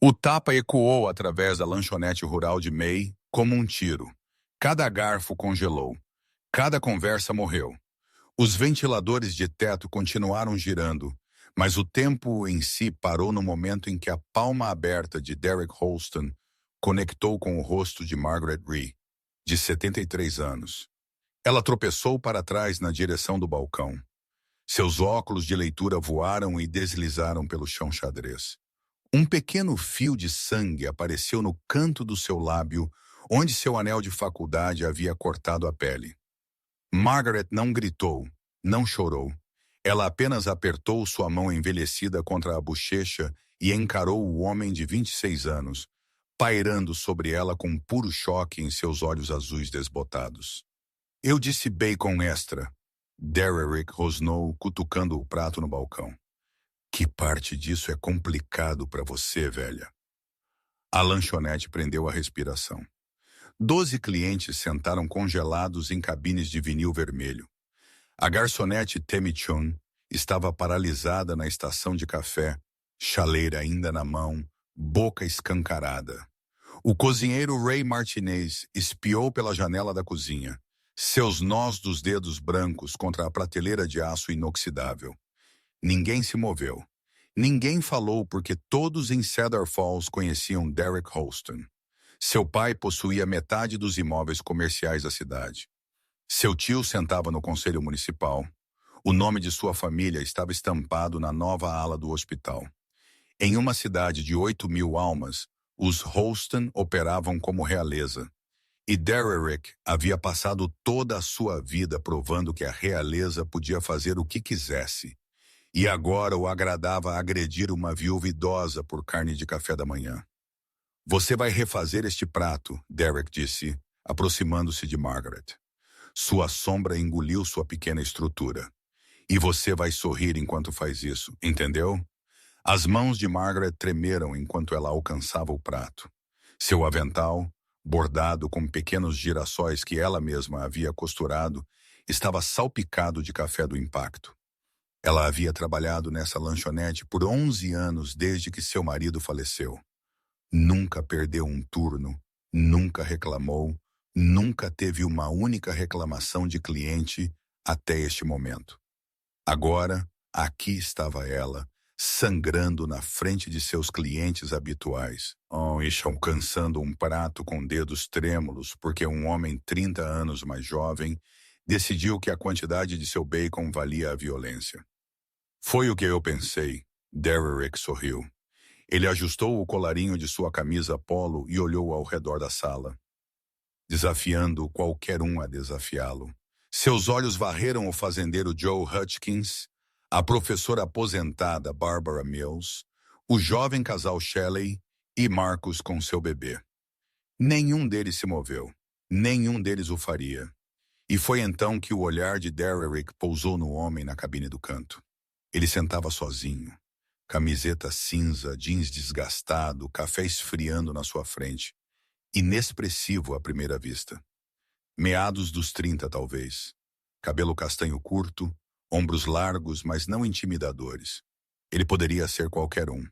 O tapa ecoou através da lanchonete rural de May como um tiro. Cada garfo congelou. Cada conversa morreu. Os ventiladores de teto continuaram girando, mas o tempo em si parou no momento em que a palma aberta de Derek Holston conectou com o rosto de Margaret Rhee, de 73 anos. Ela tropeçou para trás na direção do balcão. Seus óculos de leitura voaram e deslizaram pelo chão xadrez. Um pequeno fio de sangue apareceu no canto do seu lábio, onde seu anel de faculdade havia cortado a pele. Margaret não gritou, não chorou. Ela apenas apertou sua mão envelhecida contra a bochecha e encarou o homem de 26 anos, pairando sobre ela com um puro choque em seus olhos azuis desbotados. Eu disse bacon extra. Derrick rosnou, cutucando o prato no balcão. Que parte disso é complicado para você, velha? A lanchonete prendeu a respiração. 12 clientes sentaram congelados em cabines de vinil vermelho. A garçonete Tammy Chun estava paralisada na estação de café, chaleira ainda na mão, boca escancarada. O cozinheiro Ray Martinez espiou pela janela da cozinha, seus nós dos dedos brancos contra a prateleira de aço inoxidável. Ninguém se moveu. Ninguém falou porque todos em Cedar Falls conheciam Derek Holston. Seu pai possuía metade dos imóveis comerciais da cidade. Seu tio sentava no conselho municipal. O nome de sua família estava estampado na nova ala do hospital. Em uma cidade de 8.000 almas, os Holston operavam como realeza. E Derrick havia passado toda a sua vida provando que a realeza podia fazer o que quisesse. E agora o agradava agredir uma viúva idosa por carne de café da manhã. Você vai refazer este prato, Derek disse, aproximando-se de Margaret. Sua sombra engoliu sua pequena estrutura. E você vai sorrir enquanto faz isso, entendeu? As mãos de Margaret tremeram enquanto ela alcançava o prato. Seu avental, bordado com pequenos girassóis que ela mesma havia costurado, estava salpicado de café do impacto. Ela havia trabalhado nessa lanchonete por 11 anos desde que seu marido faleceu. Nunca perdeu um turno, nunca reclamou, nunca teve uma única reclamação de cliente até este momento. Agora, aqui estava ela, sangrando na frente de seus clientes habituais. E alcançando um prato com dedos trêmulos porque um homem 30 anos mais jovem decidiu que a quantidade de seu bacon valia a violência. Foi o que eu pensei, Derrick sorriu. Ele ajustou o colarinho de sua camisa polo e olhou ao redor da sala, desafiando qualquer um a desafiá-lo. Seus olhos varreram o fazendeiro Joe Hutchins, a professora aposentada Barbara Mills, o jovem casal Shelley e Marcus com seu bebê. Nenhum deles se moveu. Nenhum deles o faria. E foi então que o olhar de Derrick pousou no homem na cabine do canto. Ele sentava sozinho. Camiseta cinza, jeans desgastado, café esfriando na sua frente. Inexpressivo à primeira vista. Meados dos 30, talvez. Cabelo castanho curto, ombros largos, mas não intimidadores. Ele poderia ser qualquer um.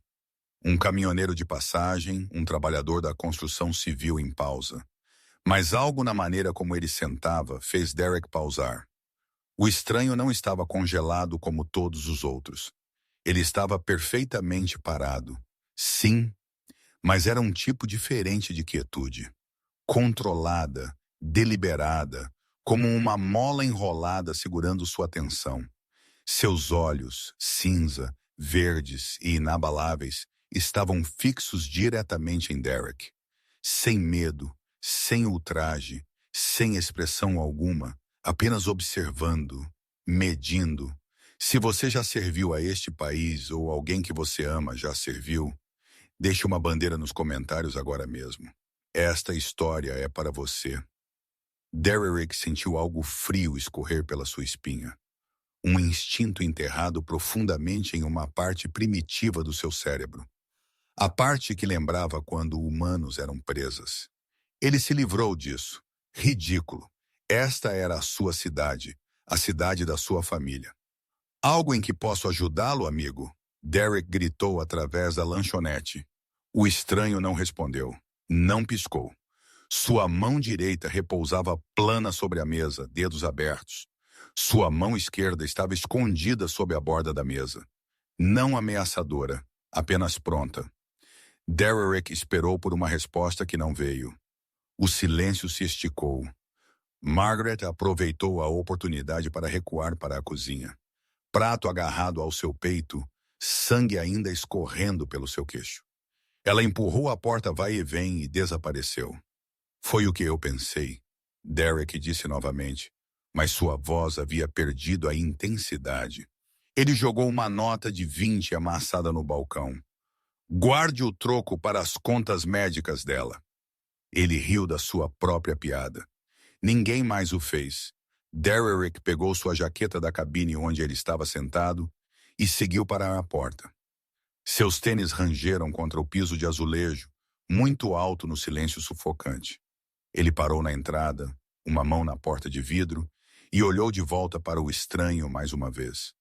Um caminhoneiro de passagem, um trabalhador da construção civil em pausa. Mas algo na maneira como ele sentava fez Derek pausar. O estranho não estava congelado como todos os outros. Ele estava perfeitamente parado. Sim, mas era um tipo diferente de quietude. Controlada, deliberada, como uma mola enrolada segurando sua atenção. Seus olhos, cinza, verdes e inabaláveis, estavam fixos diretamente em Derek. Sem medo, sem ultraje, sem expressão alguma, apenas observando, medindo. Se você já serviu a este país ou alguém que você ama já serviu, deixe uma bandeira nos comentários agora mesmo. Esta história é para você. Derrick sentiu algo frio escorrer pela sua espinha. Um instinto enterrado profundamente em uma parte primitiva do seu cérebro. A parte que lembrava quando humanos eram presas. Ele se livrou disso. Ridículo. Esta era a sua cidade, a cidade da sua família. Algo em que posso ajudá-lo, amigo? Derek gritou através da lanchonete. O estranho não respondeu, não piscou. Sua mão direita repousava plana sobre a mesa, dedos abertos. Sua mão esquerda estava escondida sob a borda da mesa. Não ameaçadora, apenas pronta. Derrick esperou por uma resposta que não veio. O silêncio se esticou. Margaret aproveitou a oportunidade para recuar para a cozinha. Prato agarrado ao seu peito, sangue ainda escorrendo pelo seu queixo. Ela empurrou a porta vai e vem e desapareceu. Foi o que eu pensei, Derrick disse novamente, mas sua voz havia perdido a intensidade. Ele jogou uma nota de 20 amassada no balcão. Guarde o troco para as contas médicas dela. Ele riu da sua própria piada. Ninguém mais o fez. Derrick pegou sua jaqueta da cabine onde ele estava sentado e seguiu para a porta. Seus tênis rangeram contra o piso de azulejo, muito alto no silêncio sufocante. Ele parou na entrada, uma mão na porta de vidro, e olhou de volta para o estranho mais uma vez.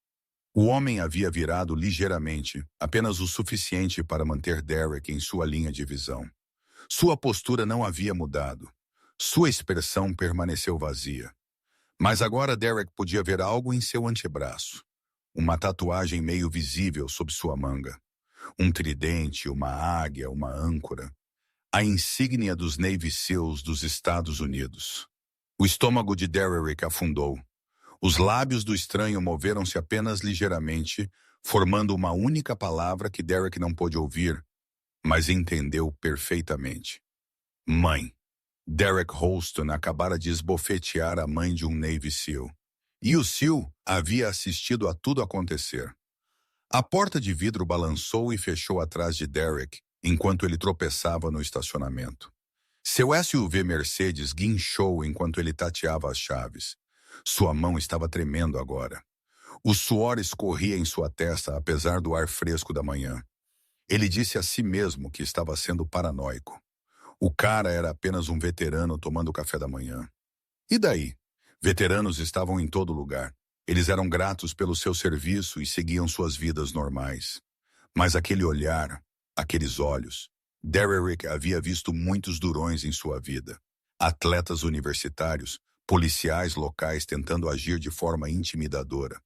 O homem havia virado ligeiramente, apenas o suficiente para manter Derrick em sua linha de visão. Sua postura não havia mudado. Sua expressão permaneceu vazia. Mas agora Derrick podia ver algo em seu antebraço. Uma tatuagem meio visível sob sua manga. Um tridente, uma águia, uma âncora. A insígnia dos Navy SEALs dos Estados Unidos. O estômago de Derrick afundou. Os lábios do estranho moveram-se apenas ligeiramente, formando uma única palavra que Derrick não pôde ouvir, mas entendeu perfeitamente. Mãe. Derrick Holston acabara de esbofetear a mãe de um Navy SEAL. E o SEAL havia assistido a tudo acontecer. A porta de vidro balançou e fechou atrás de Derrick, enquanto ele tropeçava no estacionamento. Seu SUV Mercedes guinchou enquanto ele tateava as chaves. Sua mão estava tremendo agora. O suor escorria em sua testa apesar do ar fresco da manhã. Ele disse a si mesmo que estava sendo paranoico. O cara era apenas um veterano tomando café da manhã. E daí? Veteranos estavam em todo lugar. Eles eram gratos pelo seu serviço e seguiam suas vidas normais. Mas aquele olhar, aqueles olhos... Derrick havia visto muitos durões em sua vida. Atletas universitários, policiais locais tentando agir de forma intimidadora.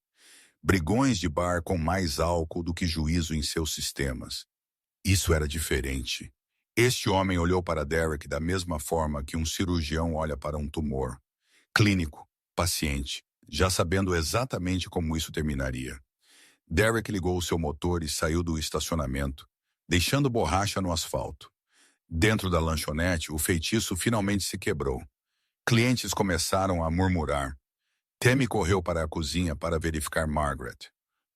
Brigões de bar com mais álcool do que juízo em seus sistemas. Isso era diferente. Este homem olhou para Derrick da mesma forma que um cirurgião olha para um tumor. Clínico, paciente, já sabendo exatamente como isso terminaria. Derrick ligou seu motor e saiu do estacionamento, deixando borracha no asfalto. Dentro da lanchonete, o feitiço finalmente se quebrou. Clientes começaram a murmurar. Tammy correu para a cozinha para verificar Margaret.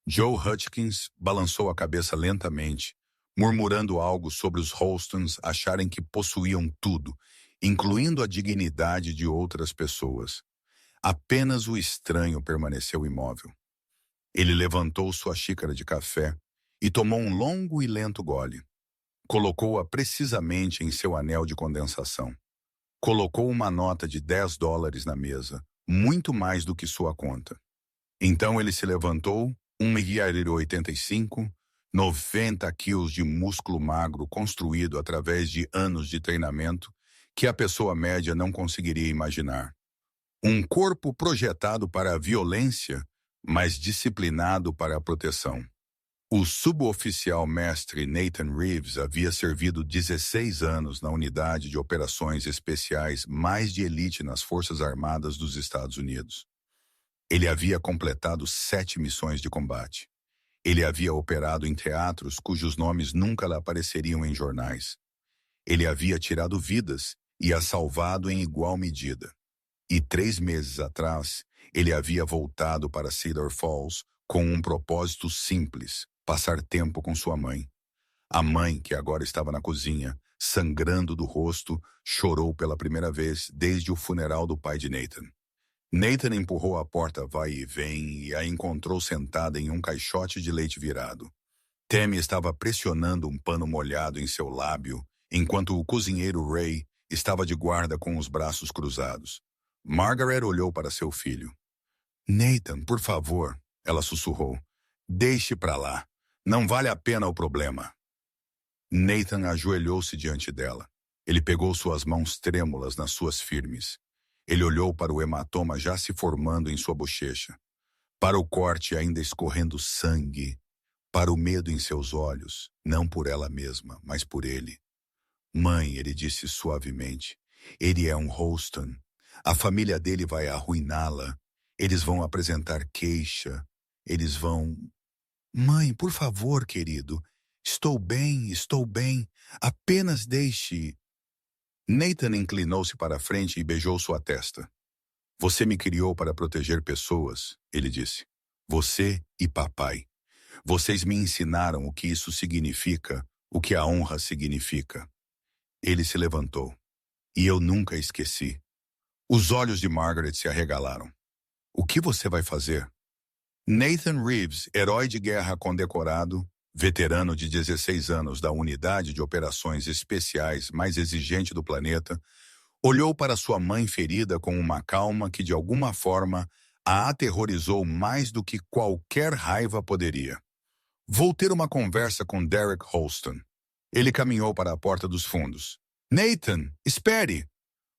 Joe Hutchins balançou a cabeça lentamente, murmurando algo sobre os Holstons acharem que possuíam tudo, incluindo a dignidade de outras pessoas. Apenas o estranho permaneceu imóvel. Ele levantou sua xícara de café e tomou um longo e lento gole. Colocou-a precisamente em seu anel de condensação. Colocou uma nota de $10 na mesa, muito mais do que sua conta. Então ele se levantou, 1,85 m, 90 quilos de músculo magro construído através de anos de treinamento que a pessoa média não conseguiria imaginar. Um corpo projetado para a violência, mas disciplinado para a proteção. O suboficial mestre Nathan Reeves havia servido 16 anos na unidade de operações especiais mais de elite nas Forças Armadas dos Estados Unidos. Ele havia completado 7 missões de combate. Ele havia operado em teatros cujos nomes nunca lhe apareceriam em jornais. Ele havia tirado vidas e as salvado em igual medida. E 3 meses atrás, ele havia voltado para Cedar Falls com um propósito simples: passar tempo com sua mãe. A mãe, que agora estava na cozinha, sangrando do rosto, chorou pela primeira vez desde o funeral do pai de Nathan. Nathan empurrou a porta vai e vem e a encontrou sentada em um caixote de leite virado. Tammy estava pressionando um pano molhado em seu lábio, enquanto o cozinheiro Ray estava de guarda com os braços cruzados. Margaret olhou para seu filho. Nathan, por favor, ela sussurrou. Deixe para lá. Não vale a pena o problema. Nathan ajoelhou-se diante dela. Ele pegou suas mãos trêmulas nas suas firmes. Ele olhou para o hematoma já se formando em sua bochecha, para o corte ainda escorrendo sangue, para o medo em seus olhos, não por ela mesma, mas por ele. Mãe, ele disse suavemente, ele é um Holston. A família dele vai arruiná-la. Eles vão apresentar queixa. Eles vão... Mãe, por favor, querido. Estou bem, estou bem. Apenas deixe... Nathan inclinou-se para a frente e beijou sua testa. Você me criou para proteger pessoas, ele disse. Você e papai. Vocês me ensinaram o que isso significa, o que a honra significa. Ele se levantou. E eu nunca esqueci. Os olhos de Margaret se arregalaram. O que você vai fazer? Nathan Reeves, herói de guerra condecorado, veterano de 16 anos da unidade de operações especiais mais exigente do planeta, olhou para sua mãe ferida com uma calma que de alguma forma a aterrorizou mais do que qualquer raiva poderia. Vou ter uma conversa com Derek Holston. Ele caminhou para a porta dos fundos. Nathan, espere!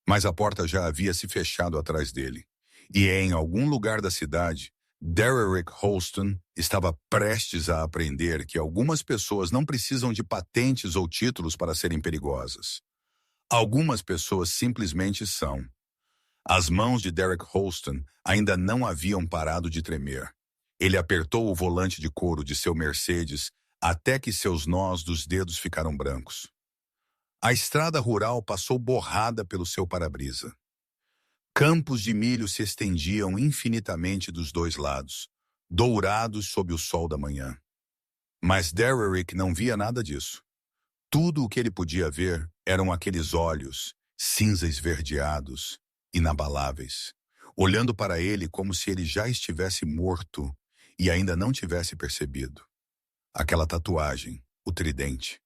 Mas a porta já havia se fechado atrás dele. E em algum lugar da cidade, Derek Holston estava prestes a aprender que algumas pessoas não precisam de patentes ou títulos para serem perigosas. Algumas pessoas simplesmente são. As mãos de Derek Holston ainda não haviam parado de tremer. Ele apertou o volante de couro de seu Mercedes até que seus nós dos dedos ficaram brancos. A estrada rural passou borrada pelo seu para-brisa. Campos de milho se estendiam infinitamente dos dois lados, dourados sob o sol da manhã. Mas Derek não via nada disso. Tudo o que ele podia ver eram aqueles olhos, cinza esverdeados, inabaláveis, olhando para ele como se ele já estivesse morto e ainda não tivesse percebido. Aquela tatuagem, o tridente.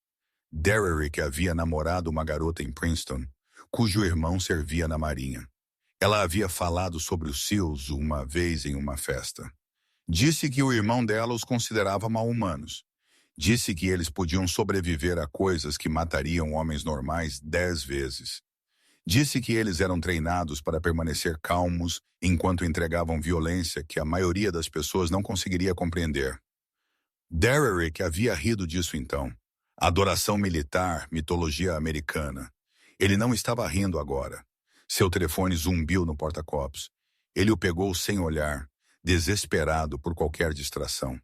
Derek havia namorado uma garota em Princeton, cujo irmão servia na marinha. Ela havia falado sobre os SEALs uma vez em uma festa. Disse que o irmão dela os considerava mal-humanos. Disse que eles podiam sobreviver a coisas que matariam homens normais 10 vezes. Disse que eles eram treinados para permanecer calmos enquanto entregavam violência que a maioria das pessoas não conseguiria compreender. Derek havia rido disso então. Adoração militar, mitologia americana. Ele não estava rindo agora. Seu telefone zumbiu no porta-copos. Ele o pegou sem olhar, desesperado por qualquer distração.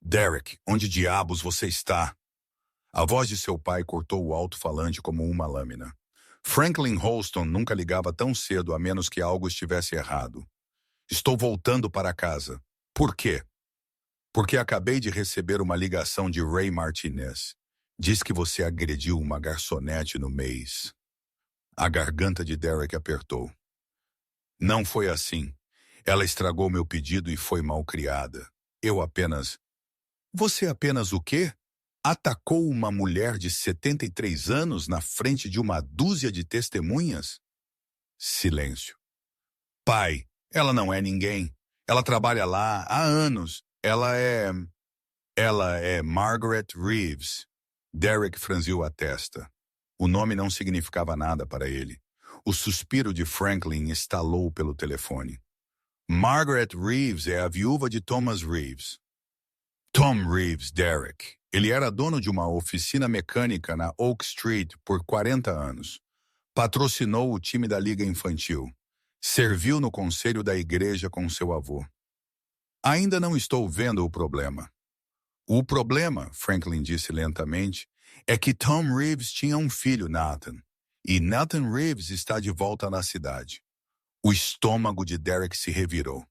Derek, onde diabos você está? A voz de seu pai cortou o alto-falante como uma lâmina. Franklin Holston nunca ligava tão cedo a menos que algo estivesse errado. Estou voltando para casa. Por quê? Porque acabei de receber uma ligação de Ray Martinez. Diz que você agrediu uma garçonete no mês. A garganta de Derek apertou. Não foi assim. Ela estragou meu pedido e foi malcriada. Eu apenas... Você apenas o quê? Atacou uma mulher de 73 anos na frente de uma dúzia de testemunhas? Silêncio. Pai, ela não é ninguém. Ela trabalha lá há anos. Ela é Margaret Reeves. Derek franziu a testa. O nome não significava nada para ele. O suspiro de Franklin estalou pelo telefone. Margaret Reeves é a viúva de Thomas Reeves. Tom Reeves, Derek. Ele era dono de uma oficina mecânica na Oak Street por 40 anos. Patrocinou o time da Liga Infantil. Serviu no conselho da igreja com seu avô. Ainda não estou vendo o problema. O problema, Franklin disse lentamente, é que Tom Reeves tinha um filho, Nathan. E Nathan Reeves está de volta na cidade. O estômago de Derek se revirou.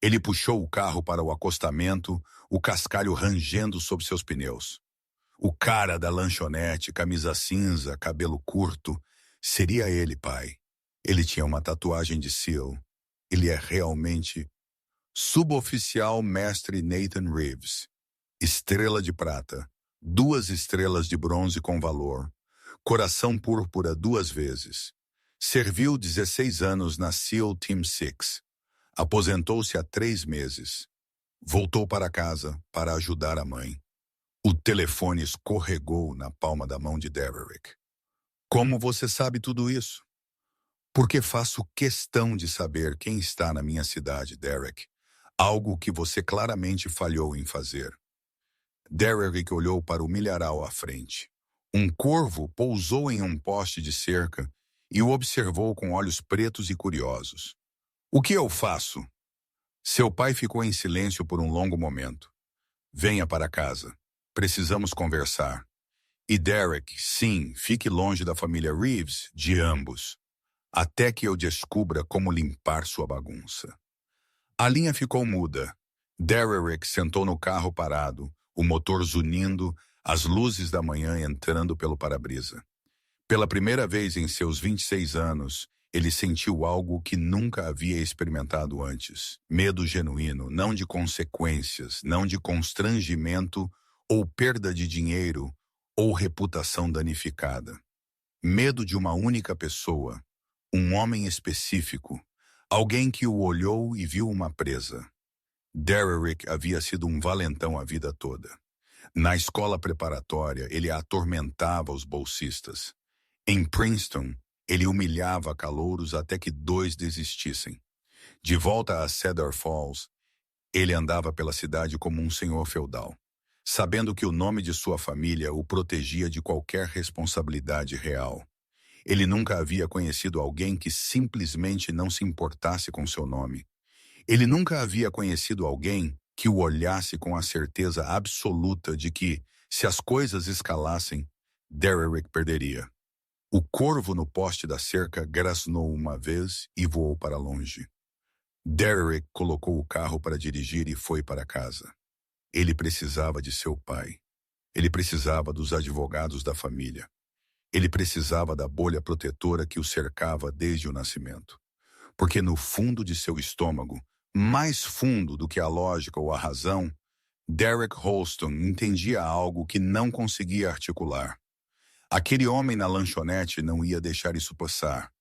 Ele puxou o carro para o acostamento, o cascalho rangendo sob seus pneus. O cara da lanchonete, camisa cinza, cabelo curto, seria ele, pai. Ele tinha uma tatuagem de SEAL. Ele é realmente... Suboficial mestre Nathan Reeves. Estrela de prata. 2 estrelas de bronze com valor. Coração púrpura 2 vezes. Serviu 16 anos na SEAL Team 6. Aposentou-se há 3 meses. Voltou para casa para ajudar a mãe. O telefone escorregou na palma da mão de Derrick. Como você sabe tudo isso? Porque faço questão de saber quem está na minha cidade, Derek. Algo que você claramente falhou em fazer. Derrick olhou para o milharal à frente. Um corvo pousou em um poste de cerca e o observou com olhos pretos e curiosos. O que eu faço? Seu pai ficou em silêncio por um longo momento. Venha para casa. Precisamos conversar. E Derek, sim, fique longe da família Reeves, de ambos, até que eu descubra como limpar sua bagunça. A linha ficou muda. Derrick sentou no carro parado, o motor zunindo, as luzes da manhã entrando pelo para-brisa. Pela primeira vez em seus 26 anos, ele sentiu algo que nunca havia experimentado antes. Medo genuíno, não de consequências, não de constrangimento ou perda de dinheiro ou reputação danificada. Medo de uma única pessoa, um homem específico, alguém que o olhou e viu uma presa. Derrick havia sido um valentão a vida toda. Na escola preparatória, ele atormentava os bolsistas. Em Princeton, ele humilhava calouros até que 2 desistissem. De volta a Cedar Falls, ele andava pela cidade como um senhor feudal, sabendo que o nome de sua família o protegia de qualquer responsabilidade real. Ele nunca havia conhecido alguém que simplesmente não se importasse com seu nome. Ele nunca havia conhecido alguém que o olhasse com a certeza absoluta de que, se as coisas escalassem, Derrick perderia. O corvo no poste da cerca grasnou uma vez e voou para longe. Derrick colocou o carro para dirigir e foi para casa. Ele precisava de seu pai. Ele precisava dos advogados da família. Ele precisava da bolha protetora que o cercava desde o nascimento. Porque no fundo de seu estômago, mais fundo do que a lógica ou a razão, Derek Holston entendia algo que não conseguia articular. Aquele homem na lanchonete não ia deixar isso passar.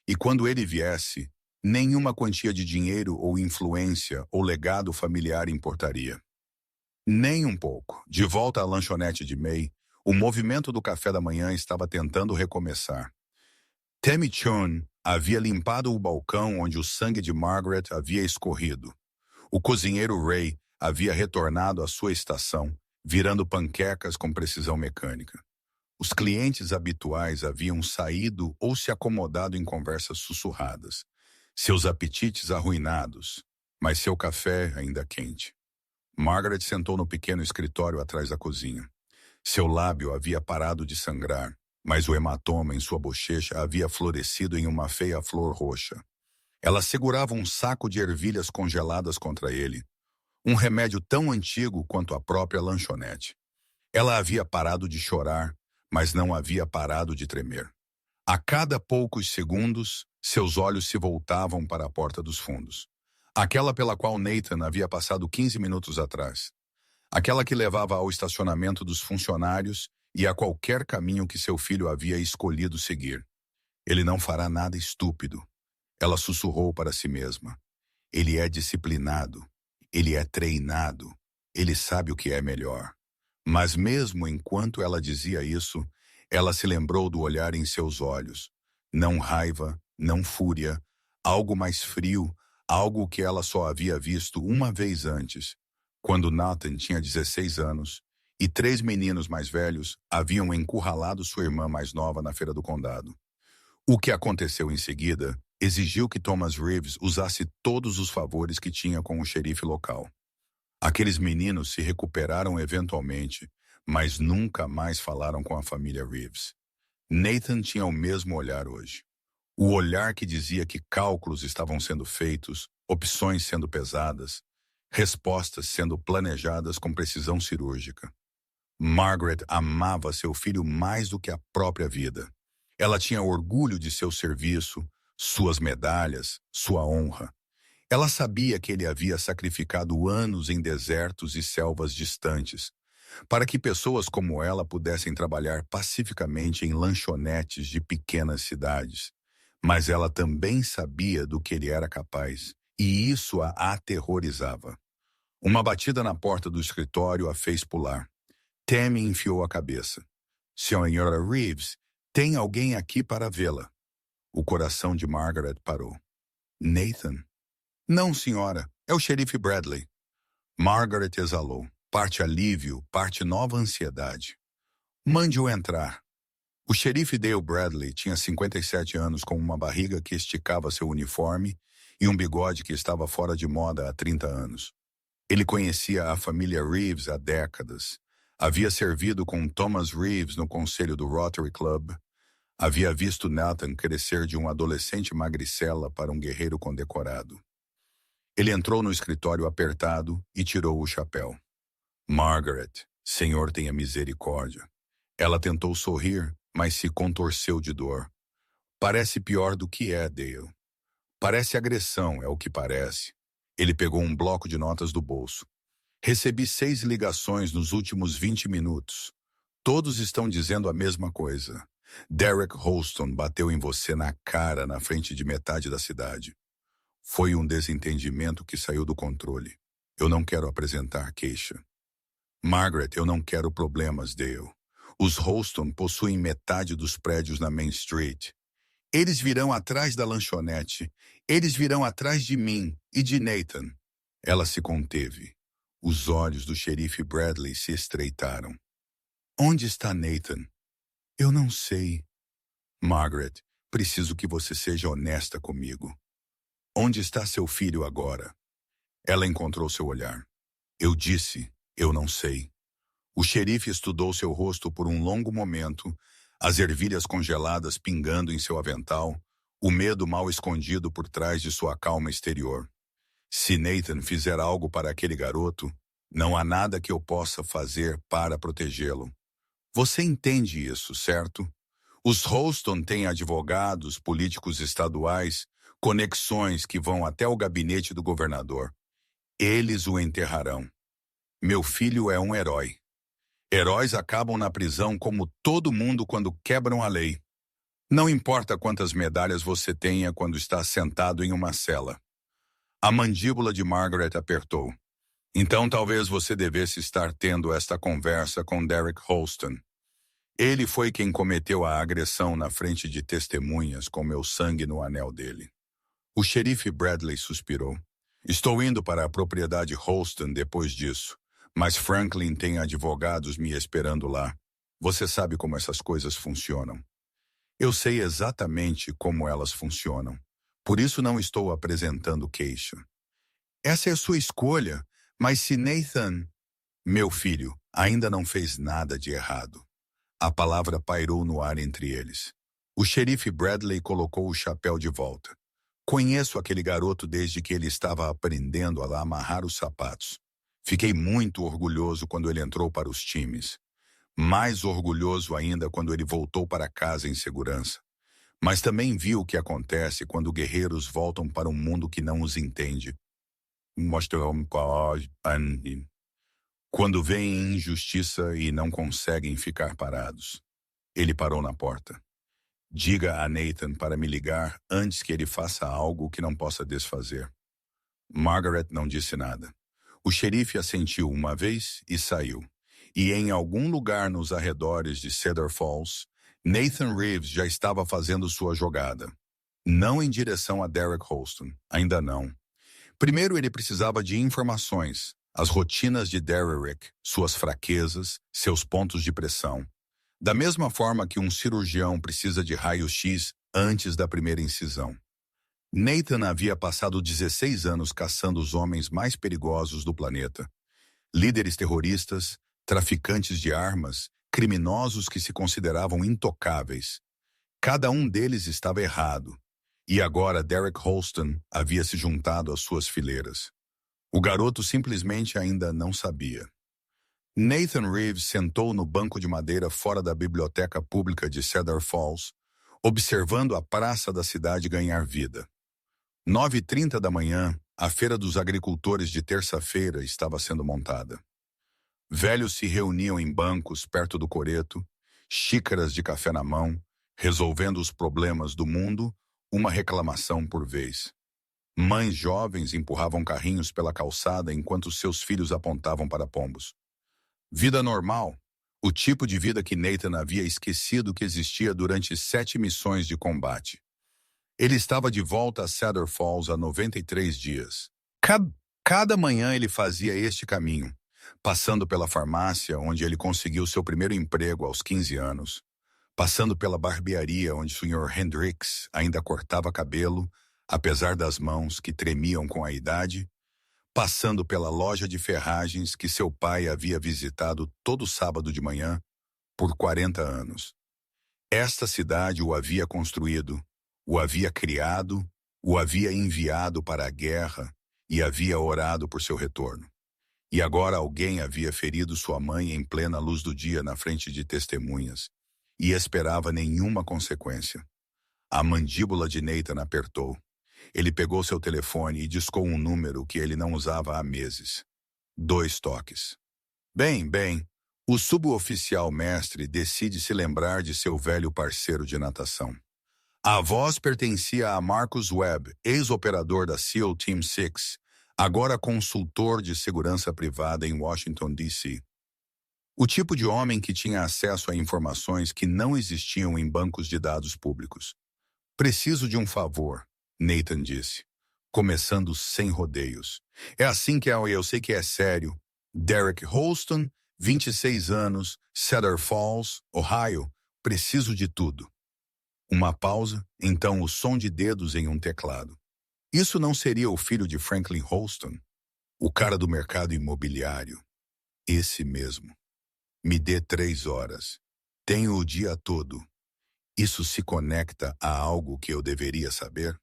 E quando ele viesse, nenhuma quantia de dinheiro ou influência ou legado familiar importaria. Nem um pouco. De volta à lanchonete de May, o movimento do café da manhã estava tentando recomeçar. Tammy Chun havia limpado o balcão onde o sangue de Margaret havia escorrido. O cozinheiro Ray havia retornado à sua estação, virando panquecas com precisão mecânica. Os clientes habituais haviam saído ou se acomodado em conversas sussurradas, seus apetites arruinados, mas seu café ainda quente. Margaret sentou no pequeno escritório atrás da cozinha. Seu lábio havia parado de sangrar, mas o hematoma em sua bochecha havia florescido em uma feia flor roxa. Ela segurava um saco de ervilhas congeladas contra ele, um remédio tão antigo quanto a própria lanchonete. Ela havia parado de chorar, mas não havia parado de tremer. A cada poucos segundos, seus olhos se voltavam para a porta dos fundos. Aquela pela qual Nathan havia passado 15 minutos atrás. Aquela que levava ao estacionamento dos funcionários e a qualquer caminho que seu filho havia escolhido seguir. Ele não fará nada estúpido. Ela sussurrou para si mesma. Ele é disciplinado. Ele é treinado. Ele sabe o que é melhor. Mas mesmo enquanto ela dizia isso, ela se lembrou do olhar em seus olhos. Não raiva, não fúria, algo mais frio, algo que ela só havia visto uma vez antes, quando Nathan tinha 16 anos e 3 meninos mais velhos haviam encurralado sua irmã mais nova na feira do condado. O que aconteceu em seguida exigiu que Thomas Reeves usasse todos os favores que tinha com o xerife local. Aqueles meninos se recuperaram eventualmente, mas nunca mais falaram com a família Reeves. Nathan tinha o mesmo olhar hoje. O olhar que dizia que cálculos estavam sendo feitos, opções sendo pesadas, respostas sendo planejadas com precisão cirúrgica. Margaret amava seu filho mais do que a própria vida. Ela tinha orgulho de seu serviço, suas medalhas, sua honra. Ela sabia que ele havia sacrificado anos em desertos e selvas distantes, para que pessoas como ela pudessem trabalhar pacificamente em lanchonetes de pequenas cidades. Mas ela também sabia do que ele era capaz, e isso a aterrorizava. Uma batida na porta do escritório a fez pular. Tammy enfiou a cabeça. Senhora Reeves, tem alguém aqui para vê-la. O coração de Margaret parou. Nathan? Não, senhora. É o xerife Bradley. Margaret exalou. Parte alívio, parte nova ansiedade. Mande-o entrar. O xerife Dale Bradley tinha 57 anos com uma barriga que esticava seu uniforme e um bigode que estava fora de moda há 30 anos. Ele conhecia a família Reeves há décadas. Havia servido com Thomas Reeves no conselho do Rotary Club. Havia visto Nathan crescer de um adolescente magricela para um guerreiro condecorado. Ele entrou no escritório apertado e tirou o chapéu. Margaret, Senhor tenha misericórdia. Ela tentou sorrir, mas se contorceu de dor. Parece pior do que é, Dale. Parece agressão, é o que parece. Ele pegou um bloco de notas do bolso. Recebi 6 ligações nos últimos 20 minutos. Todos estão dizendo a mesma coisa. Derek Holston bateu em você na cara na frente de metade da cidade. Foi um desentendimento que saiu do controle. Eu não quero apresentar queixa. Margaret, eu não quero problemas, Dale. Os Holston possuem metade dos prédios na Main Street. Eles virão atrás da lanchonete. Eles virão atrás de mim e de Nathan. Ela se conteve. Os olhos do xerife Bradley se estreitaram. Onde está Nathan? Eu não sei. Margaret, preciso que você seja honesta comigo. Onde está seu filho agora? Ela encontrou seu olhar. Eu disse, eu não sei. O xerife estudou seu rosto por um longo momento, as ervilhas congeladas pingando em seu avental, o medo mal escondido por trás de sua calma exterior. Se Nathan fizer algo para aquele garoto, não há nada que eu possa fazer para protegê-lo. Você entende isso, certo? Os Holston têm advogados, políticos estaduais, conexões que vão até o gabinete do governador. Eles o enterrarão. Meu filho é um herói. Heróis acabam na prisão como todo mundo quando quebram a lei. Não importa quantas medalhas você tenha quando está sentado em uma cela. A mandíbula de Margaret apertou. Então talvez você devesse estar tendo esta conversa com Derek Holston. Ele foi quem cometeu a agressão na frente de testemunhas com meu sangue no anel dele. O xerife Bradley suspirou. Estou indo para a propriedade Holston depois disso, mas Franklin tem advogados me esperando lá. Você sabe como essas coisas funcionam. Eu sei exatamente como elas funcionam. Por isso não estou apresentando queixa. Essa é a sua escolha, mas se Nathan... Meu filho ainda não fez nada de errado. A palavra pairou no ar entre eles. O xerife Bradley colocou o chapéu de volta. Conheço aquele garoto desde que ele estava aprendendo a amarrar os sapatos. Fiquei muito orgulhoso quando ele entrou para os times. Mais orgulhoso ainda quando ele voltou para casa em segurança. Mas também vi o que acontece quando guerreiros voltam para um mundo que não os entende. Quando veem injustiça e não conseguem ficar parados. Ele parou na porta. Diga a Nathan para me ligar antes que ele faça algo que não possa desfazer. Margaret não disse nada. O xerife assentiu uma vez e saiu. E em algum lugar nos arredores de Cedar Falls, Nathan Reeves já estava fazendo sua jogada. Não em direção a Derek Holston, ainda não. Primeiro ele precisava de informações, as rotinas de Derek, suas fraquezas, seus pontos de pressão. Da mesma forma que um cirurgião precisa de raio-x antes da primeira incisão. Nathan havia passado 16 anos caçando os homens mais perigosos do planeta. Líderes terroristas, traficantes de armas, criminosos que se consideravam intocáveis. Cada um deles estava errado. E agora Derek Holston havia se juntado às suas fileiras. O garoto simplesmente ainda não sabia. Nathan Reeves sentou no banco de madeira fora da biblioteca pública de Cedar Falls, observando a praça da cidade ganhar vida. 9h30 da manhã, a feira dos agricultores de terça-feira estava sendo montada. Velhos se reuniam em bancos perto do coreto, xícaras de café na mão, resolvendo os problemas do mundo, uma reclamação por vez. Mães jovens empurravam carrinhos pela calçada enquanto seus filhos apontavam para pombos. Vida normal, O tipo de vida que Nathan havia esquecido que existia durante 7 missões de combate. Ele estava de volta a Cedar Falls há 93 dias. Cada manhã ele fazia este caminho, passando pela farmácia, onde ele conseguiu seu primeiro emprego aos 15 anos, passando pela barbearia, onde o Sr. Hendricks ainda cortava cabelo, apesar das mãos que tremiam com a idade, passando pela loja de ferragens que seu pai havia visitado todo sábado de manhã por 40 anos. Esta cidade o havia construído, o havia criado, o havia enviado para a guerra e havia orado por seu retorno. E agora alguém havia ferido sua mãe em plena luz do dia na frente de testemunhas e esperava nenhuma consequência. A mandíbula de Nathan apertou. Ele pegou seu telefone e discou um número que ele não usava há meses. 2 toques. Bem, o suboficial mestre decide se lembrar de seu velho parceiro de natação. A voz pertencia a Marcus Webb, ex-operador da SEAL Team 6, agora consultor de segurança privada em Washington, D.C. O tipo de homem que tinha acesso a informações que não existiam em bancos de dados públicos. Preciso de um favor, Nathan disse, começando sem rodeios. É assim que eu sei que é sério. Derek Holston, 26 anos, Cedar Falls, Ohio. Preciso de tudo. Uma pausa, então o som de dedos em um teclado. Isso não seria o filho de Franklin Holston? O cara do mercado imobiliário. Esse mesmo. Me dê 3 horas. Tenho o dia todo. Isso se conecta a algo que eu deveria saber?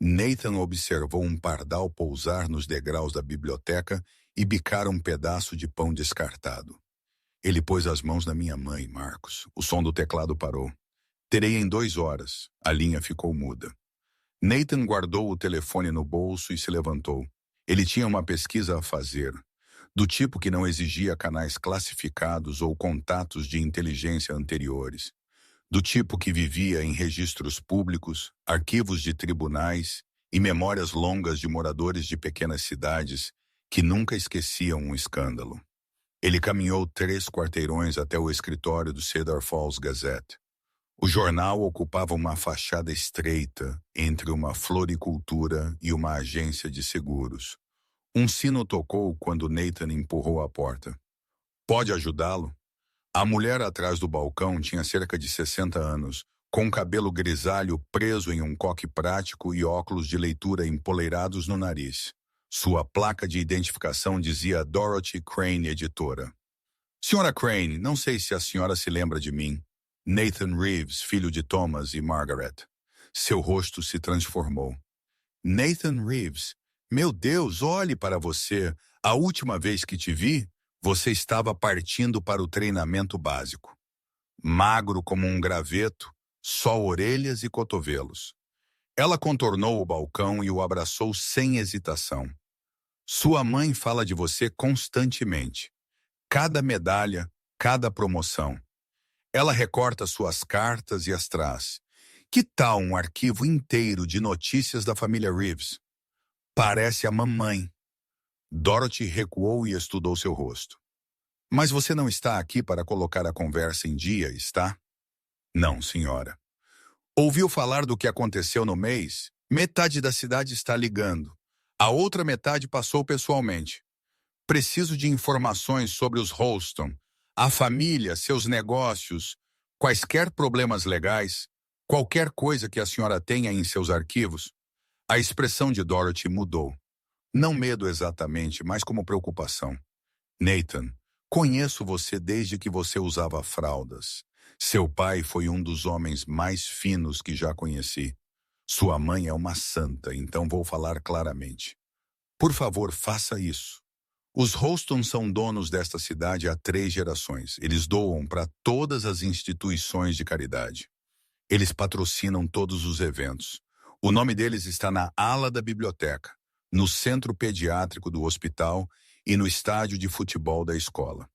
Nathan observou um pardal pousar nos degraus da biblioteca e bicar um pedaço de pão descartado. Ele pôs as mãos na minha mãe, Marcos. O som do teclado parou. Terei em 2 horas. A linha ficou muda. Nathan guardou o telefone no bolso e se levantou. Ele tinha uma pesquisa a fazer, do tipo que não exigia canais classificados ou contatos de inteligência anteriores, do tipo que vivia em registros públicos, arquivos de tribunais e memórias longas de moradores de pequenas cidades que nunca esqueciam um escândalo. Ele caminhou 3 quarteirões até o escritório do Cedar Falls Gazette. O jornal ocupava uma fachada estreita entre uma floricultura e uma agência de seguros. Um sino tocou quando Nathan empurrou a porta. Pode ajudá-lo? A mulher atrás do balcão tinha cerca de 60 anos, com cabelo grisalho preso em um coque prático e óculos de leitura empoleirados no nariz. Sua placa de identificação dizia Dorothy Crane, editora. Senhora Crane, não sei se a senhora se lembra de mim. Nathan Reeves, filho de Thomas e Margaret. Seu rosto se transformou. Nathan Reeves, meu Deus, olhe para você. A última vez que te vi, você estava partindo para o treinamento básico. Magro como um graveto, só orelhas e cotovelos. Ela contornou o balcão e o abraçou sem hesitação. Sua mãe fala de você constantemente. Cada medalha, cada promoção. Ela recorta suas cartas e as traz. Que tal um arquivo inteiro de notícias da família Reeves? Parece a mamãe. Dorothy recuou e estudou seu rosto. Mas você não está aqui para colocar a conversa em dia, está? Não, senhora. Ouviu falar do que aconteceu no mês? Metade da cidade está ligando. A outra metade passou pessoalmente. Preciso de informações sobre os Holston, a família, seus negócios, quaisquer problemas legais, qualquer coisa que a senhora tenha em seus arquivos. A expressão de Dorothy mudou. Não medo exatamente, mas como preocupação. Nathan, conheço você desde que você usava fraldas. Seu pai foi um dos homens mais finos que já conheci. Sua mãe é uma santa, então vou falar claramente. Por favor, faça isso. Os Holston são donos desta cidade há 3 gerações. Eles doam para todas as instituições de caridade. Eles patrocinam todos os eventos. O nome deles está na ala da biblioteca, no centro pediátrico do hospital e no estádio de futebol da escola.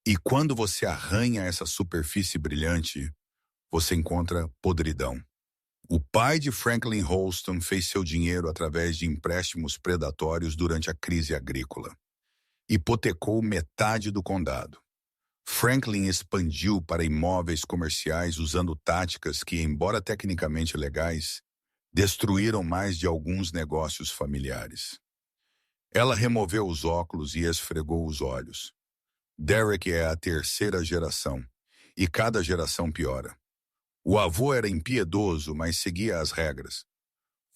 E quando você arranha essa superfície brilhante, você encontra podridão. O pai de Franklin Holston fez seu dinheiro através de empréstimos predatórios durante a crise agrícola. Hipotecou metade do condado. Franklin expandiu para imóveis comerciais usando táticas que, embora tecnicamente legais, destruíram mais de alguns negócios familiares. Ela removeu os óculos e esfregou os olhos. Derek é a terceira geração, e cada geração piora. O avô era impiedoso, mas seguia as regras.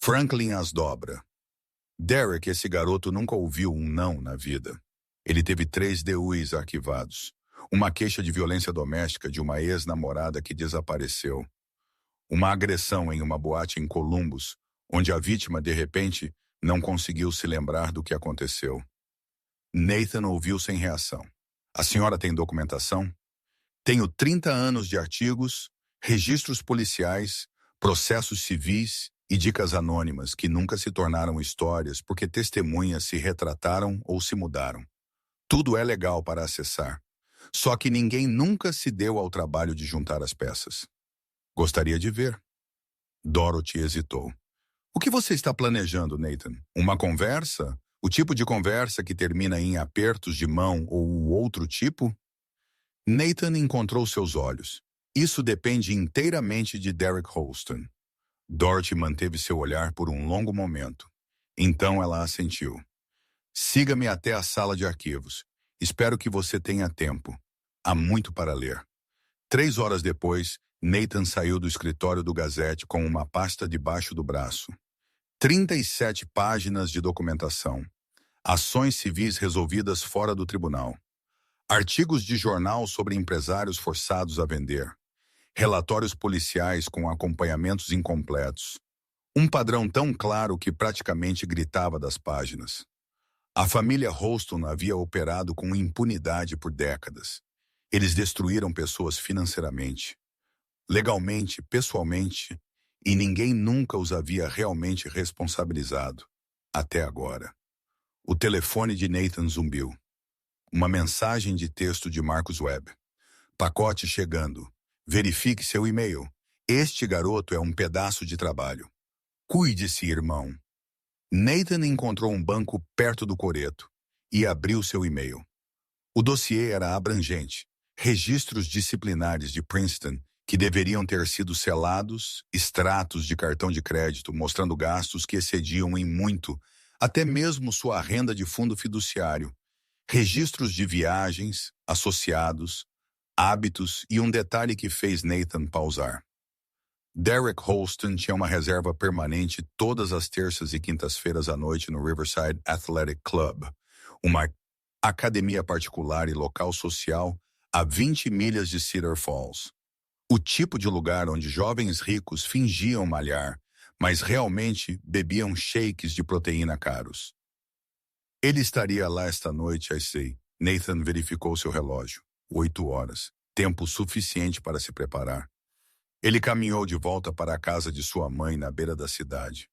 Franklin as dobra. Derek, esse garoto, nunca ouviu um não na vida. Ele teve 3 DUIs arquivados. Uma queixa de violência doméstica de uma ex-namorada que desapareceu. Uma agressão em uma boate em Columbus, onde a vítima, de repente, não conseguiu se lembrar do que aconteceu. Nathan ouviu sem reação. A senhora tem documentação? Tenho 30 anos de artigos, registros policiais, processos civis e dicas anônimas que nunca se tornaram histórias porque testemunhas se retrataram ou se mudaram. Tudo é legal para acessar. Só que ninguém nunca se deu ao trabalho de juntar as peças. Gostaria de ver. Dorothy hesitou. O que você está planejando, Nathan? Uma conversa? O tipo de conversa que termina em apertos de mão ou o outro tipo? Nathan encontrou seus olhos. Isso depende inteiramente de Derek Holston. Dorothy manteve seu olhar por um longo momento. Então ela assentiu. Siga-me até a sala de arquivos. Espero que você tenha tempo. Há muito para ler. 3 horas depois, Nathan saiu do escritório do Gazette com uma pasta debaixo do braço. 37 páginas de documentação. Ações civis resolvidas fora do tribunal. Artigos de jornal sobre empresários forçados a vender. Relatórios policiais com acompanhamentos incompletos. Um padrão tão claro que praticamente gritava das páginas. A família Holston havia operado com impunidade por décadas. Eles destruíram pessoas financeiramente, legalmente, pessoalmente, e ninguém nunca os havia realmente responsabilizado, até agora. O telefone de Nathan zumbiu. Uma mensagem de texto de Marcus Webb. Pacote chegando. Verifique seu e-mail. Este garoto é um pedaço de trabalho. Cuide-se, irmão. Nathan encontrou um banco perto do coreto e abriu seu e-mail. O dossiê era abrangente. Registros disciplinares de Princeton que deveriam ter sido selados, extratos de cartão de crédito mostrando gastos que excediam em muito, até mesmo sua renda de fundo fiduciário, registros de viagens, associados, hábitos e um detalhe que fez Nathan pausar. Derek Holston tinha uma reserva permanente todas as terças e quintas-feiras à noite no Riverside Athletic Club, uma academia particular e local social a 20 milhas de Cedar Falls. O tipo de lugar onde jovens ricos fingiam malhar, mas realmente bebiam shakes de proteína caros. Ele estaria lá esta noite às 6. Nathan verificou seu relógio. 8 horas. Tempo suficiente para se preparar. Ele caminhou de volta para a casa de sua mãe na beira da cidade.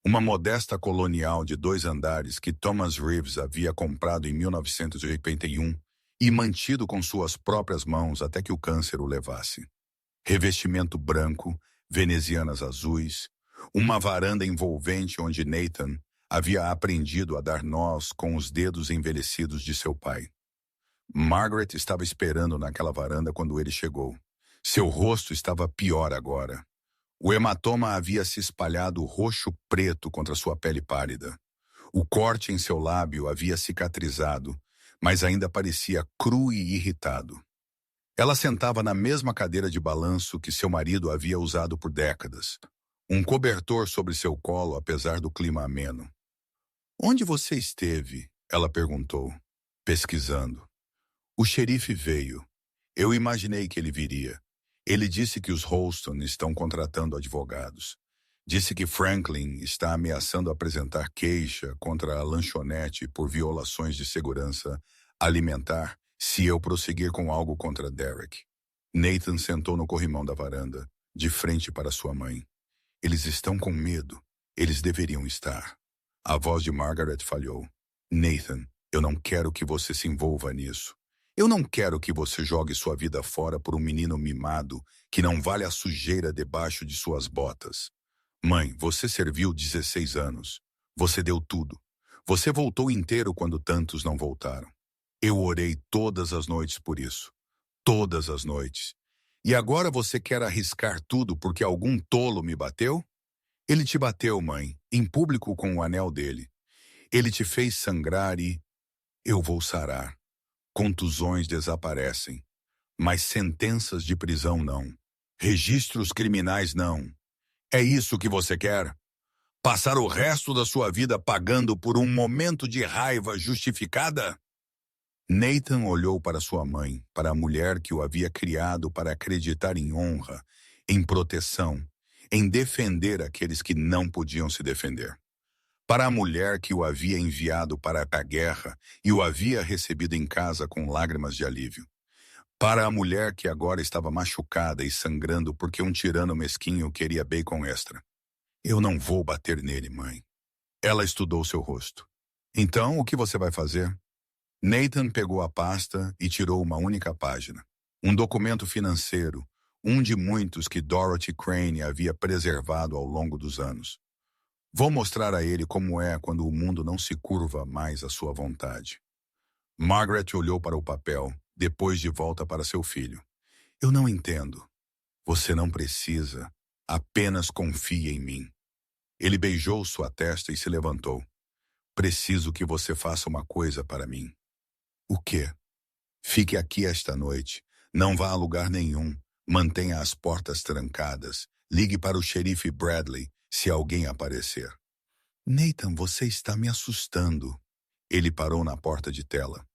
Uma modesta colonial de 2 andares que Thomas Reeves havia comprado em 1981 e mantido com suas próprias mãos até que o câncer o levasse. Revestimento branco, venezianas azuis, uma varanda envolvente onde Nathan havia aprendido a dar nós com os dedos envelhecidos de seu pai. Margaret estava esperando naquela varanda quando ele chegou. Seu rosto estava pior agora. O hematoma havia se espalhado roxo-preto contra sua pele pálida. O corte em seu lábio havia cicatrizado, mas ainda parecia cru e irritado. Ela sentava na mesma cadeira de balanço que seu marido havia usado por décadas, um cobertor sobre seu colo apesar do clima ameno. "Onde você esteve?" ela perguntou, pesquisando. "O xerife veio. Eu imaginei que ele viria. Ele disse que os Holston estão contratando advogados. Disse que Franklin está ameaçando apresentar queixa contra a lanchonete por violações de segurança alimentar se eu prosseguir com algo contra Derek." Nathan sentou no corrimão da varanda, de frente para sua mãe. "Eles estão com medo. Eles deveriam estar." A voz de Margaret falhou. "Nathan, eu não quero que você se envolva nisso. Eu não quero que você jogue sua vida fora por um menino mimado que não vale a sujeira debaixo de suas botas. Mãe, você serviu 16 anos. Você deu tudo. Você voltou inteiro quando tantos não voltaram. Eu orei todas as noites por isso. todas as noites. E agora você quer arriscar tudo porque algum tolo me bateu? Ele te bateu, mãe, em público com o anel dele. Ele te fez sangrar e eu vou sarar. Contusões desaparecem, mas sentenças de prisão não. Registros criminais não. É isso que você quer? Passar o resto da sua vida pagando por um momento de raiva justificada? Nathan olhou para sua mãe, para a mulher que o havia criado para acreditar em honra, em proteção, em defender aqueles que não podiam se defender. Para a mulher que o havia enviado para a guerra e o havia recebido em casa com lágrimas de alívio. Para a mulher que agora estava machucada e sangrando porque um tirano mesquinho queria bacon extra. Eu não vou bater nele, mãe. Ela estudou seu rosto. Então, o que você vai fazer? Nathan pegou a pasta e tirou uma única página. Um documento financeiro, um de muitos que Dorothy Crane havia preservado ao longo dos anos. Vou mostrar a ele como é quando o mundo não se curva mais à sua vontade. Margaret olhou para o papel, depois de volta para seu filho. Eu não entendo. Você não precisa. Apenas confie em mim. Ele beijou sua testa e se levantou. Preciso que você faça uma coisa para mim. O quê? Fique aqui esta noite. Não vá a lugar nenhum. Mantenha as portas trancadas. Ligue para o xerife Bradley se alguém aparecer. Nathan, você está me assustando. Ele parou na porta de tela.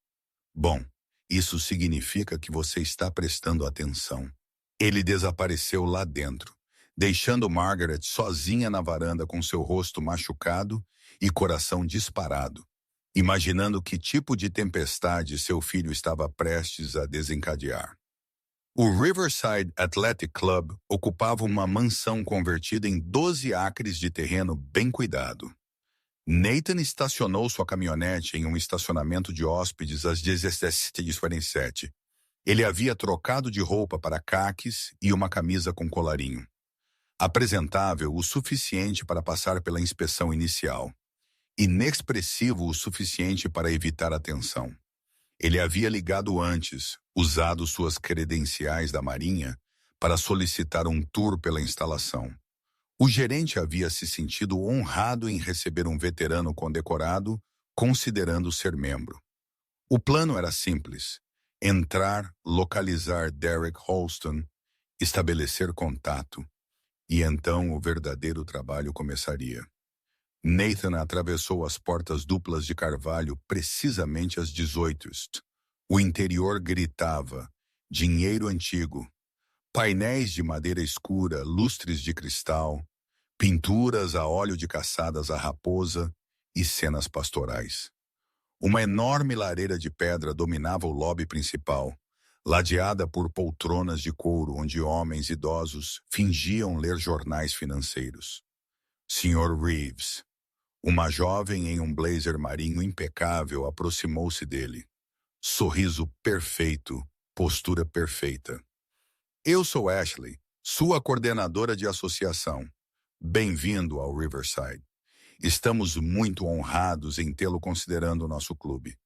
Bom, isso significa que você está prestando atenção. Ele desapareceu lá dentro, deixando Margaret sozinha na varanda com seu rosto machucado e coração disparado, imaginando que tipo de tempestade seu filho estava prestes a desencadear. O Riverside Athletic Club ocupava uma mansão convertida em 12 acres de terreno bem cuidado. Nathan estacionou sua caminhonete em um estacionamento de hóspedes às 17h47. Ele havia trocado de roupa para caques e uma camisa com colarinho. Apresentável o suficiente para passar pela inspeção inicial. Inexpressivo o suficiente para evitar a tensão. Ele havia ligado antes, usado suas credenciais da Marinha para solicitar um tour pela instalação. O gerente havia se sentido honrado em receber um veterano condecorado, considerando ser membro. O plano era simples: entrar, localizar Derek Holston, estabelecer contato, e então o verdadeiro trabalho começaria. Nathan atravessou as portas duplas de carvalho precisamente às 18h. O interior gritava: dinheiro antigo, painéis de madeira escura, lustres de cristal, pinturas a óleo de caçadas à raposa e cenas pastorais. Uma enorme lareira de pedra dominava o lobby principal, ladeada por poltronas de couro onde homens idosos fingiam ler jornais financeiros. Sr. Reeves, uma jovem em um blazer marinho impecável, aproximou-se dele. Sorriso perfeito, postura perfeita. Eu sou Ashley, sua coordenadora de associação. Bem-vindo ao Riverside. Estamos muito honrados em tê-lo considerando o nosso clube.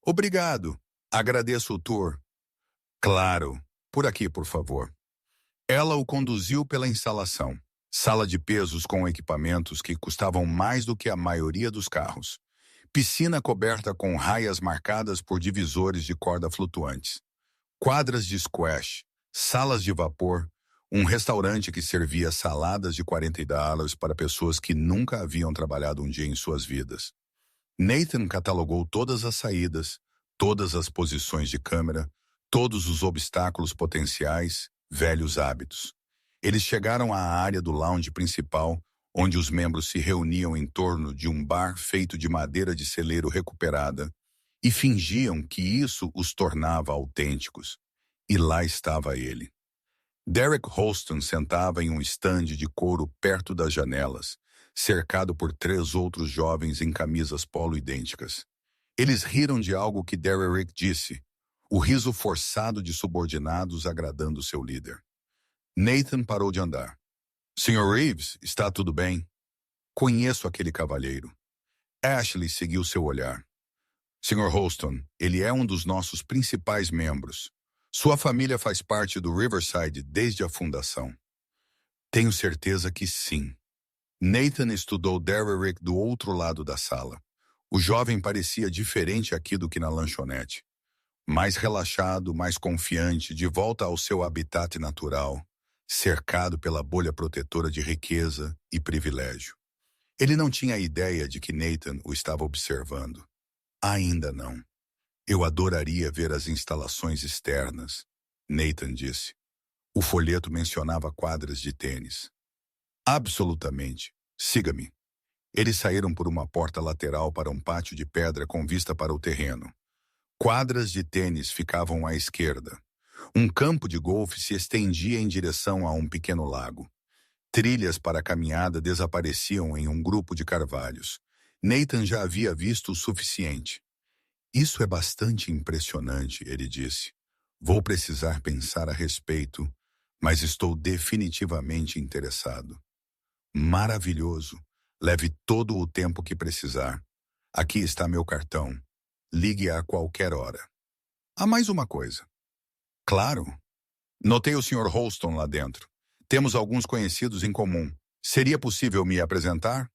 Obrigado. Agradeço o tour. Claro. Por aqui, por favor. Ela o conduziu pela instalação. Sala de pesos com equipamentos que custavam mais do que a maioria dos carros. Piscina coberta com raias marcadas por divisores de corda flutuantes. Quadras de squash. Salas de vapor. Um restaurante que servia saladas de $40 para pessoas que nunca haviam trabalhado um dia em suas vidas. Nathan catalogou todas as saídas, todas as posições de câmera, todos os obstáculos potenciais, velhos hábitos. Eles chegaram à área do lounge principal, onde os membros se reuniam em torno de um bar feito de madeira de celeiro recuperada, e fingiam que isso os tornava autênticos. E lá estava ele. Derek Holston sentava em um estande de couro perto das janelas, cercado por 3 outros jovens em camisas polo idênticas. Eles riram de algo que Derek disse, o riso forçado de subordinados agradando seu líder. Nathan parou de andar. Sr. Reeves, está tudo bem? Conheço aquele cavalheiro. Ashley seguiu seu olhar. Sr. Holston, ele é um dos nossos principais membros. Sua família faz parte do Riverside desde a fundação. Tenho certeza que sim. Nathan estudou Derrick do outro lado da sala. O jovem parecia diferente aqui do que na lanchonete. Mais relaxado, mais confiante, de volta ao seu habitat natural, cercado pela bolha protetora de riqueza e privilégio. Ele não tinha ideia de que Nathan o estava observando. Ainda não. Eu adoraria ver as instalações externas, Nathan disse. O folheto mencionava quadras de tênis. Absolutamente. Siga-me. Eles saíram por uma porta lateral para um pátio de pedra com vista para o terreno. Quadras de tênis ficavam à esquerda. Um campo de golfe se estendia em direção a um pequeno lago. Trilhas para a caminhada desapareciam em um grupo de carvalhos. Nathan já havia visto o suficiente. Isso é bastante impressionante, ele disse. Vou precisar pensar a respeito, mas estou definitivamente interessado. Maravilhoso. Leve todo o tempo que precisar. Aqui está meu cartão. Ligue a qualquer hora. Há mais uma coisa. Claro. Notei o Sr. Holston lá dentro. Temos alguns conhecidos em comum. Seria possível me apresentar?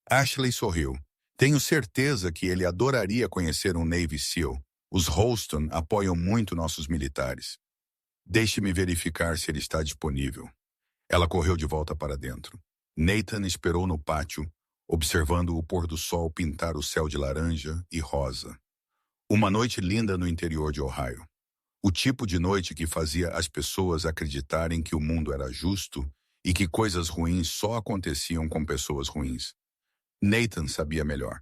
Ashley sorriu. Tenho certeza que ele adoraria conhecer um Navy SEAL. Os Holston apoiam muito nossos militares. Deixe-me verificar se ele está disponível. Ela correu de volta para dentro. Nathan esperou no pátio, observando o pôr do sol pintar o céu de laranja e rosa. Uma noite linda no interior de Ohio. O tipo de noite que fazia as pessoas acreditarem que o mundo era justo e que coisas ruins só aconteciam com pessoas ruins. Nathan sabia melhor.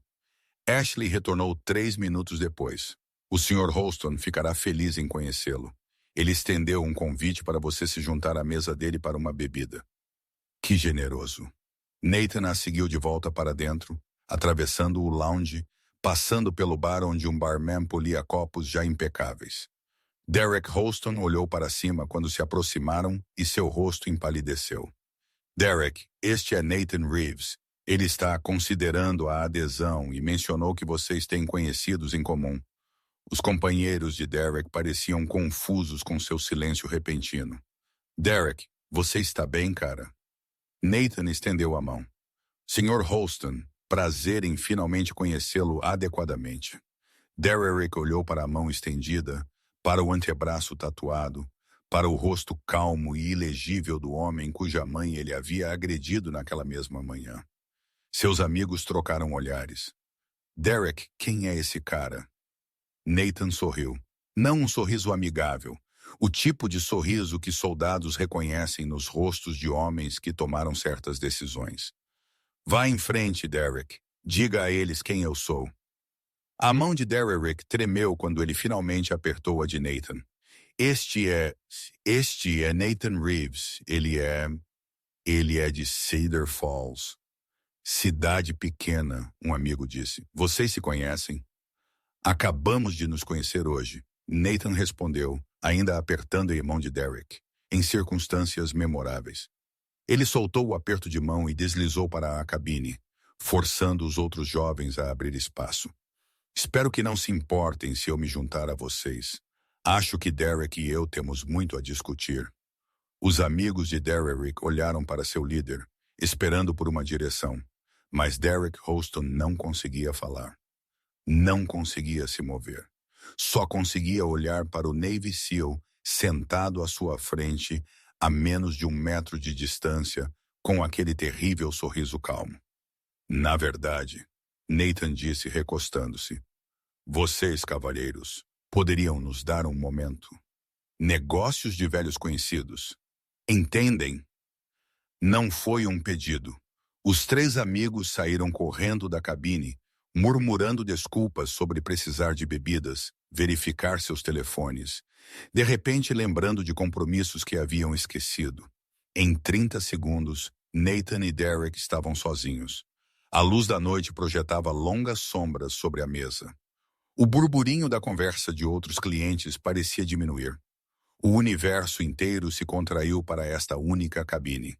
Ashley retornou 3 minutos depois. O Sr. Holston ficará feliz em conhecê-lo. Ele estendeu um convite para você se juntar à mesa dele para uma bebida. Que generoso. Nathan a seguiu de volta para dentro, atravessando o lounge, passando pelo bar onde um barman polia copos já impecáveis. Derek Holston olhou para cima quando se aproximaram e seu rosto empalideceu. Derek, este é Nathan Reeves. Ele está considerando a adesão e mencionou que vocês têm conhecidos em comum. Os companheiros de Derek pareciam confusos com seu silêncio repentino. Derek, você está bem, cara? Nathan estendeu a mão. Sr. Holston, prazer em finalmente conhecê-lo adequadamente. Derek olhou para a mão estendida, para o antebraço tatuado, para o rosto calmo e ilegível do homem cuja mãe ele havia agredido naquela mesma manhã. Seus amigos trocaram olhares. Derek, quem é esse cara? Nathan sorriu. Não um sorriso amigável. O tipo de sorriso que soldados reconhecem nos rostos de homens que tomaram certas decisões. Vá em frente, Derek. Diga a eles quem eu sou. A mão de Derek tremeu quando ele finalmente apertou a de Nathan. Este é Nathan Reeves. Ele é de Cedar Falls. Cidade pequena, um amigo disse. Vocês se conhecem? Acabamos de nos conhecer hoje. Nathan respondeu, ainda apertando a mão de Derek, em circunstâncias memoráveis. Ele soltou o aperto de mão e deslizou para a cabine, forçando os outros jovens a abrir espaço. Espero que não se importem se eu me juntar a vocês. Acho que Derek e eu temos muito a discutir. Os amigos de Derek olharam para seu líder, esperando por uma direção, mas Derek Holston não conseguia falar. Não conseguia se mover. Só conseguia olhar para o Navy SEAL sentado à sua frente, a menos de 1 metro de distância, com aquele terrível sorriso calmo. Na verdade, Nathan disse recostando-se, vocês, cavalheiros, poderiam nos dar um momento. Negócios de velhos conhecidos. Entendem? Não foi um pedido. Os 3 amigos saíram correndo da cabine, murmurando desculpas sobre precisar de bebidas, verificar seus telefones, de repente lembrando de compromissos que haviam esquecido. Em 30 segundos, Nathan e Derek estavam sozinhos. A luz da noite projetava longas sombras sobre a mesa. O burburinho da conversa de outros clientes parecia diminuir. O universo inteiro se contraiu para esta única cabine.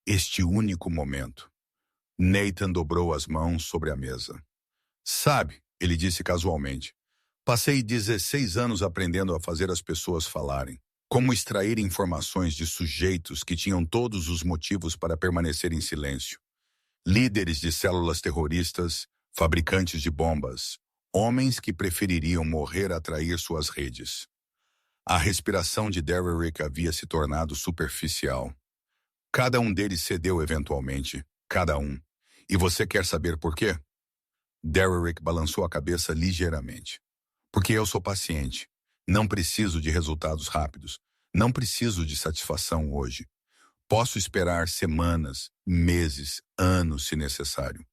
Este único momento. Nathan dobrou as mãos sobre a mesa. Sabe, ele disse casualmente, Passei 16 anos aprendendo a fazer as pessoas falarem. Como extrair informações de sujeitos que tinham todos os motivos para permanecer em silêncio. Líderes de células terroristas, fabricantes de bombas, homens que prefeririam morrer a trair suas redes. A respiração de Derrick havia se tornado superficial. Cada um deles cedeu eventualmente, cada um. E você quer saber por quê? Derrick balançou a cabeça ligeiramente. Porque eu sou paciente. Não preciso de resultados rápidos. Não preciso de satisfação hoje. Posso esperar semanas, meses, anos se necessário.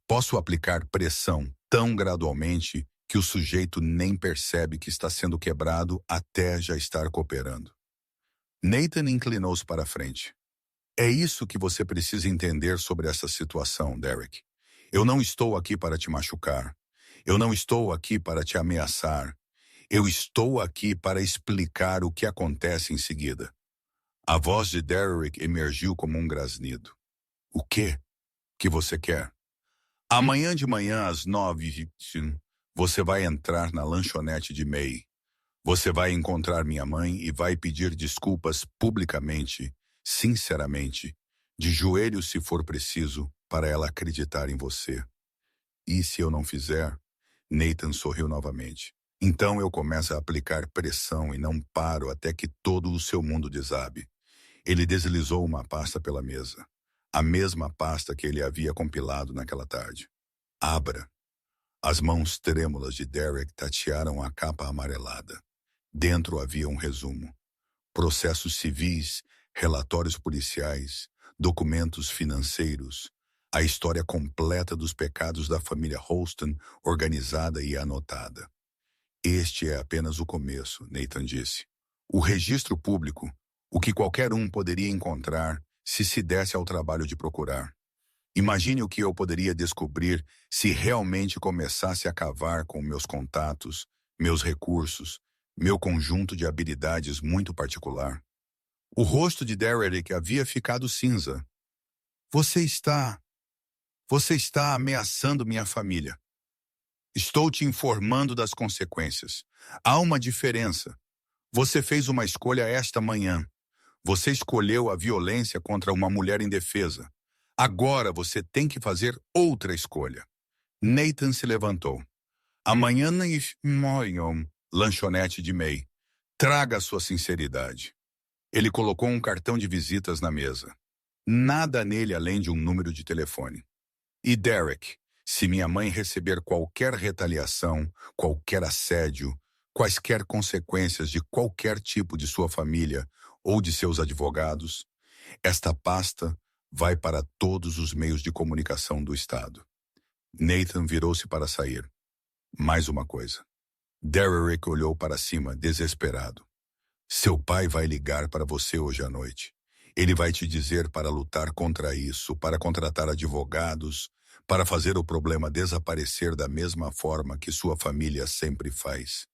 Posso aplicar pressão tão gradualmente que o sujeito nem percebe que está sendo quebrado até já estar cooperando. Nathan inclinou-se para a frente. É isso que você precisa entender sobre essa situação, Derrick. Eu não estou aqui para te machucar. Eu não estou aqui para te ameaçar. Eu estou aqui para explicar o que acontece em seguida. A voz de Derrick emergiu como um grasnido. O quê que você quer? Amanhã de manhã às 9h, você vai entrar na lanchonete de May. Você vai encontrar minha mãe e vai pedir desculpas publicamente, sinceramente, de joelhos se for preciso, para ela acreditar em você. E se eu não fizer? Nathan sorriu novamente. Então eu começo a aplicar pressão e não paro até que todo o seu mundo desabe. Ele deslizou uma pasta pela mesa. A mesma pasta que ele havia compilado naquela tarde. Abra. As mãos trêmulas de Derrick tatearam a capa amarelada. Dentro havia um resumo. Processos civis, relatórios policiais, documentos financeiros, a história completa dos pecados da família Holston, organizada e anotada. Este é apenas o começo, Nathan disse. O registro público, o que qualquer um poderia encontrar se desse ao trabalho de procurar. Imagine o que eu poderia descobrir se realmente começasse a cavar com meus contatos, meus recursos, meu conjunto de habilidades muito particular. O rosto de Derrick havia ficado cinza. Você está ameaçando minha família. Estou te informando das consequências. Há uma diferença. Você fez uma escolha esta manhã. Você escolheu a violência contra uma mulher indefesa. Agora você tem que fazer outra escolha. Nathan se levantou. Amanhã lanchonete de May. Traga sua sinceridade. Ele colocou um cartão de visitas na mesa. Nada nele além de um número de telefone. E Derrick, se minha mãe receber qualquer retaliação, qualquer assédio, quaisquer consequências de qualquer tipo de sua família ou de seus advogados, esta pasta vai para todos os meios de comunicação do Estado. Nathan virou-se para sair. Mais uma coisa. Derrick olhou para cima, desesperado. Seu pai vai ligar para você hoje à noite. Ele vai te dizer para lutar contra isso, para contratar advogados, para fazer o problema desaparecer da mesma forma que sua família sempre faz.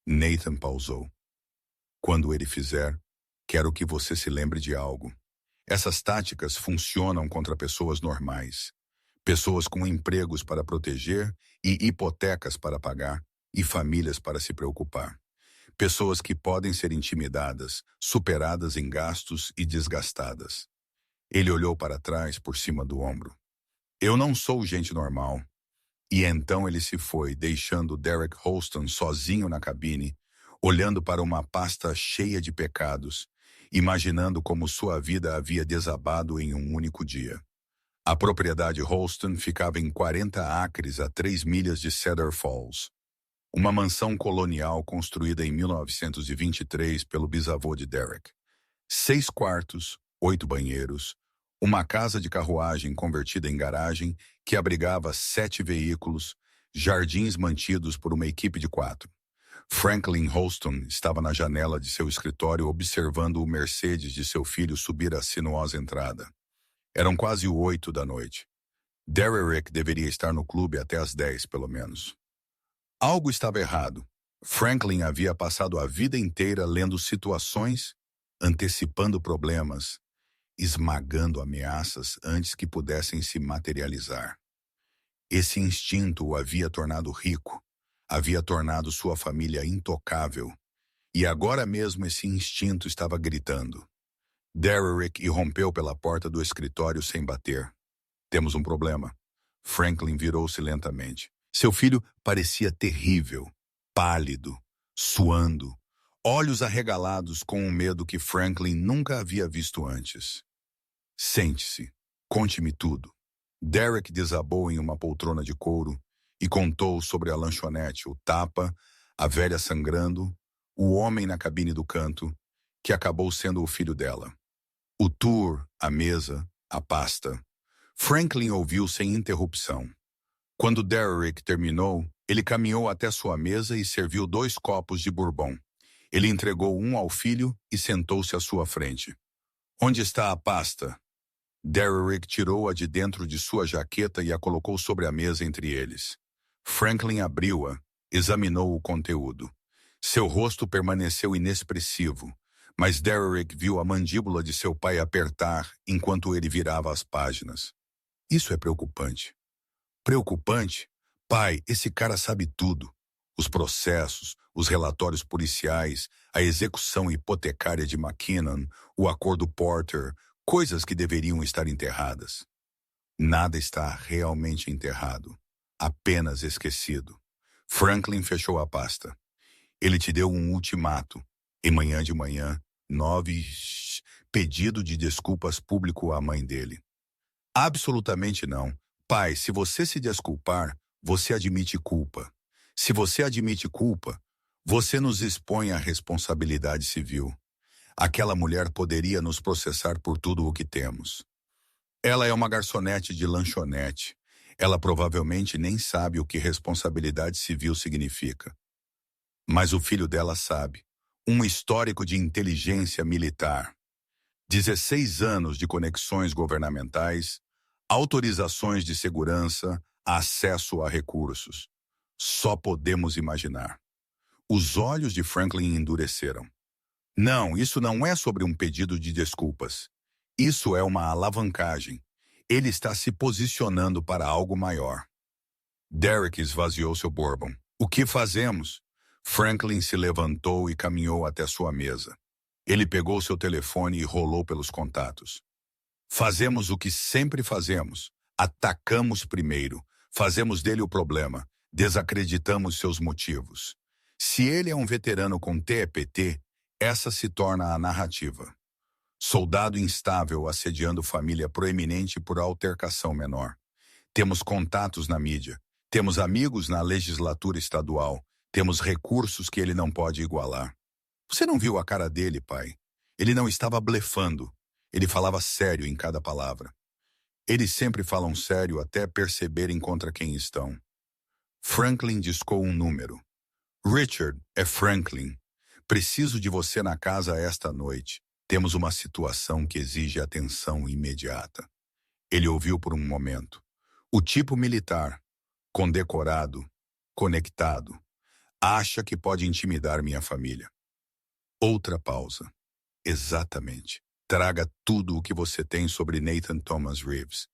Nathan pausou. Quando ele fizer, quero que você se lembre de algo. Essas táticas funcionam contra pessoas normais. Pessoas com empregos para proteger e hipotecas para pagar e famílias para se preocupar. Pessoas que podem ser intimidadas, superadas em gastos e desgastadas. Ele olhou para trás por cima do ombro. Eu não sou gente normal. E então ele se foi, deixando Derrick Holston sozinho na cabine, olhando para uma pasta cheia de pecados, imaginando como sua vida havia desabado em um único dia. A propriedade Holston ficava em 40 acres a 3 milhas de Cedar Falls. Uma mansão colonial construída em 1923 pelo bisavô de Derrick. 6 quartos, 8 banheiros, uma casa de carruagem convertida em garagem que abrigava 7 veículos, jardins mantidos por uma equipe de 4. Franklin Holston estava na janela de seu escritório observando o Mercedes de seu filho subir a sinuosa entrada. Eram quase 8 da noite. Derrick deveria estar no clube até às 10, pelo menos. Algo estava errado. Franklin havia passado a vida inteira lendo situações, antecipando problemas, esmagando ameaças antes que pudessem se materializar. Esse instinto o havia tornado rico, havia tornado sua família intocável, e agora mesmo esse instinto estava gritando. Derrick irrompeu pela porta do escritório sem bater. Temos um problema. Franklin virou-se lentamente. Seu filho parecia terrível, pálido, suando, olhos arregalados com um medo que Franklin nunca havia visto antes. Sente-se. Conte-me tudo. Derrick desabou em uma poltrona de couro e contou sobre a lanchonete, o tapa, a velha sangrando, o homem na cabine do canto, que acabou sendo o filho dela. O tour, a mesa, a pasta. Franklin ouviu sem interrupção. Quando Derrick terminou, ele caminhou até sua mesa e serviu 2 copos de bourbon. Ele entregou um ao filho e sentou-se à sua frente. Onde está a pasta? Derrick tirou-a de dentro de sua jaqueta e a colocou sobre a mesa entre eles. Franklin abriu-a, examinou o conteúdo. Seu rosto permaneceu inexpressivo, mas Derrick viu a mandíbula de seu pai apertar enquanto ele virava as páginas. Isso é preocupante. Preocupante? Pai, esse cara sabe tudo. Os processos, os relatórios policiais, a execução hipotecária de McKinnon, o acordo Porter, coisas que deveriam estar enterradas. Nada está realmente enterrado, apenas esquecido. Franklin fechou a pasta. Ele te deu um ultimato. Em manhã de manhã, 9, pedido de desculpas público à mãe dele. Absolutamente não. Pai, se você se desculpar, você admite culpa. Se você admite culpa, você nos expõe à responsabilidade civil. Aquela mulher poderia nos processar por tudo o que temos. Ela é uma garçonete de lanchonete. Ela provavelmente nem sabe o que responsabilidade civil significa. Mas o filho dela sabe. Um histórico de inteligência militar. 16 anos de conexões governamentais, autorizações de segurança, acesso a recursos. Só podemos imaginar. Os olhos de Franklin endureceram. Não, isso não é sobre um pedido de desculpas. Isso é uma alavancagem. Ele está se posicionando para algo maior. Derrick esvaziou seu bourbon. O que fazemos? Franklin se levantou e caminhou até sua mesa. Ele pegou seu telefone e rolou pelos contatos. Fazemos o que sempre fazemos. Atacamos primeiro. Fazemos dele o problema. Desacreditamos seus motivos. Se ele é um veterano com TEPT, essa se torna a narrativa. Soldado instável assediando família proeminente por altercação menor. Temos contatos na mídia. Temos amigos na legislatura estadual. Temos recursos que ele não pode igualar. Você não viu a cara dele, pai? Ele não estava blefando. Ele falava sério em cada palavra. Eles sempre falam sério até perceberem contra quem estão. Franklin discou um número. Richard, é Franklin. Preciso de você na casa esta noite. Temos uma situação que exige atenção imediata. Ele ouviu por um momento. O tipo militar, condecorado, conectado, acha que pode intimidar minha família. Outra pausa. Exatamente. Traga tudo o que você tem sobre Nathan Thomas Reeves,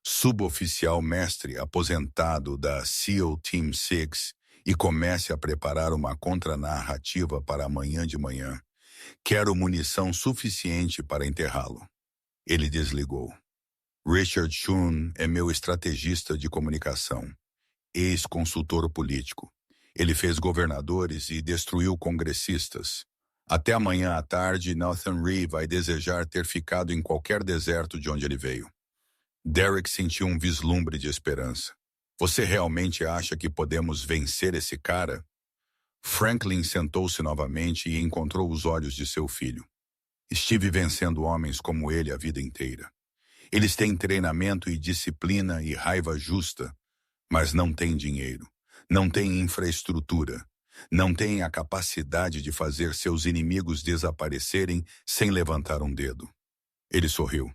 suboficial mestre aposentado da SEAL Team 6, e comece a preparar uma contranarrativa para amanhã de manhã. Quero munição suficiente para enterrá-lo. Ele desligou. Richard Shun é meu estrategista de comunicação, ex-consultor político. Ele fez governadores e destruiu congressistas. Até amanhã à tarde, Nathan Reeve vai desejar ter ficado em qualquer deserto de onde ele veio. Derrick sentiu um vislumbre de esperança. Você realmente acha que podemos vencer esse cara? Franklin sentou-se novamente e encontrou os olhos de seu filho. Estive vencendo homens como ele a vida inteira. Eles têm treinamento e disciplina e raiva justa, mas não têm dinheiro, não têm infraestrutura, não têm a capacidade de fazer seus inimigos desaparecerem sem levantar um dedo. Ele sorriu.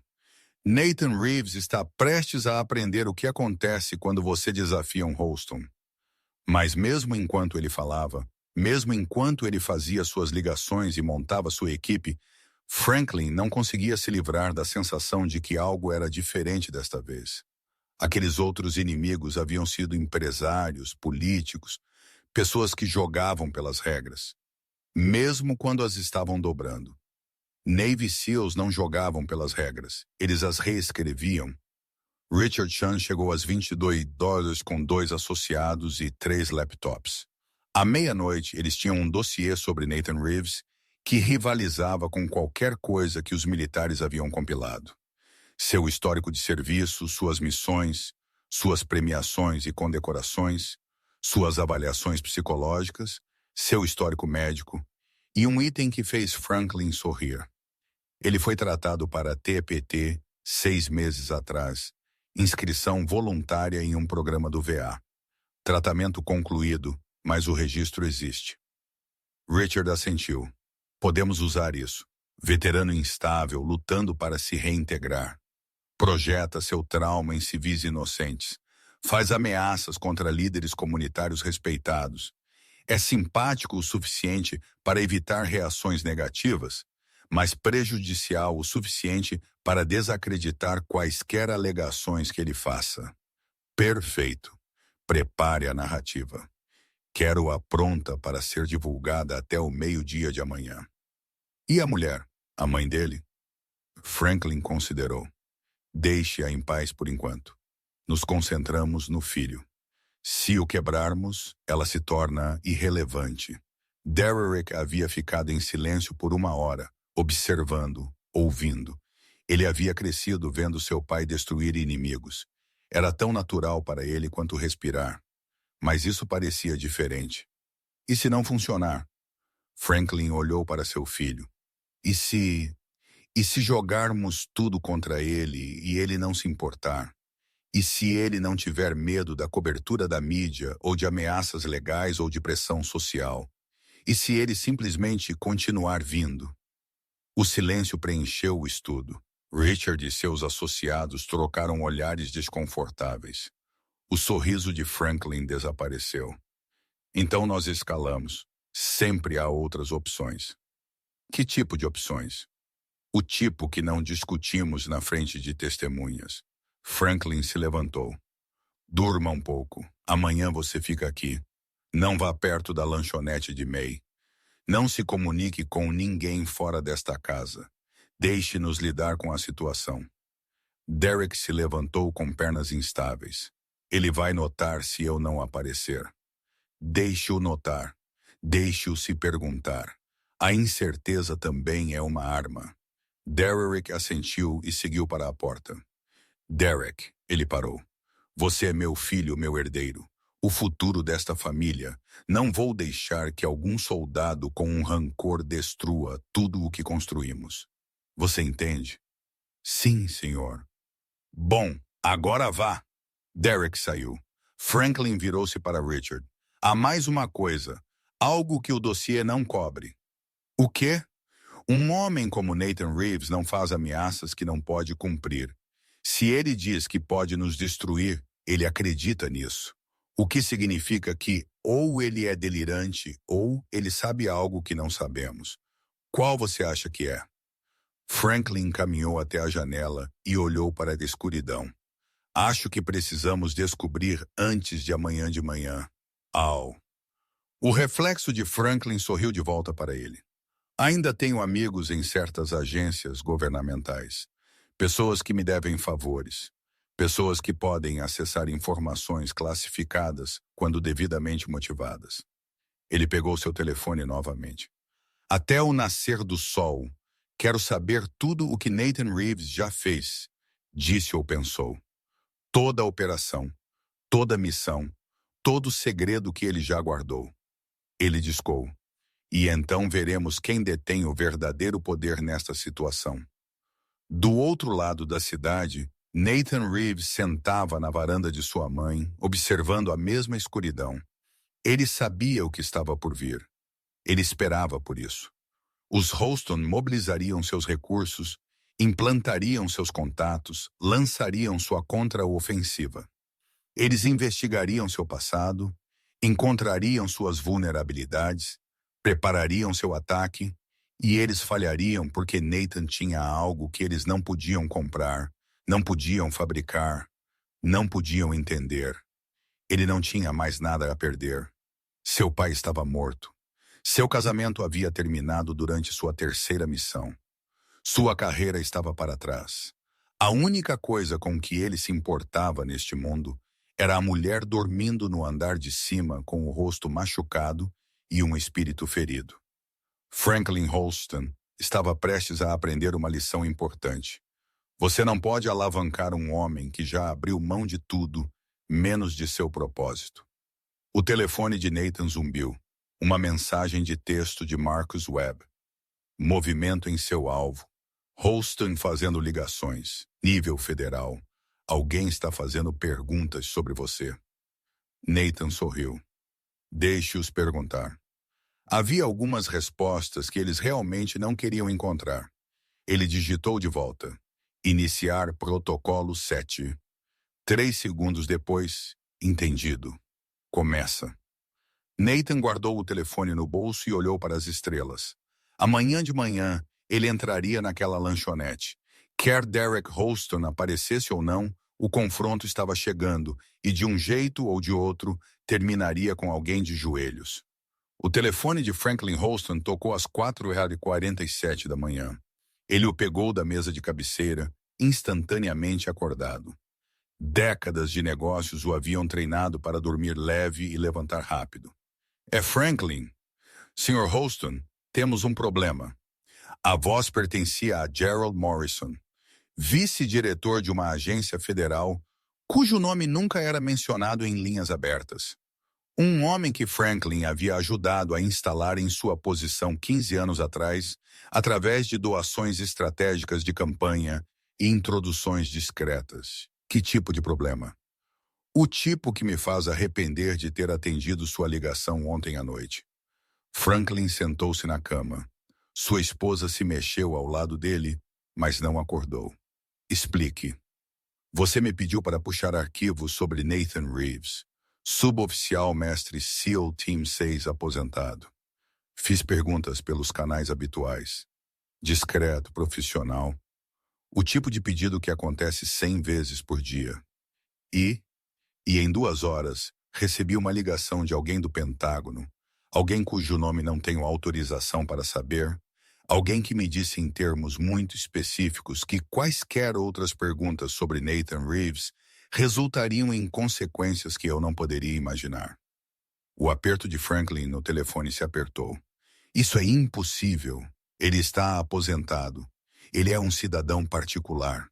Nathan Reeves está prestes a aprender o que acontece quando você desafia um Holston. Mas mesmo enquanto ele falava, mesmo enquanto ele fazia suas ligações e montava sua equipe, Franklin não conseguia se livrar da sensação de que algo era diferente desta vez. Aqueles outros inimigos haviam sido empresários, políticos, Pessoas que jogavam pelas regras, mesmo quando as estavam dobrando. Navy SEALs não jogavam pelas regras, eles as reescreviam. Richard Chan chegou às $22 com 2 associados e 3 laptops. À meia-noite, eles tinham um dossiê sobre Nathan Reeves que rivalizava com qualquer coisa que os militares haviam compilado. Seu histórico de serviço, suas missões, suas premiações e condecorações, suas avaliações psicológicas, seu histórico médico e um item que fez Franklin sorrir. Ele foi tratado para TPT 6 meses atrás, inscrição voluntária em um programa do VA. Tratamento concluído, mas o registro existe. Richard assentiu. Podemos usar isso. Veterano instável, lutando para se reintegrar. Projeta seu trauma em civis inocentes. Faz ameaças contra líderes comunitários respeitados. É simpático o suficiente para evitar reações negativas, mas prejudicial o suficiente para desacreditar quaisquer alegações que ele faça. Perfeito. Prepare a narrativa. Quero-a pronta para ser divulgada até o meio-dia de amanhã. E a mulher, a mãe dele? Franklin considerou. Deixe-a em paz por enquanto. Nos concentramos no filho. Se o quebrarmos, ela se torna irrelevante. Derrick havia ficado em silêncio por 1 hora, observando, ouvindo. Ele havia crescido vendo seu pai destruir inimigos. Era tão natural para ele quanto respirar. Mas isso parecia diferente. E se não funcionar? Franklin olhou para seu filho. E se jogarmos tudo contra ele e ele não se importar? E se ele não tiver medo da cobertura da mídia ou de ameaças legais ou de pressão social? E se ele simplesmente continuar vindo? O silêncio preencheu o estudo. Richard e seus associados trocaram olhares desconfortáveis. O sorriso de Franklin desapareceu. Então nós escalamos. Sempre há outras opções. Que tipo de opções? O tipo que não discutimos na frente de testemunhas. Franklin se levantou. Durma um pouco. Amanhã você fica aqui. Não vá perto da lanchonete de May. Não se comunique com ninguém fora desta casa. Deixe-nos lidar com a situação. Derrick se levantou com pernas instáveis. Ele vai notar se eu não aparecer. Deixe-o notar. Deixe-o se perguntar. A incerteza também é uma arma. Derrick assentiu e seguiu para a porta. Derrick, ele parou. Você é meu filho, meu herdeiro. O futuro desta família. Não vou deixar que algum soldado com um rancor destrua tudo o que construímos. Você entende? Sim, senhor. Bom, agora vá. Derrick saiu. Franklin virou-se para Richard. Há mais uma coisa. Algo que o dossiê não cobre. O quê? Um homem como Nathan Reeves não faz ameaças que não pode cumprir. Se ele diz que pode nos destruir, ele acredita nisso. O que significa que ou ele é delirante ou ele sabe algo que não sabemos. Qual você acha que é? Franklin caminhou até a janela e olhou para a escuridão. Acho que precisamos descobrir antes de amanhã de manhã. Au. O reflexo de Franklin sorriu de volta para ele. Ainda tenho amigos em certas agências governamentais. Pessoas que me devem favores. Pessoas que podem acessar informações classificadas quando devidamente motivadas. Ele pegou seu telefone novamente. Até o nascer do sol, quero saber tudo o que Nathan Reeves já fez, disse ou pensou. Toda a operação, toda a missão, todo o segredo que ele já guardou. Ele discou. E então veremos quem detém o verdadeiro poder nesta situação. Do outro lado da cidade, Nathan Reeves sentava na varanda de sua mãe, observando a mesma escuridão. Ele sabia o que estava por vir. Ele esperava por isso. Os Houston mobilizariam seus recursos, implantariam seus contatos, lançariam sua contra-ofensiva. Eles investigariam seu passado, encontrariam suas vulnerabilidades, preparariam seu ataque, e eles falhariam porque Nathan tinha algo que eles não podiam comprar, não podiam fabricar, não podiam entender. Ele não tinha mais nada a perder. Seu pai estava morto. Seu casamento havia terminado durante sua terceira missão. Sua carreira estava para trás. A única coisa com que ele se importava neste mundo era a mulher dormindo no andar de cima com o rosto machucado e um espírito ferido. Franklin Holston estava prestes a aprender uma lição importante. Você não pode alavancar um homem que já abriu mão de tudo, menos de seu propósito. O telefone de Nathan zumbiu. Uma mensagem de texto de Marcus Webb. Movimento em seu alvo. Holston fazendo ligações. Nível federal. Alguém está fazendo perguntas sobre você. Nathan sorriu. Deixe-os perguntar. Havia algumas respostas que eles realmente não queriam encontrar. Ele digitou de volta. Iniciar protocolo 7. 3 segundos depois, entendido. Começa. Nathan guardou o telefone no bolso e olhou para as estrelas. Amanhã de manhã, ele entraria naquela lanchonete. Quer Derek Holston aparecesse ou não, o confronto estava chegando e, de um jeito ou de outro, terminaria com alguém de joelhos. O telefone de Franklin Holston tocou às 4h47 da manhã. Ele o pegou da mesa de cabeceira, instantaneamente acordado. Décadas de negócios o haviam treinado para dormir leve e levantar rápido. É Franklin. Sr. Holston, temos um problema. A voz pertencia a Gerald Morrison, vice-diretor de uma agência federal, cujo nome nunca era mencionado em linhas abertas. Um homem que Franklin havia ajudado a instalar em sua posição 15 anos atrás, através de doações estratégicas de campanha e introduções discretas. Que tipo de problema? O tipo que me faz arrepender de ter atendido sua ligação ontem à noite. Franklin sentou-se na cama. Sua esposa se mexeu ao lado dele, mas não acordou. Explique. Você me pediu para puxar arquivos sobre Nathan Reeves, suboficial mestre SEAL Team 6 aposentado. Fiz perguntas pelos canais habituais. Discreto, profissional. O tipo de pedido que acontece 100 vezes por dia. E em 2 horas, recebi uma ligação de alguém do Pentágono, alguém cujo nome não tenho autorização para saber, alguém que me disse em termos muito específicos que quaisquer outras perguntas sobre Nathan Reeves resultariam em consequências que eu não poderia imaginar. O aperto de Franklin no telefone se apertou. Isso é impossível. Ele está aposentado. Ele é um cidadão particular.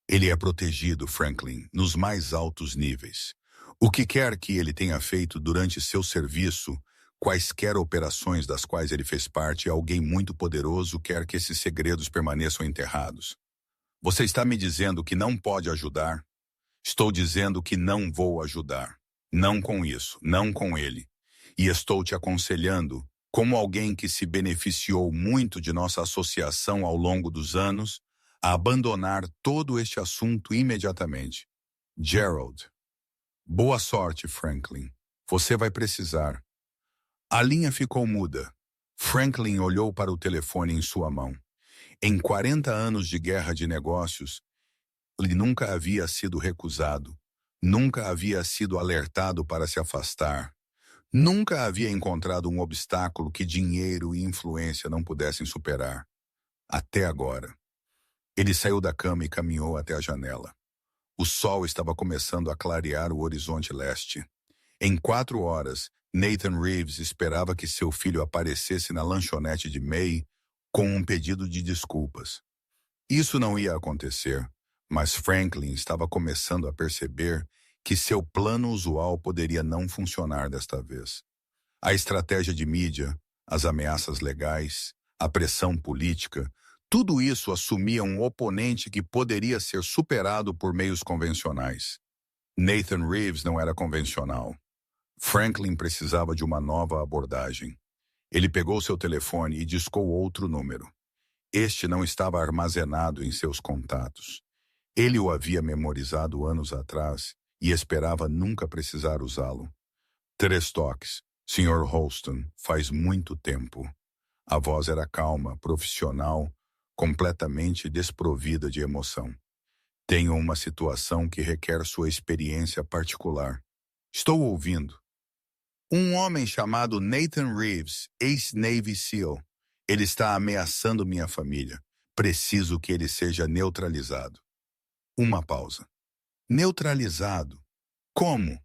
Ele é protegido, Franklin, nos mais altos níveis. O que quer que ele tenha feito durante seu serviço, quaisquer operações das quais ele fez parte, alguém muito poderoso quer que esses segredos permaneçam enterrados. Você está me dizendo que não pode ajudar? Estou dizendo que não vou ajudar. Não com isso, não com ele. E estou te aconselhando, como alguém que se beneficiou muito de nossa associação ao longo dos anos, a abandonar todo este assunto imediatamente. Gerald. Boa sorte, Franklin. Você vai precisar. A linha ficou muda. Franklin olhou para o telefone em sua mão. Em 40 anos de guerra de negócios, ele nunca havia sido recusado, nunca havia sido alertado para se afastar, nunca havia encontrado um obstáculo que dinheiro e influência não pudessem superar. Até agora. Ele saiu da cama e caminhou até a janela. O sol estava começando a clarear o horizonte leste. Em 4 horas, Nathan Reeves esperava que seu filho aparecesse na lanchonete de May com um pedido de desculpas. Isso não ia acontecer, mas Franklin estava começando a perceber que seu plano usual poderia não funcionar desta vez. A estratégia de mídia, as ameaças legais, a pressão política, tudo isso assumia um oponente que poderia ser superado por meios convencionais. Nathan Reeves não era convencional. Franklin precisava de uma nova abordagem. Ele pegou seu telefone e discou outro número. Este não estava armazenado em seus contatos. Ele o havia memorizado anos atrás e esperava nunca precisar usá-lo. 3 toques. Sr. Holston, faz muito tempo. A voz era calma, profissional, completamente desprovida de emoção. Tenho uma situação que requer sua experiência particular. Estou ouvindo. Um homem chamado Nathan Reeves, ex-Navy SEAL. Ele está ameaçando minha família. Preciso que ele seja neutralizado. Uma pausa. Neutralizado? Como?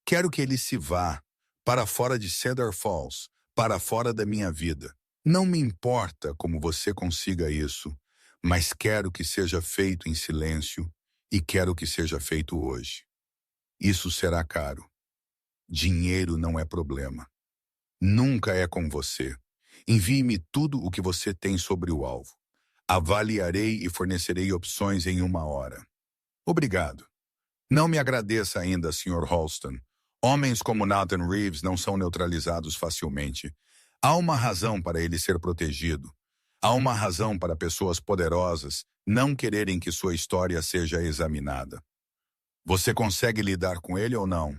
Quero que ele se vá para fora de Cedar Falls, para fora da minha vida. Não me importa como você consiga isso, mas quero que seja feito em silêncio e quero que seja feito hoje. Isso será caro. Dinheiro não é problema. Nunca é com você. Envie-me tudo o que você tem sobre o alvo. Avaliarei e fornecerei opções em 1 hora. Obrigado. Não me agradeça ainda, Sr. Halston. Homens como Nathan Reeves não são neutralizados facilmente. Há uma razão para ele ser protegido. Há uma razão para pessoas poderosas não quererem que sua história seja examinada. Você consegue lidar com ele ou não?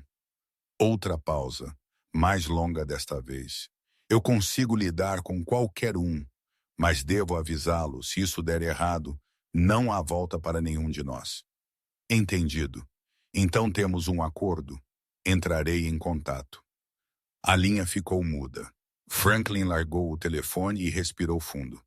Outra pausa, mais longa desta vez. Eu consigo lidar com qualquer um, mas devo avisá-lo, se isso der errado, não há volta para nenhum de nós. Entendido. Então temos um acordo. Entrarei em contato. A linha ficou muda. Franklin largou o telefone e respirou fundo.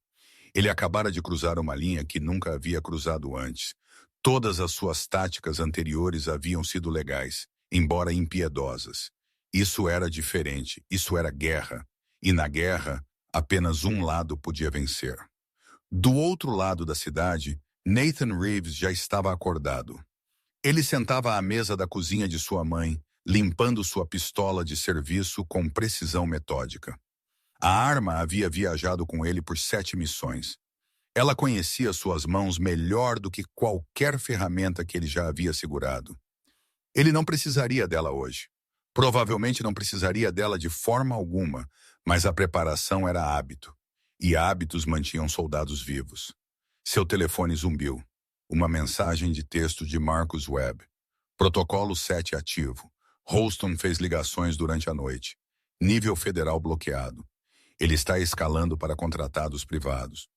Ele acabara de cruzar uma linha que nunca havia cruzado antes. Todas as suas táticas anteriores haviam sido legais, embora impiedosas. Isso era diferente, isso era guerra. E na guerra, apenas um lado podia vencer. Do outro lado da cidade, Nathan Reeves já estava acordado. Ele sentava à mesa da cozinha de sua mãe, limpando sua pistola de serviço com precisão metódica. A arma havia viajado com ele por 7 missões. Ela conhecia suas mãos melhor do que qualquer ferramenta que ele já havia segurado. Ele não precisaria dela hoje. Provavelmente não precisaria dela de forma alguma, mas a preparação era hábito. E hábitos mantinham soldados vivos. Seu telefone zumbiu. Uma mensagem de texto de Marcus Webb. Protocolo 7 ativo. Halston fez ligações durante a noite. Nível federal bloqueado. Ele está escalando para contratados privados.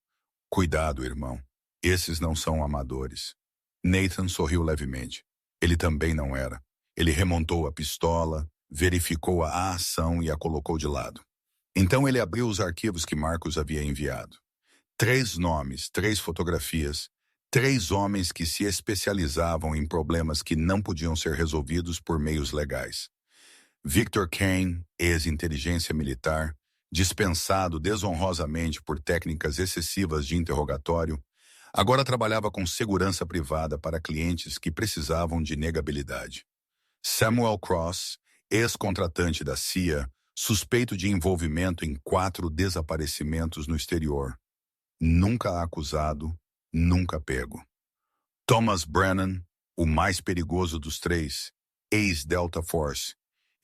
Cuidado, irmão. Esses não são amadores. Nathan sorriu levemente. Ele também não era. Ele remontou a pistola, verificou a ação e a colocou de lado. Então ele abriu os arquivos que Marcus havia enviado. 3 nomes, 3 fotografias, 3 homens que se especializavam em problemas que não podiam ser resolvidos por meios legais. Victor Kane, ex-inteligência militar, dispensado desonrosamente por técnicas excessivas de interrogatório, agora trabalhava com segurança privada para clientes que precisavam de negabilidade. Samuel Cross, ex-contratante da CIA, suspeito de envolvimento em 4 desaparecimentos no exterior. Nunca acusado, nunca pego. Thomas Brennan, o mais perigoso dos 3, ex-Delta Force,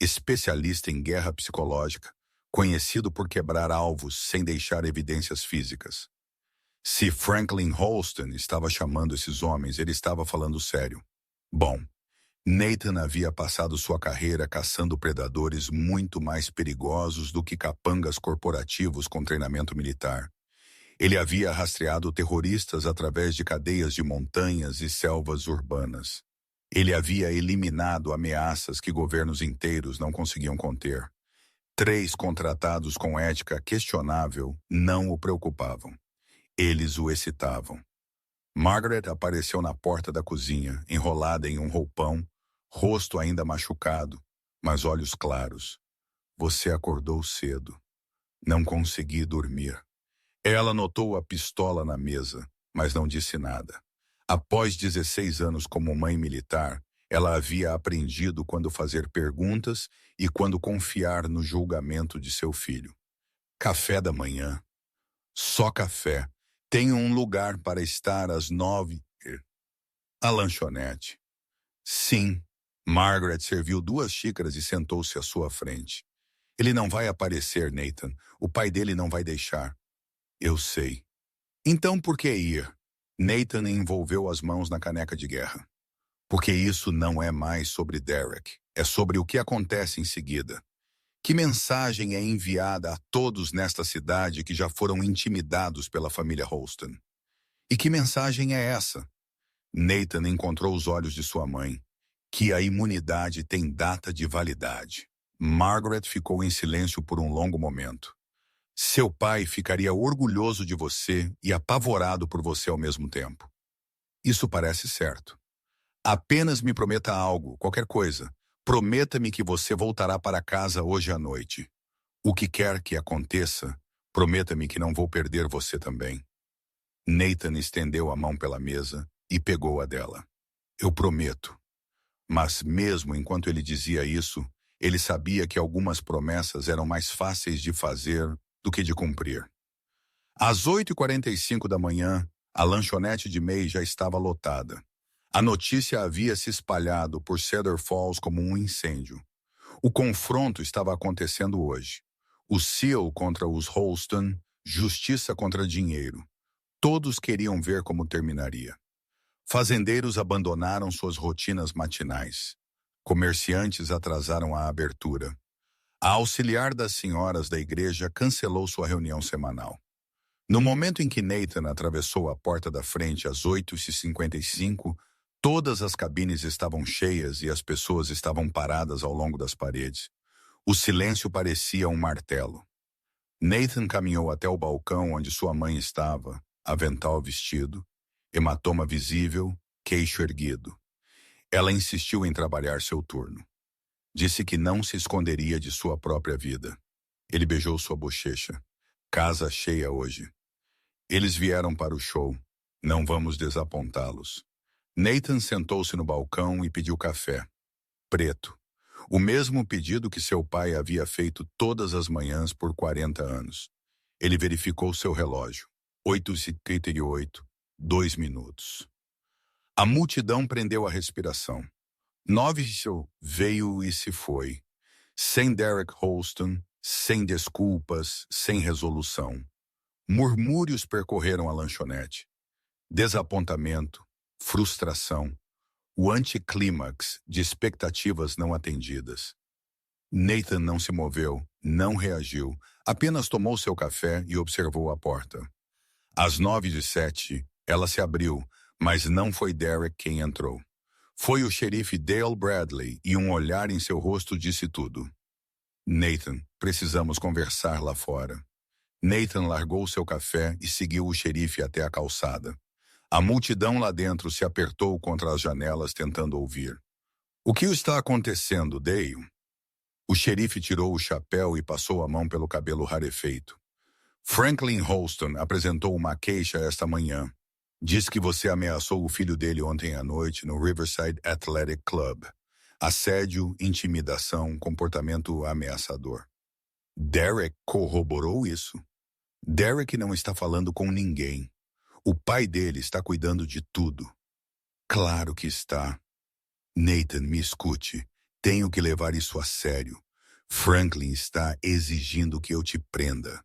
especialista em guerra psicológica, conhecido por quebrar alvos sem deixar evidências físicas. Se Franklin Halston estava chamando esses homens, ele estava falando sério. Bom, Nathan havia passado sua carreira caçando predadores muito mais perigosos do que capangas corporativos com treinamento militar. Ele havia rastreado terroristas através de cadeias de montanhas e selvas urbanas. Ele havia eliminado ameaças que governos inteiros não conseguiam conter. 3 contratados com ética questionável não o preocupavam. Eles o excitavam. Margaret apareceu na porta da cozinha, enrolada em um roupão, rosto ainda machucado, mas olhos claros. Você acordou cedo. Não consegui dormir. Ela notou a pistola na mesa, mas não disse nada. Após 16 anos como mãe militar, ela havia aprendido quando fazer perguntas e quando confiar no julgamento de seu filho. Café da manhã. Só café. Tenho um lugar para estar às 9. A lanchonete. Sim. Margaret serviu 2 xícaras e sentou-se à sua frente. Ele não vai aparecer, Nathan. O pai dele não vai deixar. Eu sei. Então por que ir? Nathan envolveu as mãos na caneca de guerra. Porque isso não é mais sobre Derek. É sobre o que acontece em seguida. Que mensagem é enviada a todos nesta cidade que já foram intimidados pela família Halston? E que mensagem é essa? Nathan encontrou os olhos de sua mãe. Que a imunidade tem data de validade. Margaret ficou em silêncio por um longo momento. Seu pai ficaria orgulhoso de você e apavorado por você ao mesmo tempo. Isso parece certo. Apenas me prometa algo, qualquer coisa. Prometa-me que você voltará para casa hoje à noite. O que quer que aconteça, prometa-me que não vou perder você também. Nathan estendeu a mão pela mesa e pegou a dela. Eu prometo. Mas mesmo enquanto ele dizia isso, ele sabia que algumas promessas eram mais fáceis de fazer do que de cumprir. Às 8h45 da manhã, a lanchonete de May já estava lotada. A notícia havia se espalhado por Cedar Falls como um incêndio. O confronto estava acontecendo hoje. O Seal contra os Holston, justiça contra dinheiro. Todos queriam ver como terminaria. Fazendeiros abandonaram suas rotinas matinais. Comerciantes atrasaram a abertura. A auxiliar das senhoras da igreja cancelou sua reunião semanal. No momento em que Nathan atravessou a porta da frente às 8h55, todas as cabines estavam cheias e as pessoas estavam paradas ao longo das paredes. O silêncio parecia um martelo. Nathan caminhou até o balcão onde sua mãe estava, avental vestido, hematoma visível, queixo erguido. Ela insistiu em trabalhar seu turno. Disse que não se esconderia de sua própria vida. Ele beijou sua bochecha. Casa cheia hoje. Eles vieram para o show. Não vamos desapontá-los. Nathan sentou-se no balcão e pediu café. Preto. O mesmo pedido que seu pai havia feito todas as manhãs por 40 anos. Ele verificou seu relógio. 8h38, 2 minutos. A multidão prendeu a respiração. Novishel veio e se foi. Sem Derek Holston, sem desculpas, sem resolução. Murmúrios percorreram a lanchonete. Desapontamento, frustração, o anticlímax de expectativas não atendidas. Nathan não se moveu, não reagiu, apenas tomou seu café e observou a porta. Às 9h07, ela se abriu, mas não foi Derek quem entrou. Foi o xerife Dale Bradley e um olhar em seu rosto disse tudo. Nathan, precisamos conversar lá fora. Nathan largou seu café e seguiu o xerife até a calçada. A multidão lá dentro se apertou contra as janelas tentando ouvir. O que está acontecendo, Dale? O xerife tirou o chapéu e passou a mão pelo cabelo rarefeito. Franklin Holston apresentou uma queixa esta manhã. Diz que você ameaçou o filho dele ontem à noite no Riverside Athletic Club. Assédio, intimidação, comportamento ameaçador. Derek corroborou isso. Derek não está falando com ninguém. O pai dele está cuidando de tudo. Claro que está. Nathan, me escute. Tenho que levar isso a sério. Franklin está exigindo que eu te prenda.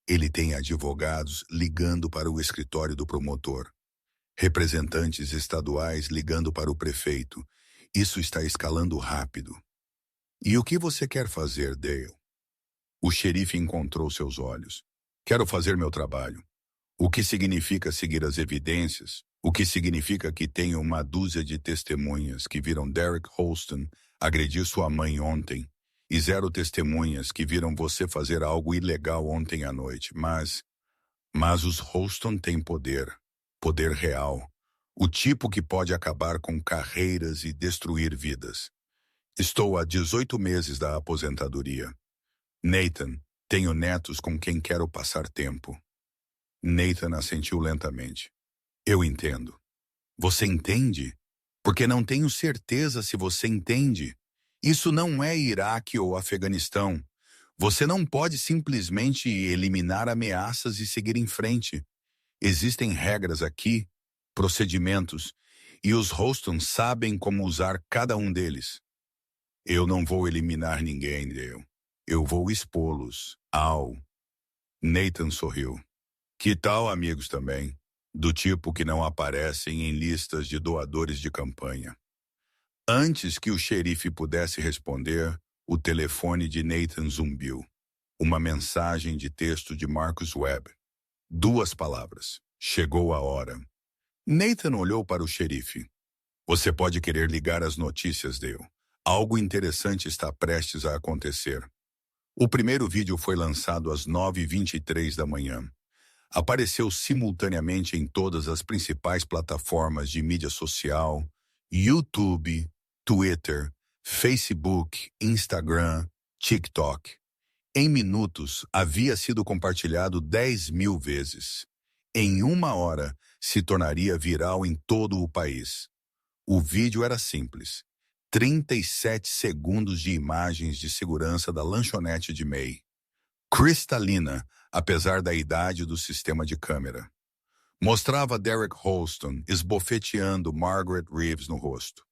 Ele tem advogados ligando para o escritório do promotor. Representantes estaduais ligando para o prefeito. Isso está escalando rápido. E o que você quer fazer, Dale? O xerife encontrou seus olhos. Quero fazer meu trabalho. O que significa seguir as evidências? O que significa que tenho uma dúzia de testemunhas que viram Derek Holston agredir sua mãe ontem e 0 testemunhas que viram você fazer algo ilegal ontem à noite. Mas os Holston têm poder. Poder real. O tipo que pode acabar com carreiras e destruir vidas. Estou há 18 meses da aposentadoria. Nathan, tenho netos com quem quero passar tempo. Nathan assentiu lentamente. Eu entendo. Você entende? Porque não tenho certeza se você entende. Isso não é Iraque ou Afeganistão. Você não pode simplesmente eliminar ameaças e seguir em frente. Existem regras aqui, procedimentos, e os Holston sabem como usar cada um deles. Eu não vou eliminar ninguém, Dale. Eu vou expô-los. Nathan sorriu. Que tal amigos também? Do tipo que não aparecem em listas de doadores de campanha. Antes que o xerife pudesse responder, o telefone de Nathan zumbiu. Uma mensagem de texto de Marcus Webb. 2 palavras. Chegou a hora. Nathan olhou para o xerife. Você pode querer ligar as notícias, Dale. Algo interessante está prestes a acontecer. O primeiro vídeo foi lançado às 9h23 da manhã. Apareceu simultaneamente em todas as principais plataformas de mídia social, YouTube, Twitter, Facebook, Instagram, TikTok. Em minutos, havia sido compartilhado 10.000 vezes. Em 1 hora, se tornaria viral em todo o país. O vídeo era simples. 37 segundos de imagens de segurança da lanchonete de May. Cristalina, apesar da idade do sistema de câmera. Mostrava Derek Holston esbofeteando Margaret Reeves no rosto.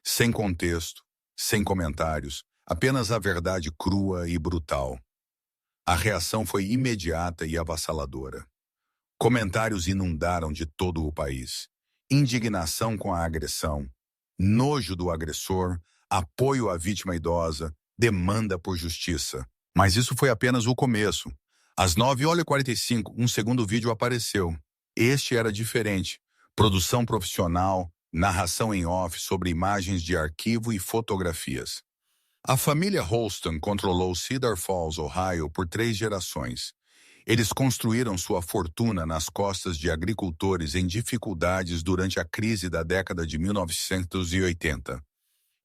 Sem contexto, sem comentários, apenas a verdade crua e brutal. A reação foi imediata e avassaladora. Comentários inundaram de todo o país. Indignação com a agressão, nojo do agressor, apoio à vítima idosa, demanda por justiça. Mas isso foi apenas o começo. Às 9h45, um segundo vídeo apareceu. Este era diferente. Produção profissional, narração em off sobre imagens de arquivo e fotografias. A família Holston controlou Cedar Falls, Ohio, por 3 gerações. Eles construíram sua fortuna nas costas de agricultores em dificuldades durante a crise da década de 1980.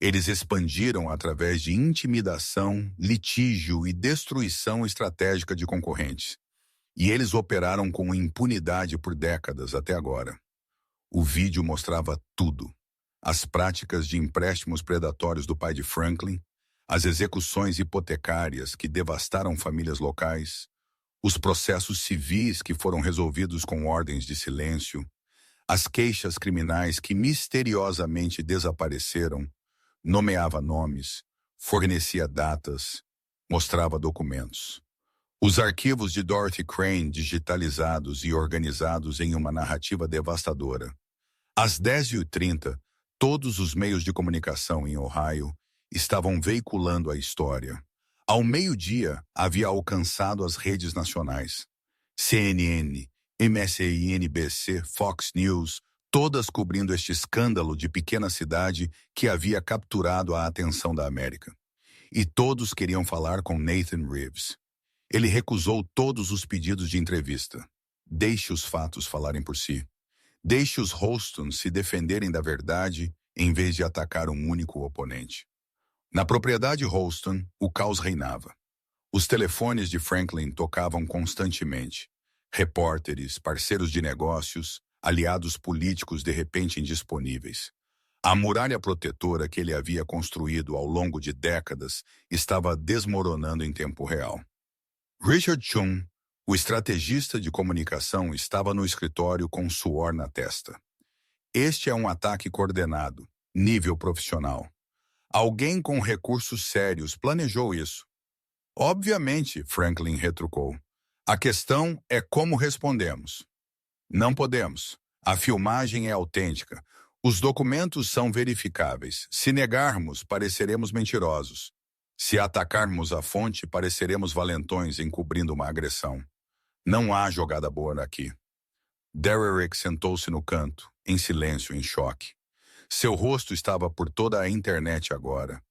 Eles expandiram através de intimidação, litígio e destruição estratégica de concorrentes. E eles operaram com impunidade por décadas até agora. O vídeo mostrava tudo. As práticas de empréstimos predatórios do pai de Franklin, as execuções hipotecárias que devastaram famílias locais, os processos civis que foram resolvidos com ordens de silêncio, as queixas criminais que misteriosamente desapareceram, nomeava nomes, fornecia datas, mostrava documentos. Os arquivos de Dorothy Crane digitalizados e organizados em uma narrativa devastadora. Às 10h30, todos os meios de comunicação em Ohio estavam veiculando a história. Ao meio-dia, havia alcançado as redes nacionais. CNN, MSNBC, Fox News, todas cobrindo este escândalo de pequena cidade que havia capturado a atenção da América. E todos queriam falar com Nathan Reeves. Ele recusou todos os pedidos de entrevista. Deixe os fatos falarem por si. Deixe os Holston se defenderem da verdade em vez de atacar um único oponente. Na propriedade Holston, o caos reinava. Os telefones de Franklin tocavam constantemente. Repórteres, parceiros de negócios, aliados políticos de repente indisponíveis. A muralha protetora que ele havia construído ao longo de décadas estava desmoronando em tempo real. Richard Chung, o estrategista de comunicação, estava no escritório com suor na testa. Este é um ataque coordenado, nível profissional. Alguém com recursos sérios planejou isso. Obviamente, Franklin retrucou. A questão é como respondemos. Não podemos. A filmagem é autêntica. Os documentos são verificáveis. Se negarmos, pareceremos mentirosos. Se atacarmos a fonte, pareceremos valentões encobrindo uma agressão. Não há jogada boa aqui. Derek sentou-se no canto, em silêncio, em choque. Seu rosto estava por toda a internet agora.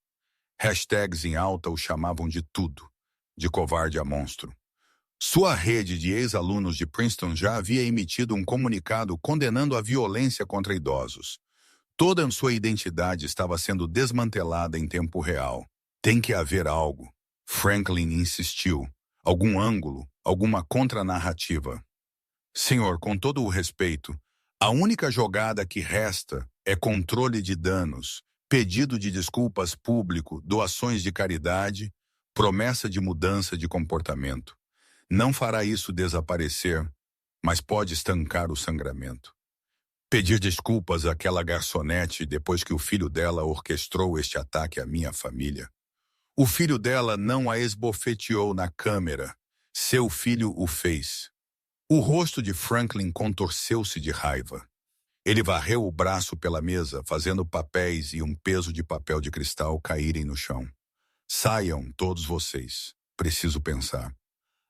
Hashtags em alta o chamavam de tudo, de covarde a monstro. Sua rede de ex-alunos de Princeton já havia emitido um comunicado condenando a violência contra idosos. Toda sua identidade estava sendo desmantelada em tempo real. Tem que haver algo. Franklin insistiu. Algum ângulo, alguma contranarrativa. Senhor, com todo o respeito, a única jogada que resta é controle de danos, pedido de desculpas público, doações de caridade, promessa de mudança de comportamento. Não fará isso desaparecer, mas pode estancar o sangramento. Pedir desculpas àquela garçonete depois que o filho dela orquestrou este ataque à minha família. O filho dela não a esbofeteou na câmera. Seu filho o fez. O rosto de Franklin contorceu-se de raiva. Ele varreu o braço pela mesa, fazendo papéis e um peso de papel de cristal caírem no chão. Saiam, todos vocês. Preciso pensar.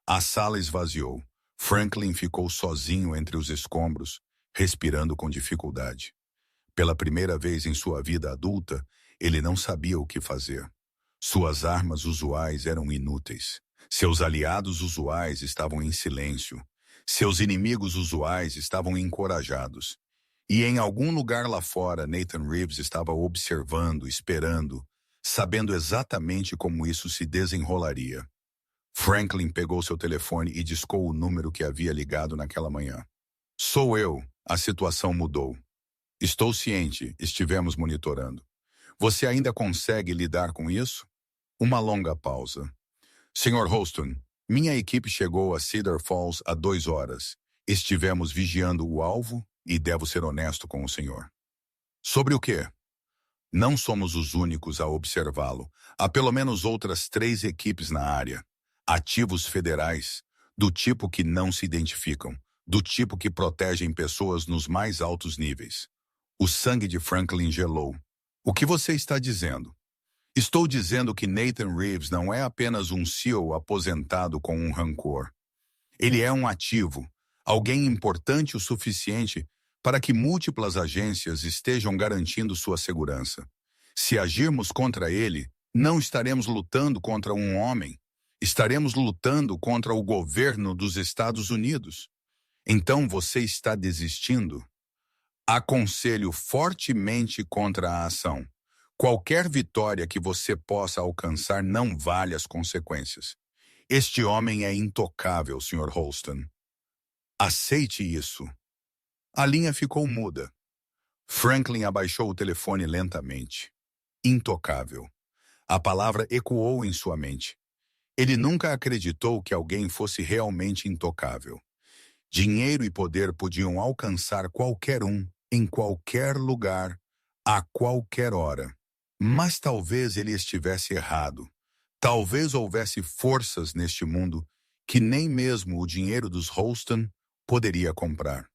A sala esvaziou. Franklin ficou sozinho entre os escombros, respirando com dificuldade. Pela primeira vez em sua vida adulta, Ele não sabia o que fazer. Suas armas usuais eram inúteis. Seus aliados usuais estavam em silêncio. Seus inimigos usuais estavam encorajados. E em algum lugar lá fora, Nathan Reeves estava observando, esperando, sabendo exatamente como isso se desenrolaria. Franklin pegou seu telefone e discou o número que havia ligado naquela manhã. Sou eu. A situação mudou. Estou ciente, estivemos monitorando. Você ainda consegue lidar com isso? Uma longa pausa. Sr. Holston, minha equipe chegou a Cedar Falls há 2 horas. Estivemos vigiando o alvo e devo ser honesto com o senhor. Sobre o quê? Não somos os únicos a observá-lo. Há pelo menos outras 3 equipes na área. Ativos federais, do tipo que não se identificam, do tipo que protegem pessoas nos mais altos níveis. O sangue de Franklin gelou. O que você está dizendo? Estou dizendo que Nathan Reeves não é apenas um CEO aposentado com um rancor. Ele é um ativo, alguém importante o suficiente para que múltiplas agências estejam garantindo sua segurança. Se agirmos contra ele, não estaremos lutando contra um homem, estaremos lutando contra o governo dos Estados Unidos. Então você está desistindo? Aconselho fortemente contra a ação. Qualquer vitória que você possa alcançar não vale as consequências. Este homem é intocável, Sr. Holston. Aceite isso. A linha ficou muda. Franklin abaixou o telefone lentamente. Intocável. A palavra ecoou em sua mente. Ele nunca acreditou que alguém fosse realmente intocável. Dinheiro e poder podiam alcançar qualquer um, em qualquer lugar, a qualquer hora. Mas talvez ele estivesse errado. Talvez houvesse forças neste mundo que nem mesmo o dinheiro dos Holston poderia comprar.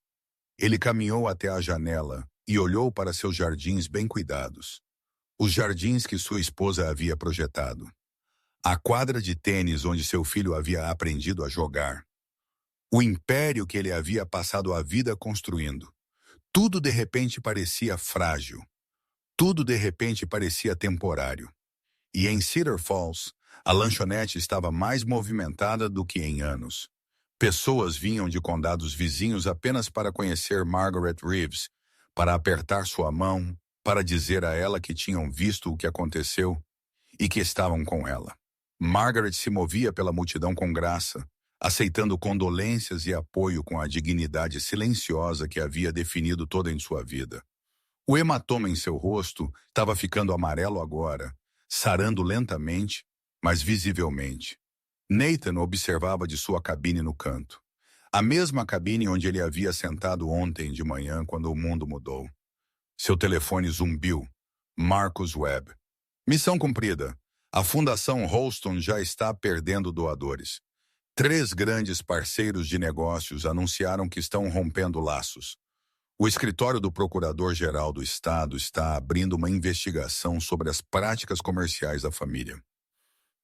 Ele caminhou até a janela e olhou para seus jardins bem cuidados. Os jardins que sua esposa havia projetado. A quadra de tênis onde seu filho havia aprendido a jogar. O império que ele havia passado a vida construindo. Tudo de repente parecia frágil. Tudo de repente parecia temporário. E em Cedar Falls, a lanchonete estava mais movimentada do que em anos. Pessoas vinham de condados vizinhos apenas para conhecer Margaret Reeves, para apertar sua mão, para dizer a ela que tinham visto o que aconteceu e que estavam com ela. Margaret se movia pela multidão com graça, aceitando condolências e apoio com a dignidade silenciosa que havia definido toda em sua vida. O hematoma em seu rosto estava ficando amarelo agora, sarando lentamente, mas visivelmente. Nathan observava de sua cabine no canto. A mesma cabine onde ele havia sentado ontem de manhã quando o mundo mudou. Seu telefone zumbiu. Marcus Webb. Missão cumprida. A Fundação Holston já está perdendo doadores. 3 grandes parceiros de negócios anunciaram que estão rompendo laços. O escritório do Procurador-Geral do Estado está abrindo uma investigação sobre as práticas comerciais da família.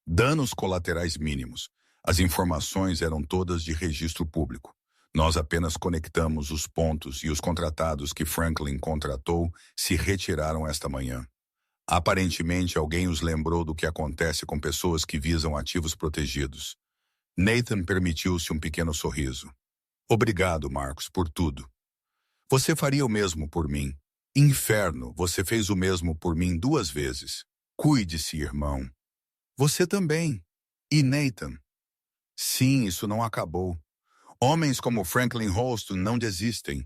Danos colaterais mínimos. As informações eram todas de registro público. Nós apenas conectamos os pontos e os contratados que Franklin contratou se retiraram esta manhã. Aparentemente, alguém os lembrou do que acontece com pessoas que visam ativos protegidos. Nathan permitiu-se um pequeno sorriso. Obrigado, Marcos, por tudo. Você faria o mesmo por mim. Inferno, você fez o mesmo por mim 2 vezes. Cuide-se, irmão. Você também. E Nathan? Sim, isso não acabou. Homens como Franklin Holston não desistem.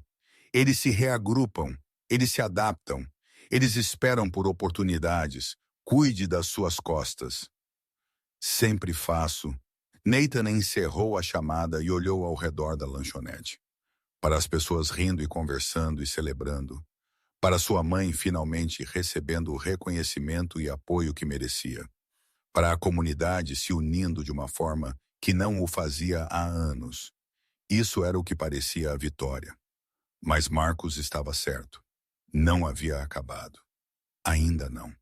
Eles se reagrupam, eles se adaptam, eles esperam por oportunidades. Cuide das suas costas. Sempre faço. Nathan encerrou a chamada e olhou ao redor da lanchonete. Para as pessoas rindo e conversando e celebrando. Para sua mãe finalmente recebendo o reconhecimento e apoio que merecia. Para a comunidade se unindo de uma forma que não o fazia há anos. Isso era o que parecia a vitória. Mas Marcos estava certo. Não havia acabado. Ainda não.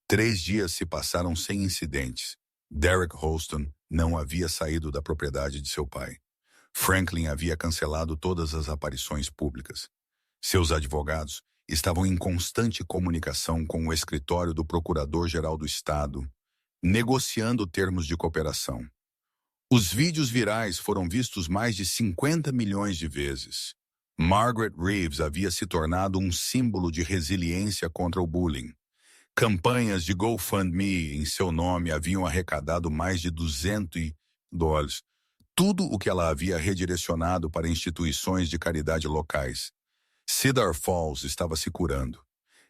3 dias se passaram sem incidentes. Derek Holston não havia saído da propriedade de seu pai. Franklin havia cancelado todas as aparições públicas. Seus advogados, estavam em constante comunicação com o escritório do Procurador-Geral do Estado, negociando termos de cooperação. Os vídeos virais foram vistos mais de 50 milhões de vezes. Margaret Reeves havia se tornado um símbolo de resiliência contra o bullying. Campanhas de GoFundMe em seu nome haviam arrecadado mais de $200. Tudo o que ela havia redirecionado para instituições de caridade locais. Cedar Falls estava se curando.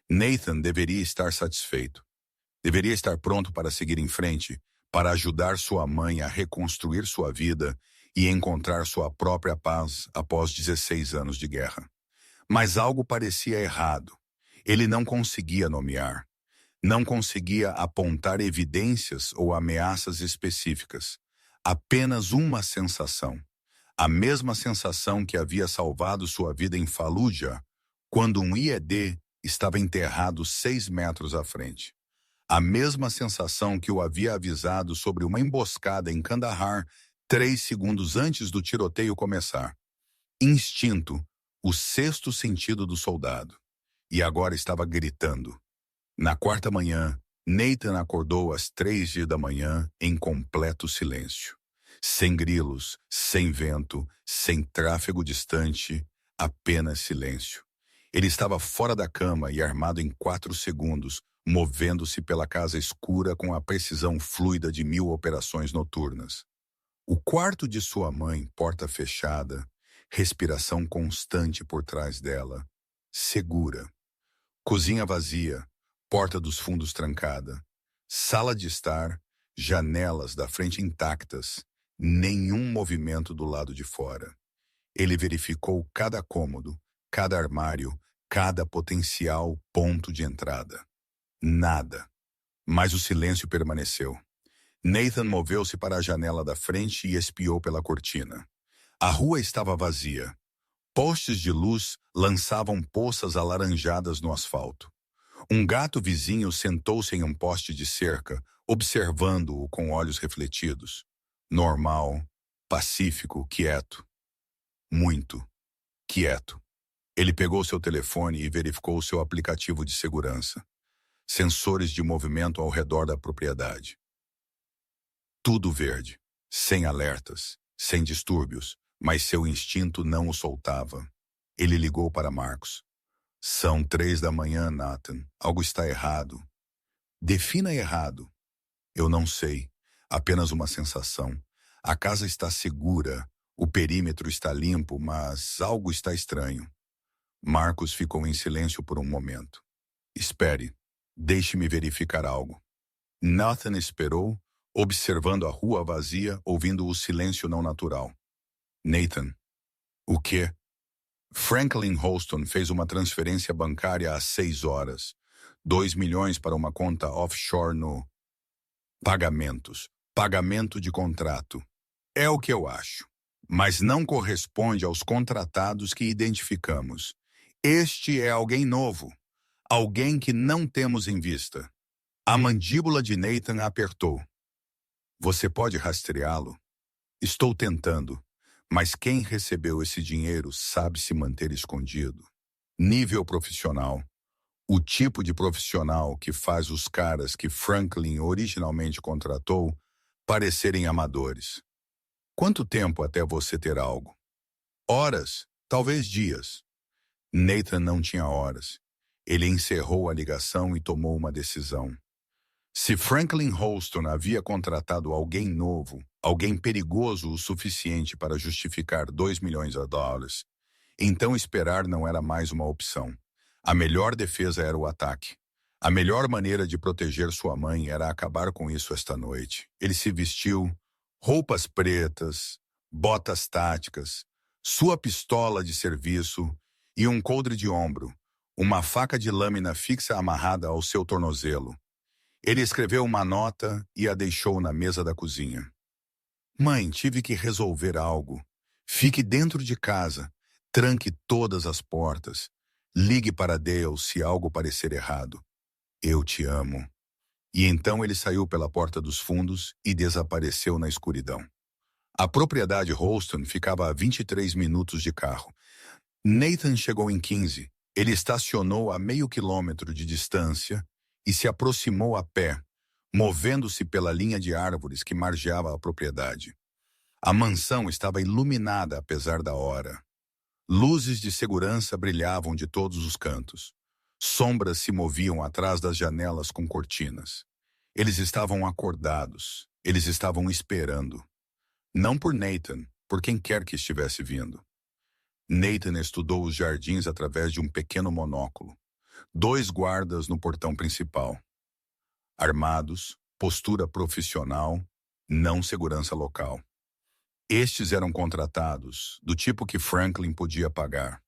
Nathan deveria estar satisfeito. Deveria estar pronto para seguir em frente, para ajudar sua mãe a reconstruir sua vida e encontrar sua própria paz após 16 anos de guerra. Mas algo parecia errado. Ele não conseguia nomear. Não conseguia apontar evidências ou ameaças específicas. Apenas uma sensação. A mesma sensação que havia salvado sua vida em Fallujah, quando um IED estava enterrado 6 metros à frente. A mesma sensação que o havia avisado sobre uma emboscada em Kandahar 3 segundos antes do tiroteio começar. Instinto, o sexto sentido do soldado. E agora estava gritando. Na quarta manhã, Nathan acordou às 3 da manhã em completo silêncio. Sem grilos, sem vento, sem tráfego distante, apenas silêncio. Ele estava fora da cama e armado em 4 segundos, movendo-se pela casa escura com a precisão fluida de 1000 operações noturnas. O quarto de sua mãe, porta fechada, respiração constante por trás dela, segura. Cozinha vazia, porta dos fundos trancada, sala de estar, janelas da frente intactas, nenhum movimento do lado de fora. Ele verificou cada cômodo, cada armário, cada potencial ponto de entrada. Nada. Mas o silêncio permaneceu. Nathan moveu-se para a janela da frente e espiou pela cortina. A rua estava vazia. Postes de luz lançavam poças alaranjadas no asfalto. Um gato vizinho sentou-se em um poste de cerca, observando-o com olhos refletidos. Normal, pacífico, quieto. Muito quieto. Ele pegou seu telefone e verificou seu aplicativo de segurança. Sensores de movimento ao redor da propriedade. Tudo verde, sem alertas, sem distúrbios, mas seu instinto não o soltava. Ele ligou para Marcos. São 3 da manhã, Nathan. Algo está errado. Defina errado. Eu não sei. Apenas uma sensação. A casa está segura. O perímetro está limpo, mas algo está estranho. Marcos ficou em silêncio por um momento. Espere. Deixe-me verificar algo. Nathan esperou, observando a rua vazia, ouvindo o silêncio não natural. Nathan. O quê? Franklin Holston fez uma transferência bancária às 6 horas. 2 milhões para uma conta offshore no... Pagamentos. Pagamento de contrato. É o que eu acho. Mas não corresponde aos contratados que identificamos. Este é alguém novo. Alguém que não temos em vista. A mandíbula de Nathan apertou. Você pode rastreá-lo? Estou tentando. Mas quem recebeu esse dinheiro sabe se manter escondido. Nível profissional. O tipo de profissional que faz os caras que Franklin originalmente contratou parecerem amadores. Quanto tempo até você ter algo? Horas, talvez dias. Nathan não tinha horas. Ele encerrou a ligação e tomou uma decisão. Se Franklin Holston havia contratado alguém novo, alguém perigoso o suficiente para justificar $2 milhões, então esperar não era mais uma opção. A melhor defesa era o ataque. A melhor maneira de proteger sua mãe era acabar com isso esta noite. Ele se vestiu, roupas pretas, botas táticas, sua pistola de serviço e um coldre de ombro, uma faca de lâmina fixa amarrada ao seu tornozelo. Ele escreveu uma nota e a deixou na mesa da cozinha. Mãe, tive que resolver algo. Fique dentro de casa. Tranque todas as portas. Ligue para Deus se algo parecer errado. Eu te amo. E então ele saiu pela porta dos fundos e desapareceu na escuridão. A propriedade Holston ficava a 23 minutos de carro. Nathan chegou em 15, Ele estacionou a meio quilômetro de distância e se aproximou a pé, movendo-se pela linha de árvores que margeava a propriedade. A mansão estava iluminada apesar da hora. Luzes de segurança brilhavam de todos os cantos. Sombras se moviam atrás das janelas com cortinas. Eles estavam acordados. Eles estavam esperando. Não por Nathan, por quem quer que estivesse vindo. Nathan estudou os jardins através de um pequeno monóculo. 2 guardas no portão principal. Armados, postura profissional, não segurança local. Estes eram contratados, do tipo que Franklin podia pagar.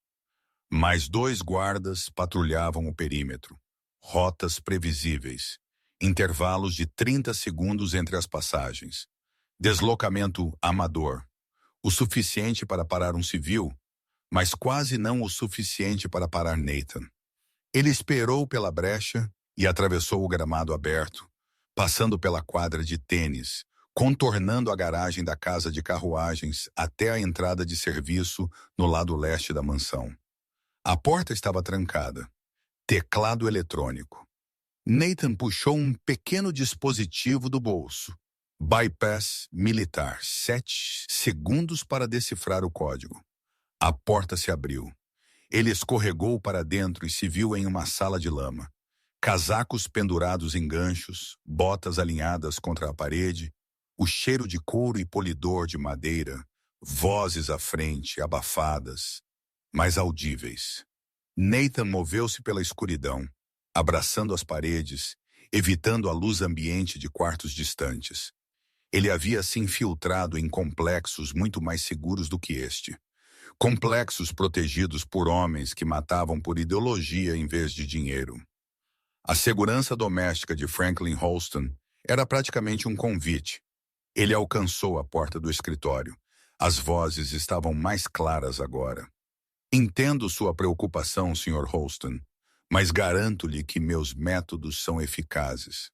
Mais 2 guardas patrulhavam o perímetro. Rotas previsíveis. Intervalos de 30 segundos entre as passagens. Deslocamento amador. O suficiente para parar um civil, mas quase não o suficiente para parar Nathan. Ele esperou pela brecha e atravessou o gramado aberto, passando pela quadra de tênis, contornando a garagem da casa de carruagens até a entrada de serviço no lado leste da mansão. A porta estava trancada. Teclado eletrônico. Nathan puxou um pequeno dispositivo do bolso. Bypass militar. 7 segundos para decifrar o código. A porta se abriu. Ele escorregou para dentro e se viu em uma sala de lama. Casacos pendurados em ganchos, botas alinhadas contra a parede, o cheiro de couro e polidor de madeira, vozes à frente, abafadas, mas audíveis. Nathan moveu-se pela escuridão, abraçando as paredes, evitando a luz ambiente de quartos distantes. Ele havia se infiltrado em complexos muito mais seguros do que este. Complexos protegidos por homens que matavam por ideologia em vez de dinheiro. A segurança doméstica de Franklin Holston era praticamente um convite. Ele alcançou a porta do escritório. As vozes estavam mais claras agora. Entendo sua preocupação, Sr. Holston, mas garanto-lhe que meus métodos são eficazes.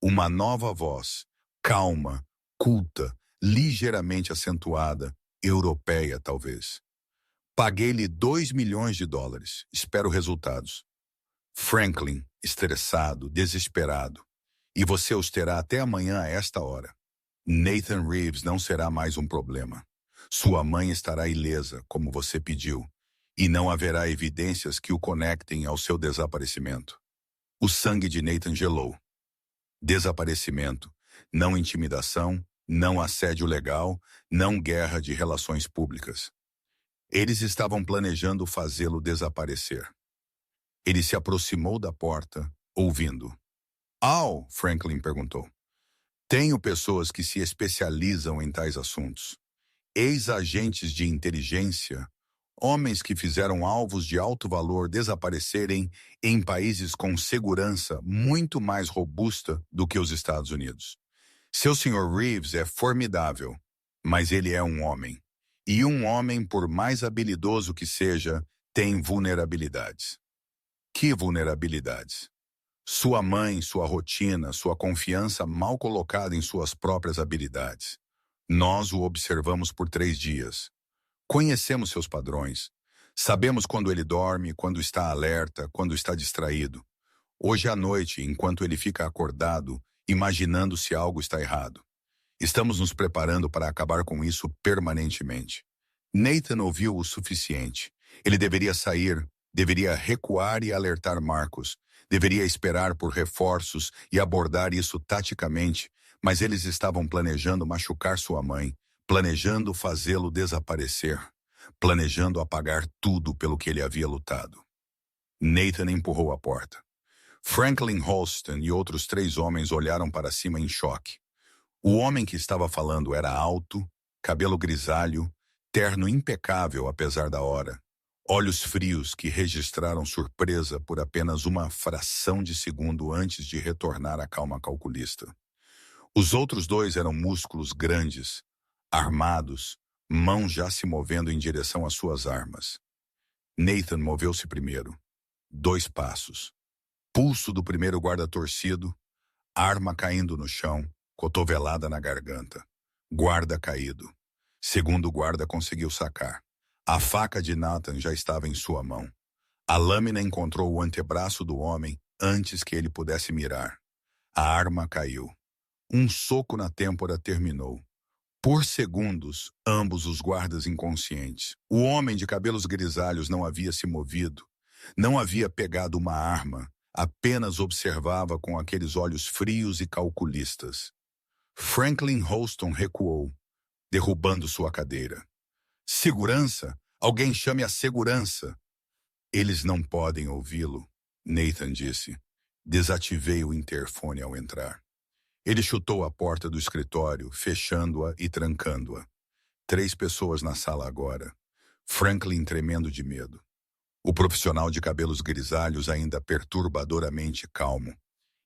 Uma nova voz, calma, culta, ligeiramente acentuada, europeia talvez. Paguei-lhe $2 milhões. Espero resultados. Franklin, estressado, desesperado. E você os terá até amanhã a esta hora. Nathan Reeves não será mais um problema. Sua mãe estará ilesa, como você pediu, e não haverá evidências que o conectem ao seu desaparecimento. O sangue de Nathan gelou. Desaparecimento, não intimidação, não assédio legal, não guerra de relações públicas. Eles estavam planejando fazê-lo desaparecer. Ele se aproximou da porta, ouvindo. "Al", Franklin perguntou. "Tenho pessoas que se especializam em tais assuntos. Ex-agentes de inteligência, homens que fizeram alvos de alto valor desaparecerem em países com segurança muito mais robusta do que os Estados Unidos. Seu Sr. Reeves é formidável, mas ele é um homem. E um homem, por mais habilidoso que seja, tem vulnerabilidades." Que vulnerabilidades? Sua mãe, sua rotina, sua confiança mal colocada em suas próprias habilidades. Nós o observamos por 3 dias. Conhecemos seus padrões. Sabemos quando ele dorme, quando está alerta, quando está distraído. Hoje à noite, enquanto ele fica acordado, imaginando se algo está errado. Estamos nos preparando para acabar com isso permanentemente. Nathan ouviu o suficiente. Ele deveria sair, deveria recuar e alertar Marcos. Deveria esperar por reforços e abordar isso taticamente, mas eles estavam planejando machucar sua mãe, planejando fazê-lo desaparecer, planejando apagar tudo pelo que ele havia lutado. Nathan empurrou a porta. Franklin Holston e outros 3 homens olharam para cima em choque. O homem que estava falando era alto, cabelo grisalho, terno impecável apesar da hora, olhos frios que registraram surpresa por apenas uma fração de segundo antes de retornar à calma calculista. Os outros 2 eram músculos grandes, armados, mãos já se movendo em direção às suas armas. Nathan moveu-se primeiro. 2 passos. Pulso do primeiro guarda torcido, arma caindo no chão, cotovelada na garganta. Guarda caído. Segundo guarda conseguiu sacar. A faca de Nathan já estava em sua mão. A lâmina encontrou o antebraço do homem antes que ele pudesse mirar. A arma caiu. Um soco na têmpora terminou. Por segundos, ambos os guardas inconscientes. O homem de cabelos grisalhos não havia se movido. Não havia pegado uma arma. Apenas observava com aqueles olhos frios e calculistas. Franklin Holston recuou, derrubando sua cadeira. Segurança! Alguém chame a segurança! Eles não podem ouvi-lo, Nathan disse. Desativei o interfone ao entrar. Ele chutou a porta do escritório, fechando-a e trancando-a. 3 pessoas na sala agora. Franklin tremendo de medo. O profissional de cabelos grisalhos ainda perturbadoramente calmo.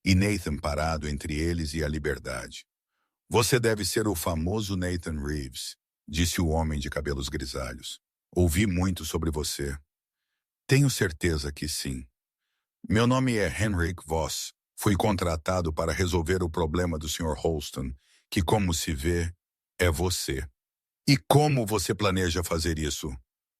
E Nathan parado entre eles e a liberdade. Você deve ser o famoso Nathan Reeves, disse o homem de cabelos grisalhos. Ouvi muito sobre você. Tenho certeza que sim. Meu nome é Henrik Voss. Fui contratado para resolver o problema do Sr. Holston, que, como se vê, é você. E como você planeja fazer isso?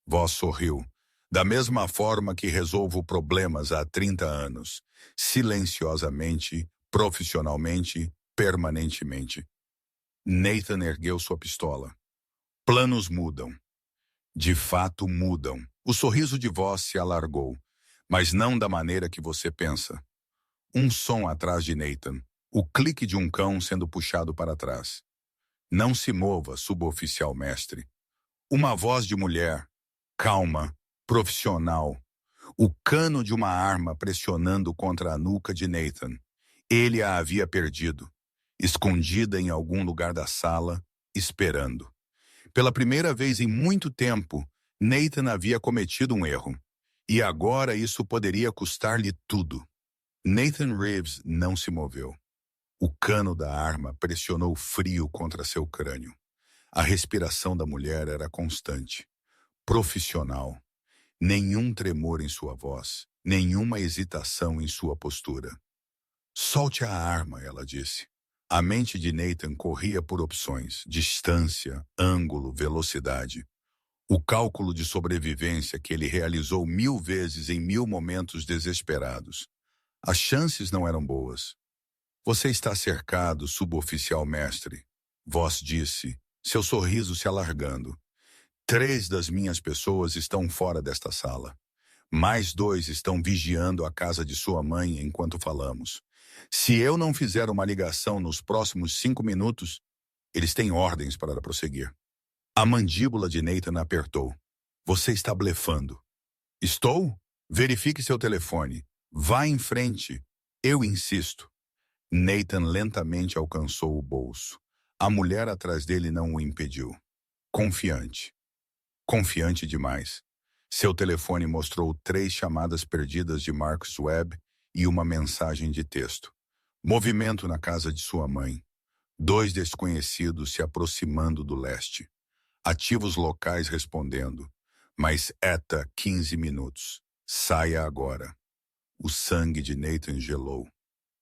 Voss sorriu. Da mesma forma que resolvo problemas há 30 anos. Silenciosamente, profissionalmente, permanentemente. Nathan ergueu sua pistola. Planos mudam. De fato mudam. O sorriso de Voss se alargou, mas não da maneira que você pensa. Um som atrás de Nathan, o clique de um cão sendo puxado para trás. Não se mova, suboficial mestre. Uma voz de mulher, calma, profissional. O cano de uma arma pressionando contra a nuca de Nathan. Ele a havia perdido, escondida em algum lugar da sala, esperando. Pela primeira vez em muito tempo, Nathan havia cometido um erro. E agora isso poderia custar-lhe tudo. Nathan Reeves não se moveu. O cano da arma pressionou frio contra seu crânio. A respiração da mulher era constante, profissional. Nenhum tremor em sua voz, nenhuma hesitação em sua postura. Solte a arma, ela disse. A mente de Nathan corria por opções, distância, ângulo, velocidade. O cálculo de sobrevivência que ele realizou 1000 vezes em 1000 momentos desesperados. As chances não eram boas. Você está cercado, suboficial mestre. Voss disse, seu sorriso se alargando. 3 das minhas pessoas estão fora desta sala. Mais 2 estão vigiando a casa de sua mãe enquanto falamos. Se eu não fizer uma ligação nos próximos 5 minutos, eles têm ordens para prosseguir. A mandíbula de Nathan apertou. Você está blefando. Estou? Verifique seu telefone. Vá em frente. Eu insisto. Nathan lentamente alcançou o bolso. A mulher atrás dele não o impediu. Confiante. Confiante demais. Seu telefone mostrou 3 chamadas perdidas de Marcus Webb e uma mensagem de texto. Movimento na casa de sua mãe. 2 desconhecidos se aproximando do leste. Ativos locais respondendo. Mas ETA 15 minutos. Saia agora. O sangue de Nathan gelou.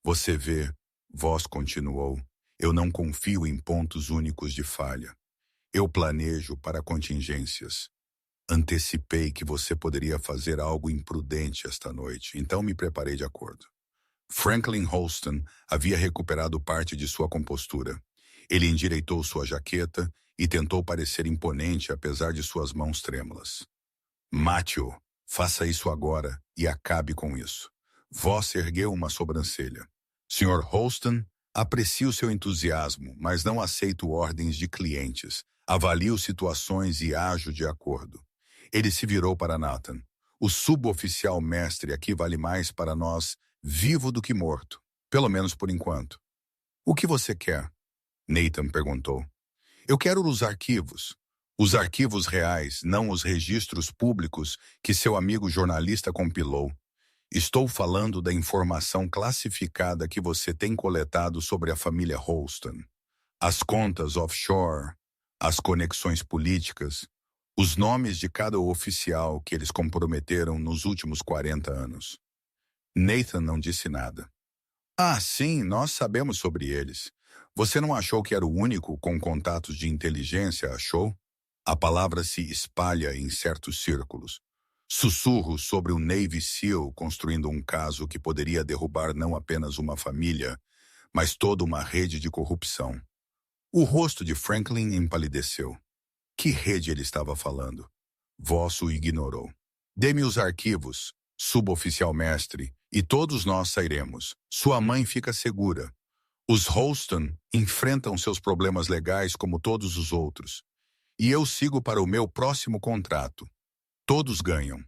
Você vê, Voss continuou, eu não confio em pontos únicos de falha. Eu planejo para contingências. Antecipei que você poderia fazer algo imprudente esta noite, então me preparei de acordo. Franklin Holston havia recuperado parte de sua compostura. Ele endireitou sua jaqueta e tentou parecer imponente apesar de suas mãos trêmulas. Mate-o, faça isso agora e acabe com isso. Voss ergueu uma sobrancelha. Sr. Holston, aprecio seu entusiasmo, mas não aceito ordens de clientes. Avalio situações e ajo de acordo. Ele se virou para Nathan. O suboficial mestre aqui vale mais para nós, vivo do que morto. Pelo menos por enquanto. O que você quer? Nathan perguntou. Eu quero os arquivos. Os arquivos reais, não os registros públicos que seu amigo jornalista compilou. Estou falando da informação classificada que você tem coletado sobre a família Holston. As contas offshore, as conexões políticas, os nomes de cada oficial que eles comprometeram nos últimos 40 anos. Nathan não disse nada. Ah, sim, nós sabemos sobre eles. Você não achou que era o único com contatos de inteligência, achou? A palavra se espalha em certos círculos. Sussurros sobre o Navy SEAL construindo um caso que poderia derrubar não apenas uma família, mas toda uma rede de corrupção. O rosto de Franklin empalideceu. Que rede ele estava falando? Voss o ignorou. Dê-me os arquivos, suboficial mestre, e todos nós sairemos. Sua mãe fica segura. Os Holston enfrentam seus problemas legais como todos os outros. E eu sigo para o meu próximo contrato. Todos ganham.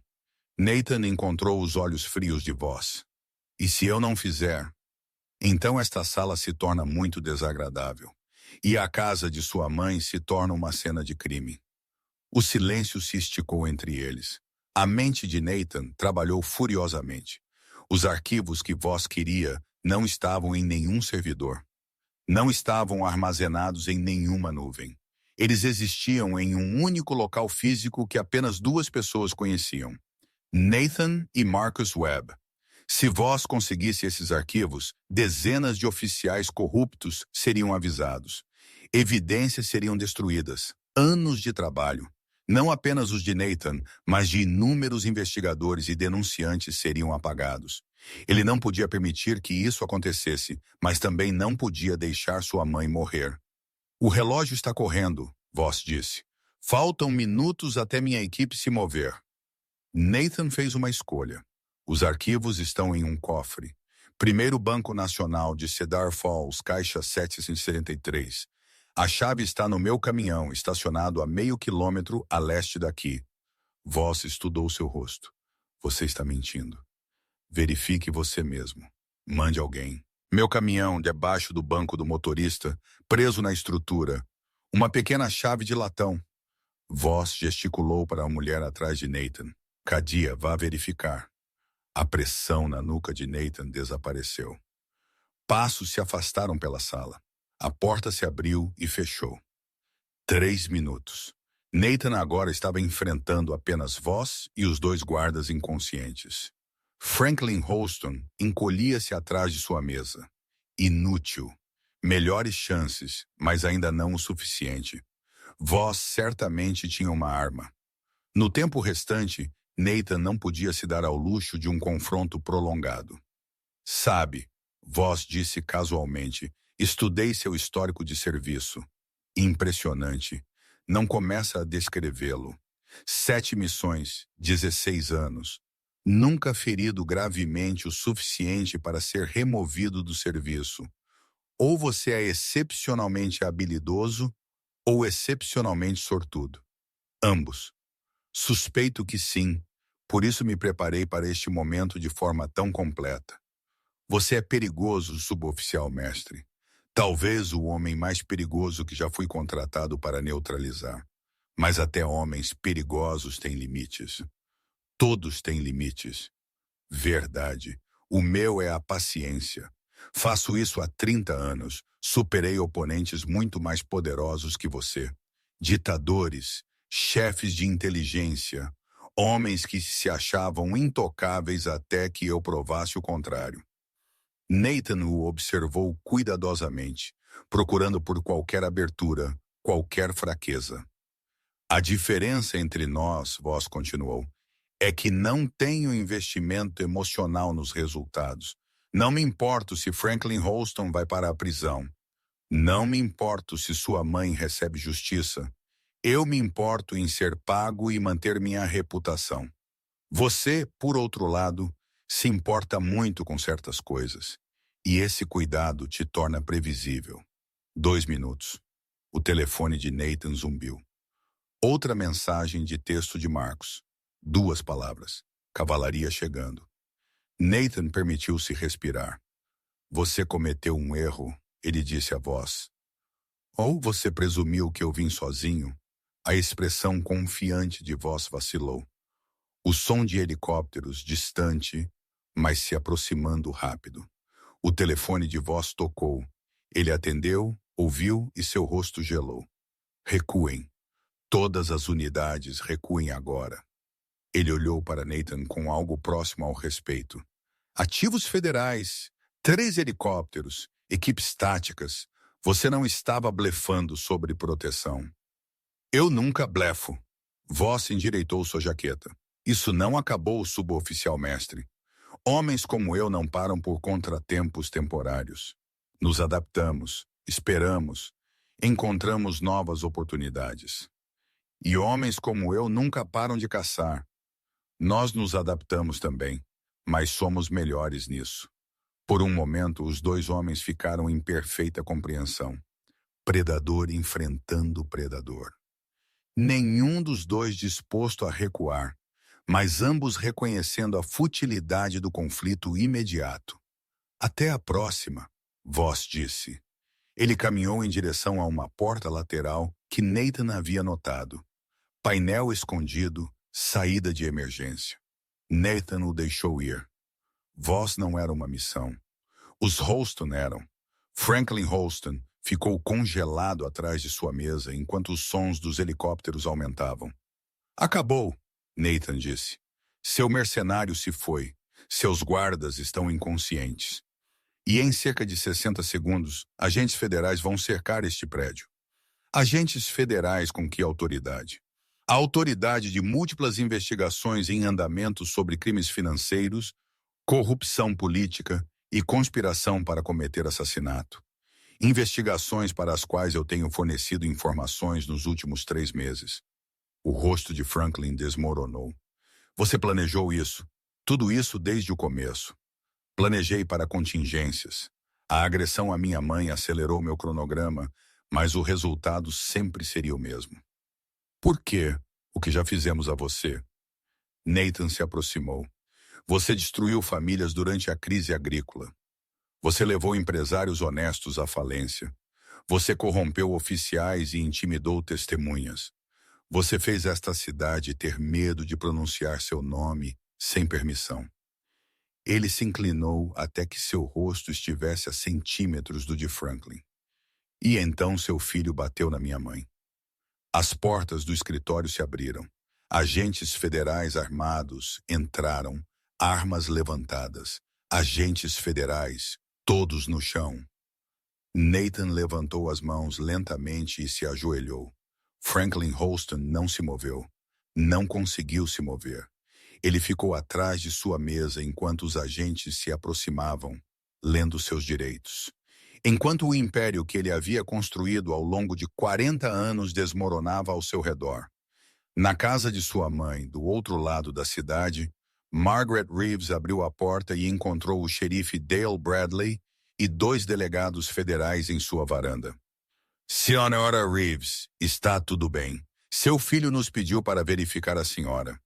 Nathan encontrou os olhos frios de Voss. E se eu não fizer? Então esta sala se torna muito desagradável. E a casa de sua mãe se torna uma cena de crime. O silêncio se esticou entre eles. A mente de Nathan trabalhou furiosamente. Os arquivos que Voss queria não estavam em nenhum servidor. Não estavam armazenados em nenhuma nuvem. Eles existiam em um único local físico que apenas duas pessoas conheciam: Nathan e Marcus Webb. Se Voss conseguisse esses arquivos, dezenas de oficiais corruptos seriam avisados. Evidências seriam destruídas. Anos de trabalho. Não apenas os de Nathan, mas de inúmeros investigadores e denunciantes seriam apagados. Ele não podia permitir que isso acontecesse, mas também não podia deixar sua mãe morrer. O relógio está correndo, Voss disse. Faltam minutos até minha equipe se mover. Nathan fez uma escolha. Os arquivos estão em um cofre. Primeiro Banco Nacional de Cedar Falls, caixa 773. A chave está no meu caminhão, estacionado a meio quilômetro a leste daqui. Voss estudou seu rosto. Você está mentindo. Verifique você mesmo. Mande alguém. Meu caminhão, debaixo do banco do motorista, preso na estrutura. Uma pequena chave de latão. Voss gesticulou para a mulher atrás de Nathan. Kadia, vá verificar. A pressão na nuca de Nathan desapareceu. Passos se afastaram pela sala. A porta se abriu e fechou. 3 minutos. Nathan agora estava enfrentando apenas Voss e os dois guardas inconscientes. Franklin Holston encolhia-se atrás de sua mesa. Inútil. Melhores chances, mas ainda não o suficiente. Voss certamente tinha uma arma. No tempo restante, Nathan não podia se dar ao luxo de um confronto prolongado. Sabe, Voss disse casualmente, estudei seu histórico de serviço. Impressionante. Não começa a descrevê-lo. 7 missões, 16 anos. Nunca ferido gravemente o suficiente para ser removido do serviço. Ou você é excepcionalmente habilidoso, ou excepcionalmente sortudo. Ambos. Suspeito que sim, por isso me preparei para este momento de forma tão completa. Você é perigoso, suboficial mestre. Talvez o homem mais perigoso que já fui contratado para neutralizar. Mas até homens perigosos têm limites. Todos têm limites. Verdade. O meu é a paciência. Faço isso há 30 anos. Superei oponentes muito mais poderosos que você. Ditadores, chefes de inteligência, homens que se achavam intocáveis até que eu provasse o contrário. Nathan o observou cuidadosamente, procurando por qualquer abertura, qualquer fraqueza. A diferença entre nós, Voss continuou, é que não tenho investimento emocional nos resultados. Não me importo se Franklin Holston vai para a prisão. Não me importo se sua mãe recebe justiça. Eu me importo em ser pago e manter minha reputação. Você, por outro lado, se importa muito com certas coisas. E esse cuidado te torna previsível. 2 minutos. O telefone de Nathan zumbiu. Outra mensagem de texto de Marcos. 2 palavras. Cavalaria chegando. Nathan permitiu-se respirar. Você cometeu um erro, ele disse a Voss. Ou você presumiu que eu vim sozinho? A expressão confiante de Voss vacilou. O som de helicópteros distante, mas se aproximando rápido. O telefone de Voss tocou. Ele atendeu, ouviu e seu rosto gelou. Recuem. Todas as unidades recuem agora. Ele olhou para Nathan com algo próximo ao respeito. Ativos federais, 3 helicópteros, equipes táticas. Você não estava blefando sobre proteção. Eu nunca blefo. Voss endireitou sua jaqueta. Isso não acabou, suboficial mestre. Homens como eu não param por contratempos temporários. Nos adaptamos, esperamos, encontramos novas oportunidades. E homens como eu nunca param de caçar. Nós nos adaptamos também, mas somos melhores nisso. Por um momento, os dois homens ficaram em perfeita compreensão. Predador enfrentando predador. Nenhum dos dois disposto a recuar, mas ambos reconhecendo a futilidade do conflito imediato. Até a próxima, Voss disse. Ele caminhou em direção a uma porta lateral que Nathan havia notado. Painel escondido, saída de emergência. Nathan o deixou ir. Voss não era uma missão. Os Holston eram. Franklin Holston ficou congelado atrás de sua mesa enquanto os sons dos helicópteros aumentavam. Acabou, Nathan disse. Seu mercenário se foi. Seus guardas estão inconscientes. E em cerca de 60 segundos, agentes federais vão cercar este prédio. Agentes federais com que autoridade? A autoridade de múltiplas investigações em andamento sobre crimes financeiros, corrupção política e conspiração para cometer assassinato. Investigações para as quais eu tenho fornecido informações nos últimos 3 meses. O rosto de Franklin desmoronou. Você planejou isso? Tudo isso desde o começo. Planejei para contingências. A agressão à minha mãe acelerou meu cronograma, mas o resultado sempre seria o mesmo. Por quê? O que já fizemos a você? Nathan se aproximou. Você destruiu famílias durante a crise agrícola. Você levou empresários honestos à falência. Você corrompeu oficiais e intimidou testemunhas. Você fez esta cidade ter medo de pronunciar seu nome sem permissão. Ele se inclinou até que seu rosto estivesse a centímetros do de Franklin. E então seu filho bateu na minha mãe. As portas do escritório se abriram. Agentes federais armados entraram, armas levantadas. Agentes federais, todos no chão. Nathan levantou as mãos lentamente e se ajoelhou. Franklin Holston não se moveu. Não conseguiu se mover. Ele ficou atrás de sua mesa enquanto os agentes se aproximavam, lendo seus direitos. Enquanto o império que ele havia construído ao longo de 40 anos desmoronava ao seu redor. Na casa de sua mãe, do outro lado da cidade, Margaret Reeves abriu a porta e encontrou o xerife Dale Bradley e 2 delegados federais em sua varanda. Senhora Reeves, está tudo bem. Seu filho nos pediu para verificar a senhora.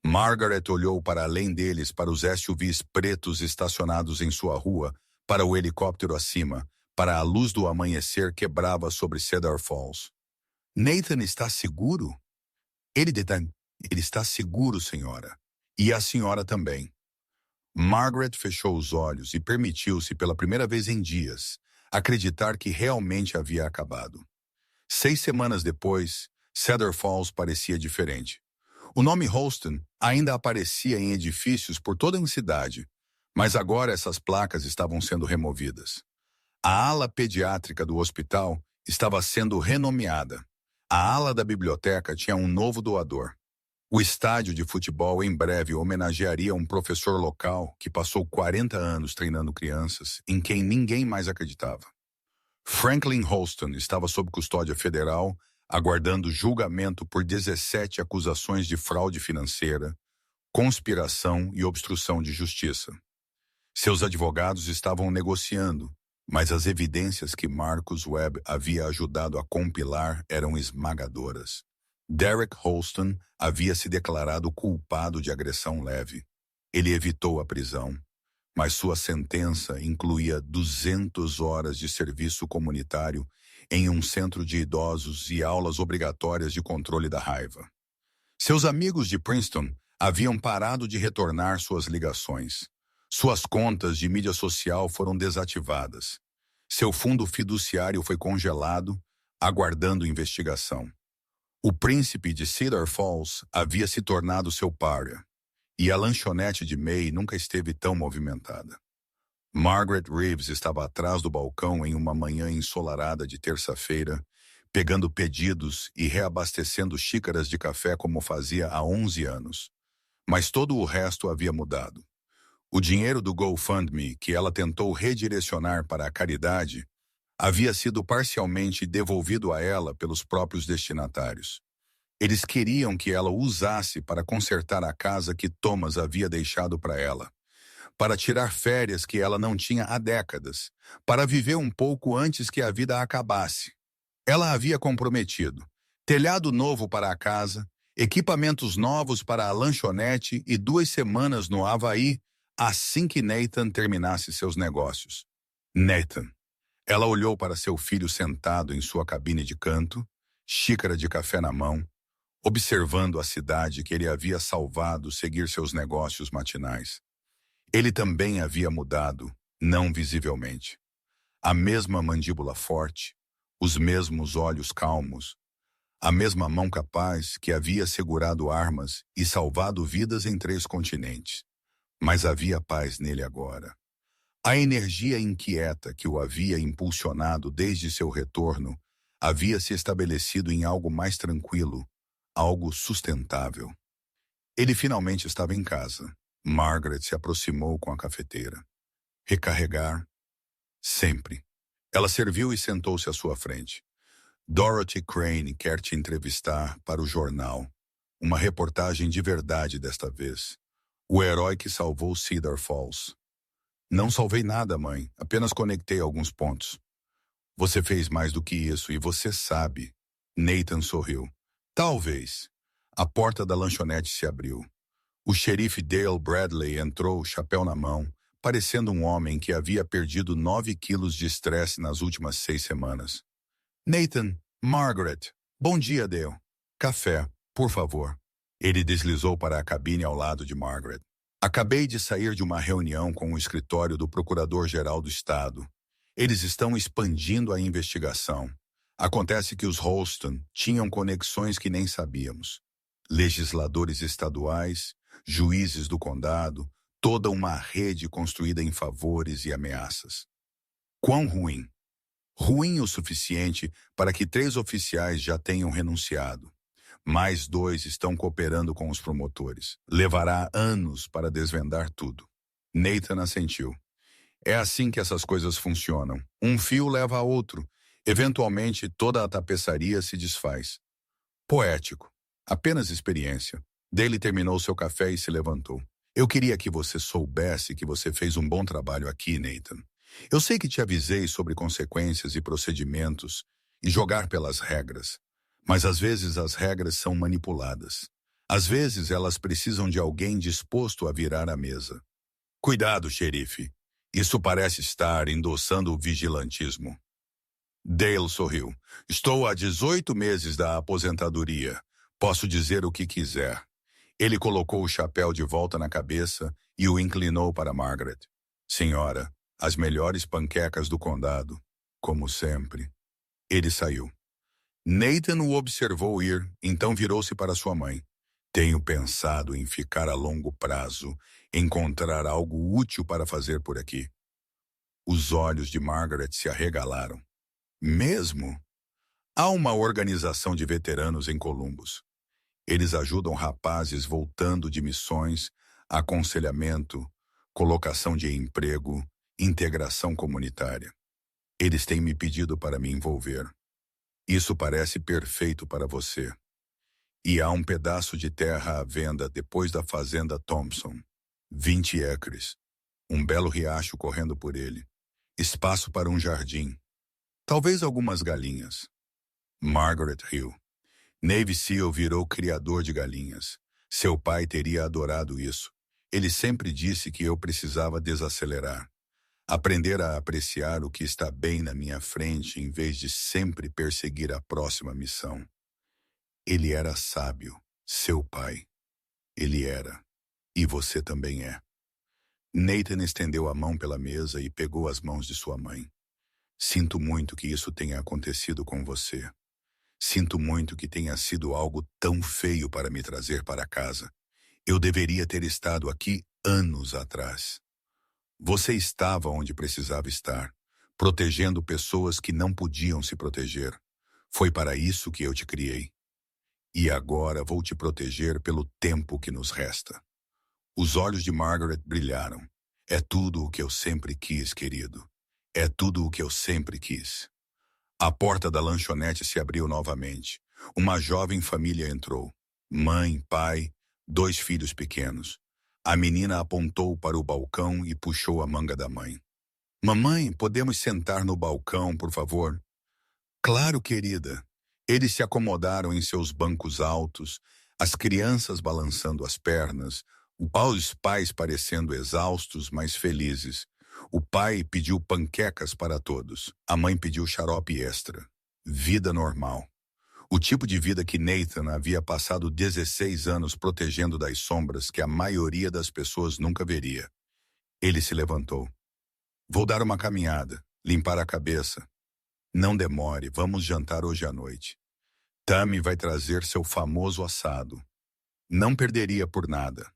Margaret olhou para além deles para os SUVs pretos estacionados em sua rua, para o helicóptero acima, para a luz do amanhecer quebrava sobre Cedar Falls. Nathan está seguro? Ele está seguro, senhora. E a senhora também. Margaret fechou os olhos e permitiu-se, pela primeira vez em dias, acreditar que realmente havia acabado. 6 semanas depois, Cedar Falls parecia diferente. O nome Holston ainda aparecia em edifícios por toda a cidade, mas agora essas placas estavam sendo removidas. A ala pediátrica do hospital estava sendo renomeada. A ala da biblioteca tinha um novo doador. O estádio de futebol em breve homenagearia um professor local que passou 40 anos treinando crianças em quem ninguém mais acreditava. Franklin Holston estava sob custódia federal, aguardando julgamento por 17 acusações de fraude financeira, conspiração e obstrução de justiça. Seus advogados estavam negociando, mas as evidências que Marcus Webb havia ajudado a compilar eram esmagadoras. Derek Holston havia se declarado culpado de agressão leve. Ele evitou a prisão, mas sua sentença incluía 200 horas de serviço comunitário em um centro de idosos e aulas obrigatórias de controle da raiva. Seus amigos de Princeton haviam parado de retornar suas ligações. Suas contas de mídia social foram desativadas. Seu fundo fiduciário foi congelado, aguardando investigação. O príncipe de Cedar Falls havia se tornado seu pária, e a lanchonete de May nunca esteve tão movimentada. Margaret Reeves estava atrás do balcão em uma manhã ensolarada de terça-feira, pegando pedidos e reabastecendo xícaras de café como fazia há 11 anos. mas todo o resto havia mudado. O dinheiro do GoFundMe, que ela tentou redirecionar para a caridade, havia sido parcialmente devolvido a ela pelos próprios destinatários. Eles queriam que ela o usasse para consertar a casa que Thomas havia deixado para ela, para tirar férias que ela não tinha há décadas, para viver um pouco antes que a vida acabasse. Ela havia comprometido telhado novo para a casa, equipamentos novos para a lanchonete e 2 semanas no Havaí assim que Nathan terminasse seus negócios. Nathan. Ela olhou para seu filho sentado em sua cabine de canto, xícara de café na mão, observando a cidade que ele havia salvado seguir seus negócios matinais. Ele também havia mudado, não visivelmente. A mesma mandíbula forte, os mesmos olhos calmos, a mesma mão capaz que havia segurado armas e salvado vidas em 3 continentes. Mas havia paz nele agora. A energia inquieta que o havia impulsionado desde seu retorno havia se estabelecido em algo mais tranquilo, algo sustentável. Ele finalmente estava em casa. Margaret se aproximou com a cafeteira. Recarregar? Sempre. Ela serviu e sentou-se à sua frente. Dorothy Crane quer te entrevistar para o jornal. Uma reportagem de verdade desta vez. O herói que salvou Cedar Falls. Não salvei nada, mãe. Apenas conectei alguns pontos. Você fez mais do que isso e você sabe. Nathan sorriu. Talvez. A porta da lanchonete se abriu. O xerife Dale Bradley entrou, chapéu na mão, parecendo um homem que havia perdido 9 quilos de estresse nas últimas 6 semanas. Nathan, Margaret. Bom dia, Dale. Café, por favor. Ele deslizou para a cabine ao lado de Margaret. Acabei de sair de uma reunião com o escritório do Procurador-Geral do Estado. Eles estão expandindo a investigação. Acontece que os Holston tinham conexões que nem sabíamos. Legisladores estaduais, juízes do condado, toda uma rede construída em favores e ameaças. Quão ruim? Ruim o suficiente para que 3 oficiais já tenham renunciado. Mais 2 estão cooperando com os promotores. Levará anos para desvendar tudo. Nathan assentiu. É assim que essas coisas funcionam. Um fio leva a outro. Eventualmente, toda a tapeçaria se desfaz. Poético. Apenas experiência. Dele terminou seu café e se levantou. Eu queria que você soubesse que você fez um bom trabalho aqui, Nathan. Eu sei que te avisei sobre consequências e procedimentos e jogar pelas regras. Mas às vezes as regras são manipuladas. Às vezes elas precisam de alguém disposto a virar a mesa. Cuidado, xerife. Isso parece estar endossando o vigilantismo. Dale sorriu. Estou há 18 meses da aposentadoria. Posso dizer o que quiser. Ele colocou o chapéu de volta na cabeça e o inclinou para Margaret. Senhora, as melhores panquecas do condado, como sempre. Ele saiu. Nathan o observou ir, então virou-se para sua mãe. Tenho pensado em ficar a longo prazo, encontrar algo útil para fazer por aqui. Os olhos de Margaret se arregalaram. Mesmo? Há uma organização de veteranos em Columbus. Eles ajudam rapazes voltando de missões, aconselhamento, colocação de emprego, integração comunitária. Eles têm me pedido para me envolver. Isso parece perfeito para você. E há um pedaço de terra à venda depois da fazenda Thompson. 20 acres. Um belo riacho correndo por ele. Espaço para um jardim. Talvez algumas galinhas. Margaret riu. Navy SEAL virou criador de galinhas. Seu pai teria adorado isso. Ele sempre disse que eu precisava desacelerar. Aprender a apreciar o que está bem na minha frente em vez de sempre perseguir a próxima missão. Ele era sábio, seu pai. Ele era. E você também é. Nathan estendeu a mão pela mesa e pegou as mãos de sua mãe. Sinto muito que isso tenha acontecido com você. Sinto muito que tenha sido algo tão feio para me trazer para casa. Eu deveria ter estado aqui anos atrás. Você estava onde precisava estar, protegendo pessoas que não podiam se proteger. Foi para isso que eu te criei. E agora vou te proteger pelo tempo que nos resta. Os olhos de Margaret brilharam. É tudo o que eu sempre quis, querido. É tudo o que eu sempre quis. A porta da lanchonete se abriu novamente. Uma jovem família entrou. Mãe, pai, 2 filhos pequenos. A menina apontou para o balcão e puxou a manga da mãe. Mamãe, podemos sentar no balcão, por favor? Claro, querida. Eles se acomodaram em seus bancos altos, as crianças balançando as pernas, os pais parecendo exaustos, mas felizes. O pai pediu panquecas para todos. A mãe pediu xarope extra. Vida normal. O tipo de vida que Nathan havia passado 16 anos protegendo das sombras que a maioria das pessoas nunca veria. Ele se levantou. Vou dar uma caminhada, limpar a cabeça. Não demore, vamos jantar hoje à noite. Tammy vai trazer seu famoso assado. Não perderia por nada.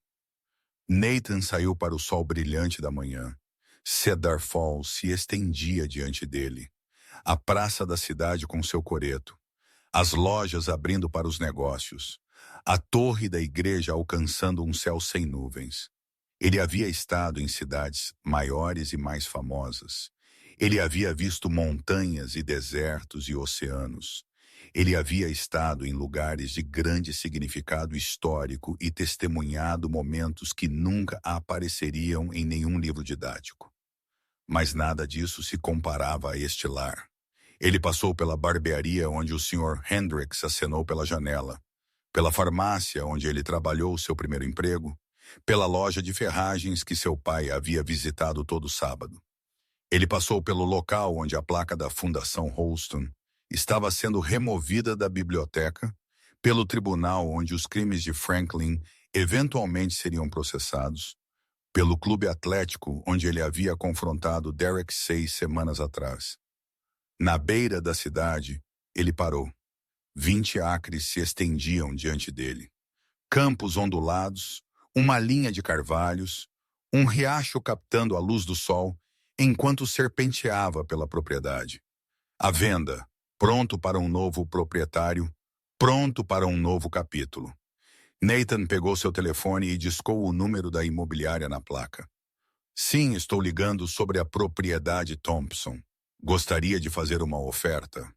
Nathan saiu para o sol brilhante da manhã. Cedar Falls se estendia diante dele. A praça da cidade com seu coreto. As lojas abrindo para os negócios. A torre da igreja alcançando um céu sem nuvens. Ele havia estado em cidades maiores e mais famosas. Ele havia visto montanhas e desertos e oceanos. Ele havia estado em lugares de grande significado histórico e testemunhado momentos que nunca apareceriam em nenhum livro didático. Mas nada disso se comparava a este lar. Ele passou pela barbearia onde o Sr. Hendricks acenou pela janela, pela farmácia onde ele trabalhou seu primeiro emprego, pela loja de ferragens que seu pai havia visitado todo sábado. Ele passou pelo local onde a placa da Fundação Holston estava sendo removida da biblioteca, pelo tribunal onde os crimes de Franklin eventualmente seriam processados, pelo clube atlético onde ele havia confrontado Derek 6 semanas atrás. Na beira da cidade, ele parou. 20 acres se estendiam diante dele. Campos ondulados, uma linha de carvalhos, um riacho captando a luz do sol, enquanto serpenteava pela propriedade. À venda, pronto para um novo proprietário, pronto para um novo capítulo. Nathan pegou seu telefone e discou o número da imobiliária na placa. Sim, estou ligando sobre a propriedade Thompson. Gostaria de fazer uma oferta.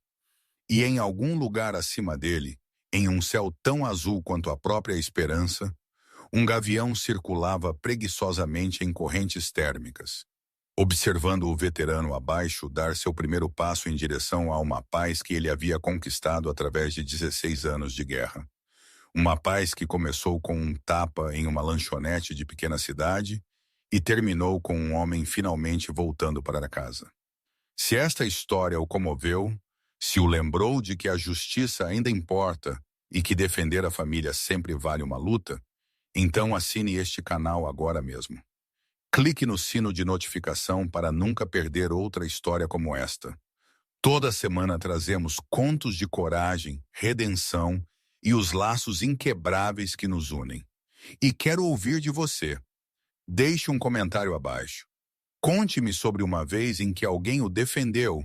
E em algum lugar acima dele, em um céu tão azul quanto a própria esperança, um gavião circulava preguiçosamente em correntes térmicas, observando o veterano abaixo dar seu primeiro passo em direção a uma paz que ele havia conquistado através de 16 anos de guerra. Uma paz que começou com um tapa em uma lanchonete de pequena cidade e terminou com um homem finalmente voltando para casa. Se esta história o comoveu, se o lembrou de que a justiça ainda importa e que defender a família sempre vale uma luta, então assine este canal agora mesmo. Clique no sino de notificação para nunca perder outra história como esta. Toda semana trazemos contos de coragem, redenção e os laços inquebráveis que nos unem. E quero ouvir de você. Deixe um comentário abaixo. Conte-me sobre uma vez em que alguém o defendeu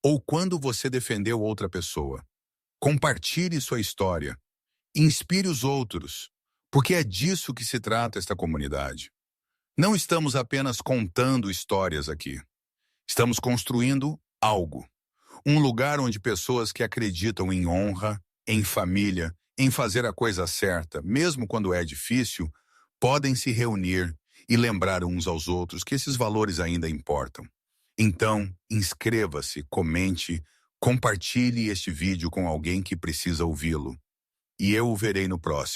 ou quando você defendeu outra pessoa. Compartilhe sua história. Inspire os outros, porque é disso que se trata esta comunidade. Não estamos apenas contando histórias aqui. Estamos construindo algo. Um lugar onde pessoas que acreditam em honra, em família, em fazer a coisa certa, mesmo quando é difícil, podem se reunir e lembrar uns aos outros que esses valores ainda importam. Então, inscreva-se, comente, compartilhe este vídeo com alguém que precisa ouvi-lo. E eu o verei no próximo.